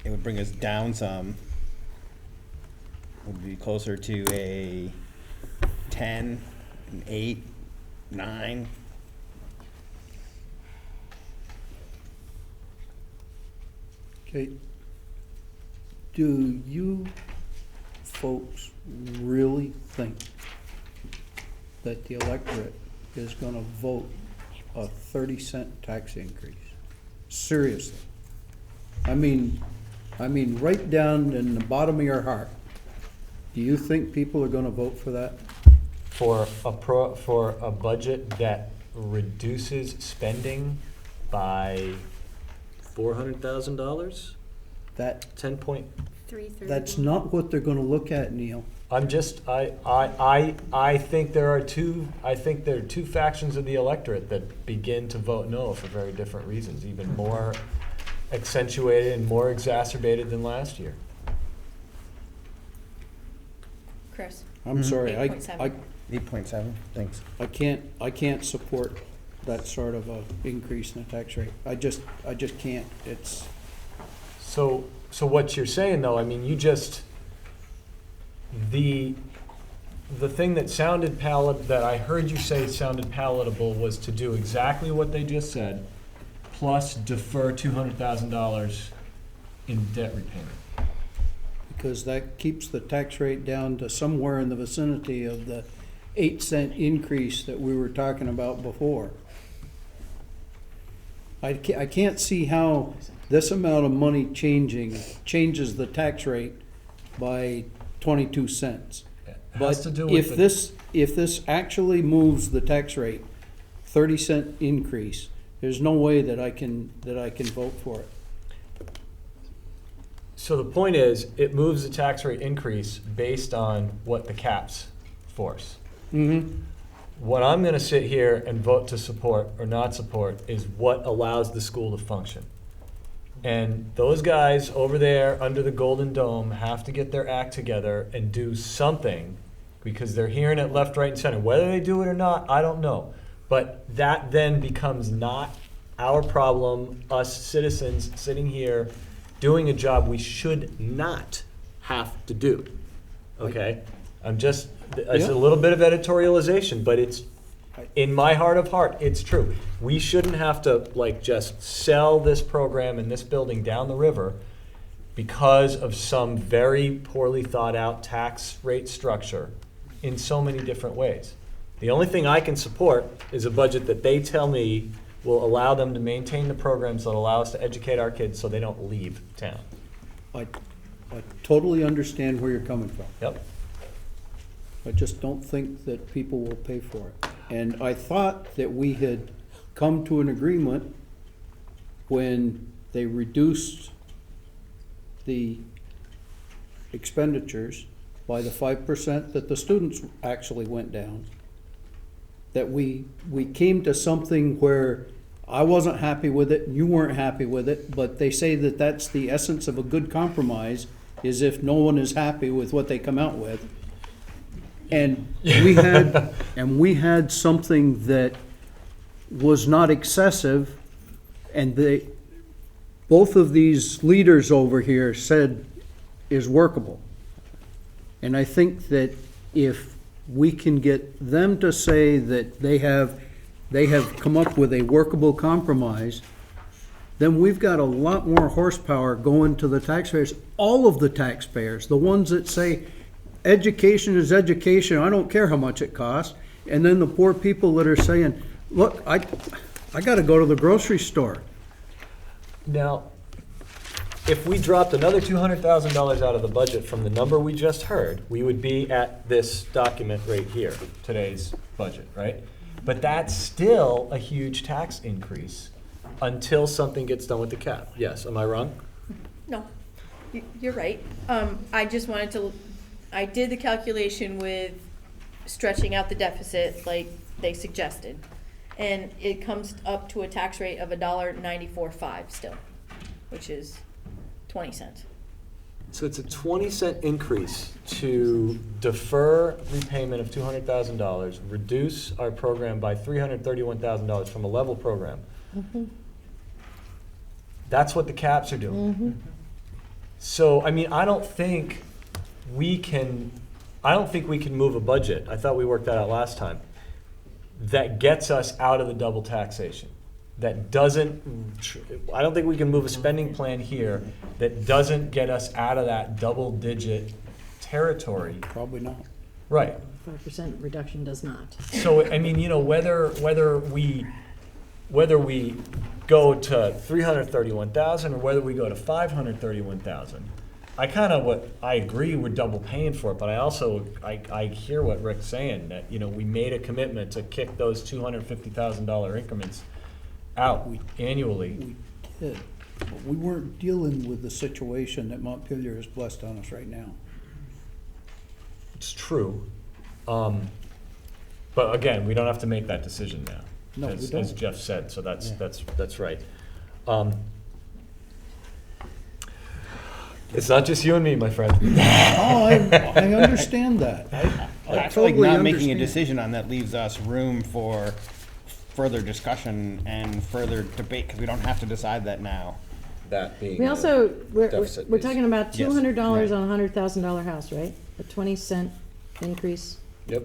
it would bring us down some. Would be closer to a 10, an 8, 9. Okay. Do you folks really think that the electorate is gonna vote a 30-cent tax increase? Seriously? I mean, right down in the bottom of your heart, do you think people are gonna vote for that? For a budget that reduces spending by $400,000? That, 10 point, that's not what they're gonna look at, Neil. I'm just, I think there are two factions of the electorate that begin to vote no for very different reasons, even more accentuated and more exacerbated than last year. Chris? I'm sorry, 8.7. 8.7, thanks. I can't support that sort of a increase in the tax rate. I just can't. It's, So what you're saying though, I mean, you just, the thing that sounded that I heard you say sounded palatable was to do exactly what they just said, plus defer $200,000 in debt repayment. because that keeps the tax rate down to somewhere in the vicinity of the 8-cent increase that we were talking about before. I can't see how this amount of money changes the tax rate by 22 cents. It has to do with If this actually moves the tax rate, 30-cent increase, there's no way that I can vote for it. So the point is, it moves the tax rate increase based on what the caps force. Mm-hmm. What I'm gonna sit here and vote to support or not support is what allows the school to function. And those guys over there under the Golden Dome have to get their act together and do something, because they're hearing it left, right, and center. Whether they do it or not, I don't know. But that then becomes not our problem, us citizens sitting here doing a job we should not have to do. Okay? It's a little bit of editorialization, but it's, in my heart of heart, it's true. We shouldn't have to just sell this program in this building down the river because of some very poorly thought out tax rate structure in so many different ways. The only thing I can support is a budget that they tell me will allow them to maintain the programs that allow us to educate our kids so they don't leave town. I totally understand where you're coming from. Yep. I just don't think that people will pay for it. And I thought that we had come to an agreement when they reduced the expenditures by the 5% that the students actually went down, that we came to something where I wasn't happy with it, you weren't happy with it, but they say that that's the essence of a good compromise, is if no one is happy with what they come out with. And we had something that was not excessive, and both of these leaders over here said is workable. And I think that if we can get them to say that they have come up with a workable compromise, then we've got a lot more horsepower going to the taxpayers, all of the taxpayers, the ones that say, education is education, I don't care how much it costs. And then the poor people that are saying, look, I got to go to the grocery store. Now, if we dropped another $200,000 out of the budget from the number we just heard, we would be at this document right here, today's budget, right? But that's still a huge tax increase until something gets done with the cap. Yes, am I wrong? No, you're right. I just wanted to, I did the calculation with stretching out the deficit like they suggested. And it comes up to a tax rate of $1.94.5 still, which is 20 cents. So it's a 20-cent increase to defer repayment of $200,000, reduce our program by $331,000 from a level program. Mhm. That's what the caps are doing. Mhm. So, I mean, I don't think we can move a budget. I thought we worked that out last time. That gets us out of the double taxation. That doesn't, I don't think we can move a spending plan here that doesn't get us out of that double-digit territory. Probably not. Right. 5% reduction does not. So, I mean, you know, whether we go to 331,000 or whether we go to 531,000, I agree we're double paying for it, but I hear what Rick's saying, that, you know, we made a commitment to kick those $250,000 increments out annually. We did, but we weren't dealing with the situation that Montpelier has blessed on us right now. It's true. But again, we don't have to make that decision now. No, we as don't. Jeff said, so that's right. It's not just you and me, my friend. Oh, I understand that. I feel like not making a decision on that leaves us room for further discussion and further debate, because we don't have to decide that now. That being We also, we're deficit talking about Yes, $200 right. on a $100,000 house, right? A 20-cent increase, Yep,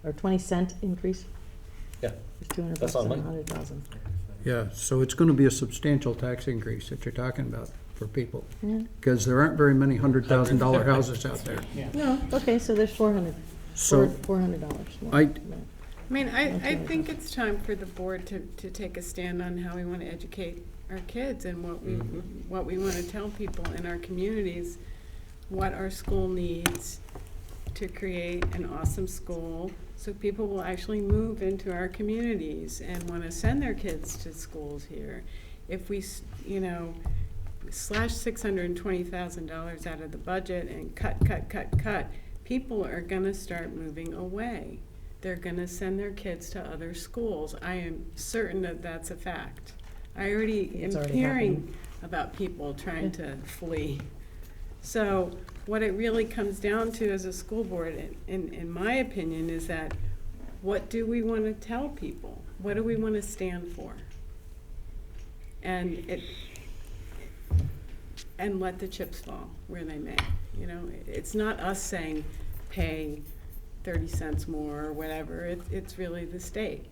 or 20-cent increase? yeah. It's 200 That's bucks on on mine. 100,000. Yeah, so it's gonna be a substantial tax increase that you're talking about for people. Yeah. Because there aren't very many $100,000 houses out there. No, okay, so there's $400 more. I, I mean, I think it's time for the board to take a stand on how we want to educate our kids and what we want to tell people in our communities, what our school needs to create an awesome school, so people will actually move into our communities and want to send their kids to schools here. If we, you know, slash $620,000 out of the budget and cut, people are gonna start moving away. They're gonna send their kids to other schools. I am certain that that's a fact. I already It's am already hearing happening. about people trying to flee. So what it really comes down to as a school board, in my opinion, is that what do we want to tell people? What do we want to stand for? And let the chips fall where they may. You know, it's not us saying pay 30 cents more or whatever. It's really the state.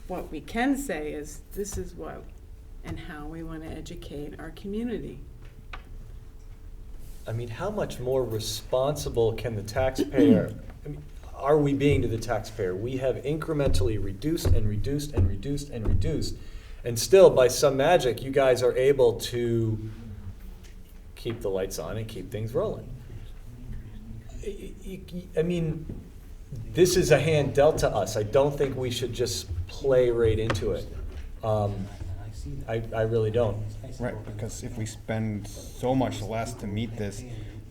What we can say is this is what and how we want to educate our community. I mean, how much more responsible can the taxpayer, I mean, are we being to the taxpayer? We have incrementally reduced and reduced and reduced and reduced, and still, by some magic, you guys are able to keep the lights on and keep things rolling. I mean, this is a hand dealt to us. I don't think we should just play right into it. I really don't. Right, because if we spend so much less to meet this,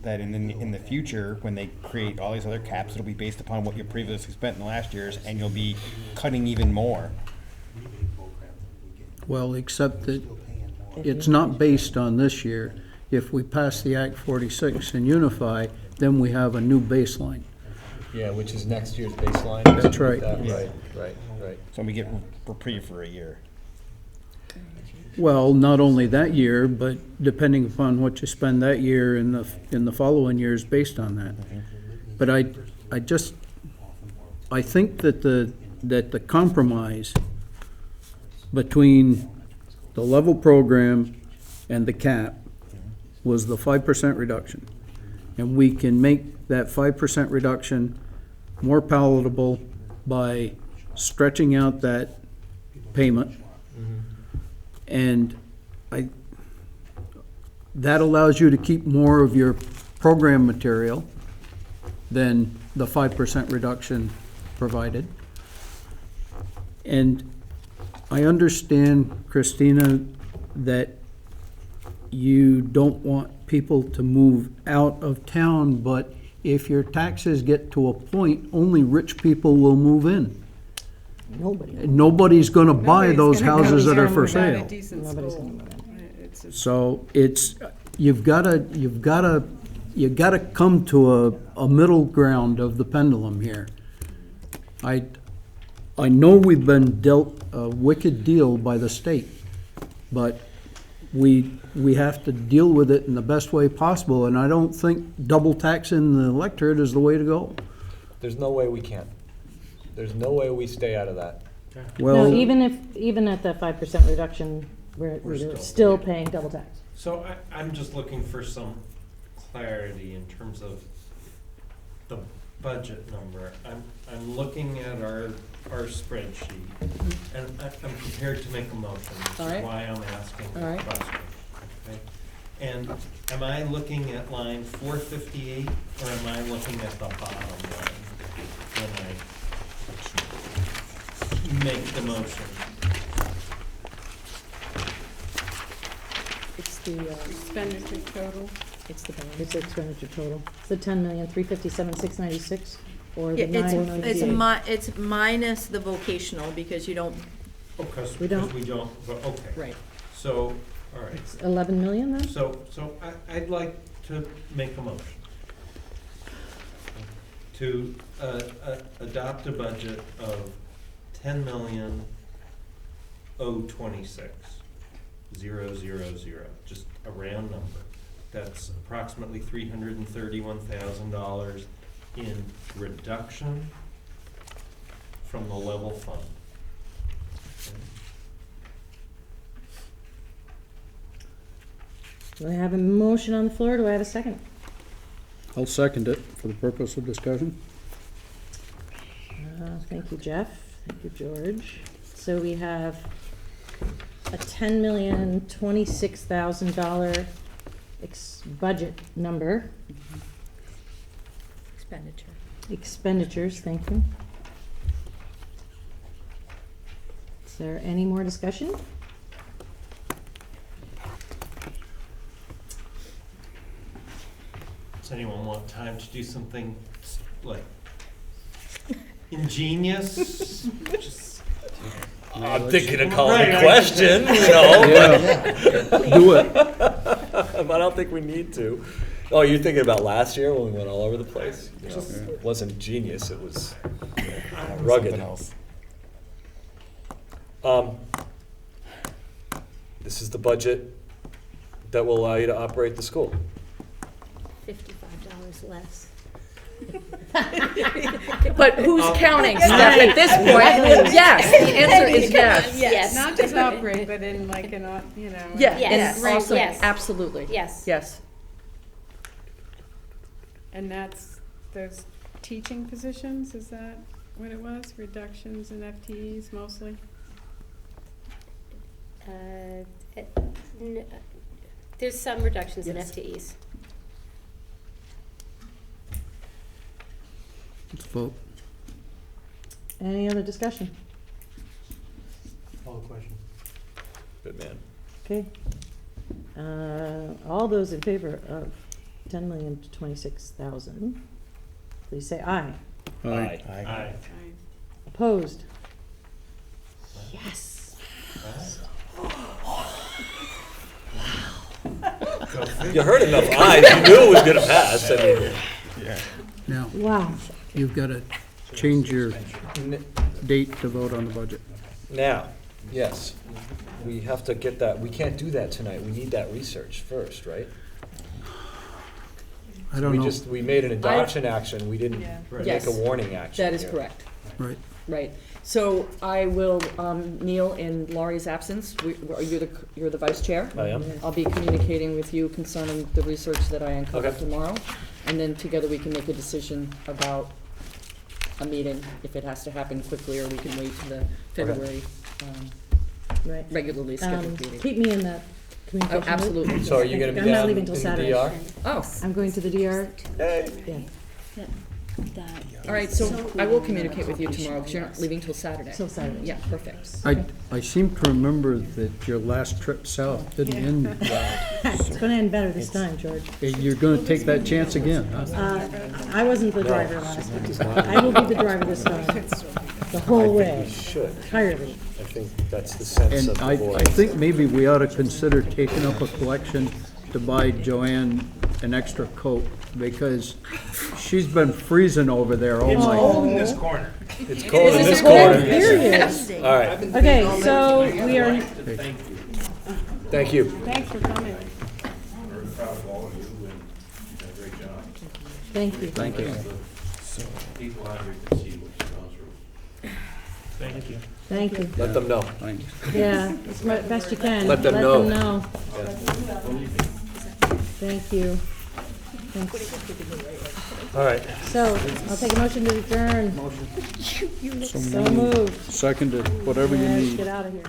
that in the future, when they create all these other caps, it'll be based upon what you previously spent in the last year's, and you'll be cutting even more. well, except that it's not based on this year. If we pass the Act 46 and unify, then we have a new baseline. Yeah, which is next year's baseline. That's right. Right. So we get reprieve for a year. Well, not only that year, but depending upon what you spend that year in the following years based on that. But I think that the compromise between the level program and the cap was the 5% reduction. And we can make that 5% reduction more palatable by stretching out that payment. And that allows you to keep more of your program material than the 5% reduction provided. And I understand, Christina, that you don't want people to move out of town, but if your taxes get to a point, only rich people will move in. Nobody's gonna buy those houses that are for sale. So it's, you gotta come to a middle ground of the pendulum here. I know we've been dealt a wicked deal by the state, but we have to deal with it in the best way possible, and I don't think double taxing the electorate is the way to go. There's no way we can. There's no way we stay out of that. Well, No, even at the 5% reduction, we're still paying double tax. So I'm just looking for some clarity in terms of the budget number. I'm looking at our spreadsheet, and I'm prepared to make a motion, which All is right. why I'm asking All the right. question. Okay? And am I looking at line 458, or am I looking at the bottom line when I make the motion? It's the, Expenditure total. it's the balance. It's the expenditure total. It's the 10,357,696, or the Yeah, 998. it's minus the vocational, because you don't, Oh, because We don't. we don't, but, okay. Right. So, all right. It's 11 million then? So I'd like to make a motion to adopt a budget of 10,026,000, just a round number. That's approximately $331,000 in reduction from the level fund. Do I have a motion on the floor? Do I have a second? I'll second it for the purpose of discussion. Thank you, Jeff. Thank you, George. So we have a $10,026,000 budget number. expenditure. Expenditures, thank you. Is there any more discussion? Does anyone want time to do something like ingenious? Just I'm thinking of calling Right, a I- question, you know. Do it. But I don't think we need to. Oh, you're thinking about last year when we went all over the place? You know, it wasn't genius, it was rugged. This is the budget that will allow you to operate the school. $55 less. But who's counting, Steph, at this point? Yes, the answer is yes. Yes. Not just operate, but in like an, you know. Yeah, Yes. and also, Yes. absolutely. Yes. Yes. And that's those teaching positions, is that what it was? Reductions in FTEs mostly? There's some reductions in Yes. FTEs. Let's vote. Any other discussion? Call the question. Good man. Okay. All those in favor of 10,026,000, please say aye. Aye. Aye. Opposed? Yes. Go figure. You heard enough ayes, you knew it was gonna pass. I mean, Now, Wow. you've got to change your date to vote on the budget. now, yes, we have to get that, we can't do that tonight. We need that research first, right? I don't know. We made an adoption action, we didn't Yeah. make Yes. a warning action. That is here. correct. Right. Right. So I will, Neil, in Laurie's absence, you're the vice chair. I am. I'll be communicating with you concerning the research that I uncover Okay. tomorrow. And then together we can make a decision about a meeting, if it has to happen quickly, or we can wait to the February Right. regularly scheduled meeting. Keep me in that communication loop. Absolutely. So are you gonna be I'm not down leaving in till the Saturday. DR? Oh, I'm going to the DR. Hey. Yeah. that. All right, so I will communicate with you tomorrow, because you're not leaving till Saturday. Till Saturday. Yeah, perfect. I seem to remember that your last trip south didn't end well. It's gonna end better this time, George. You're gonna take that chance again, huh? I wasn't the driver last time. I will be the driver this time, the whole way, Should. entirely. I think that's the sense And I think maybe we ought to consider taking up a collection to buy Joanne an extra coat, because she's been freezing over there all It's night. cold in this corner. It's cold in This this is cold, corner. period. All right, Okay, so we are, thank you. Thanks for coming. Very proud of all of you, and you did a great job. thank you. Thank you. People out here can see what you've gone through. Thank you. Thank you. Let them know. Thanks. Yeah, as best you can. Let them know. know. Thank you. All right. So, I'll take a motion to adjourn. So moved. Seconded, whatever you Let's need. get out of here.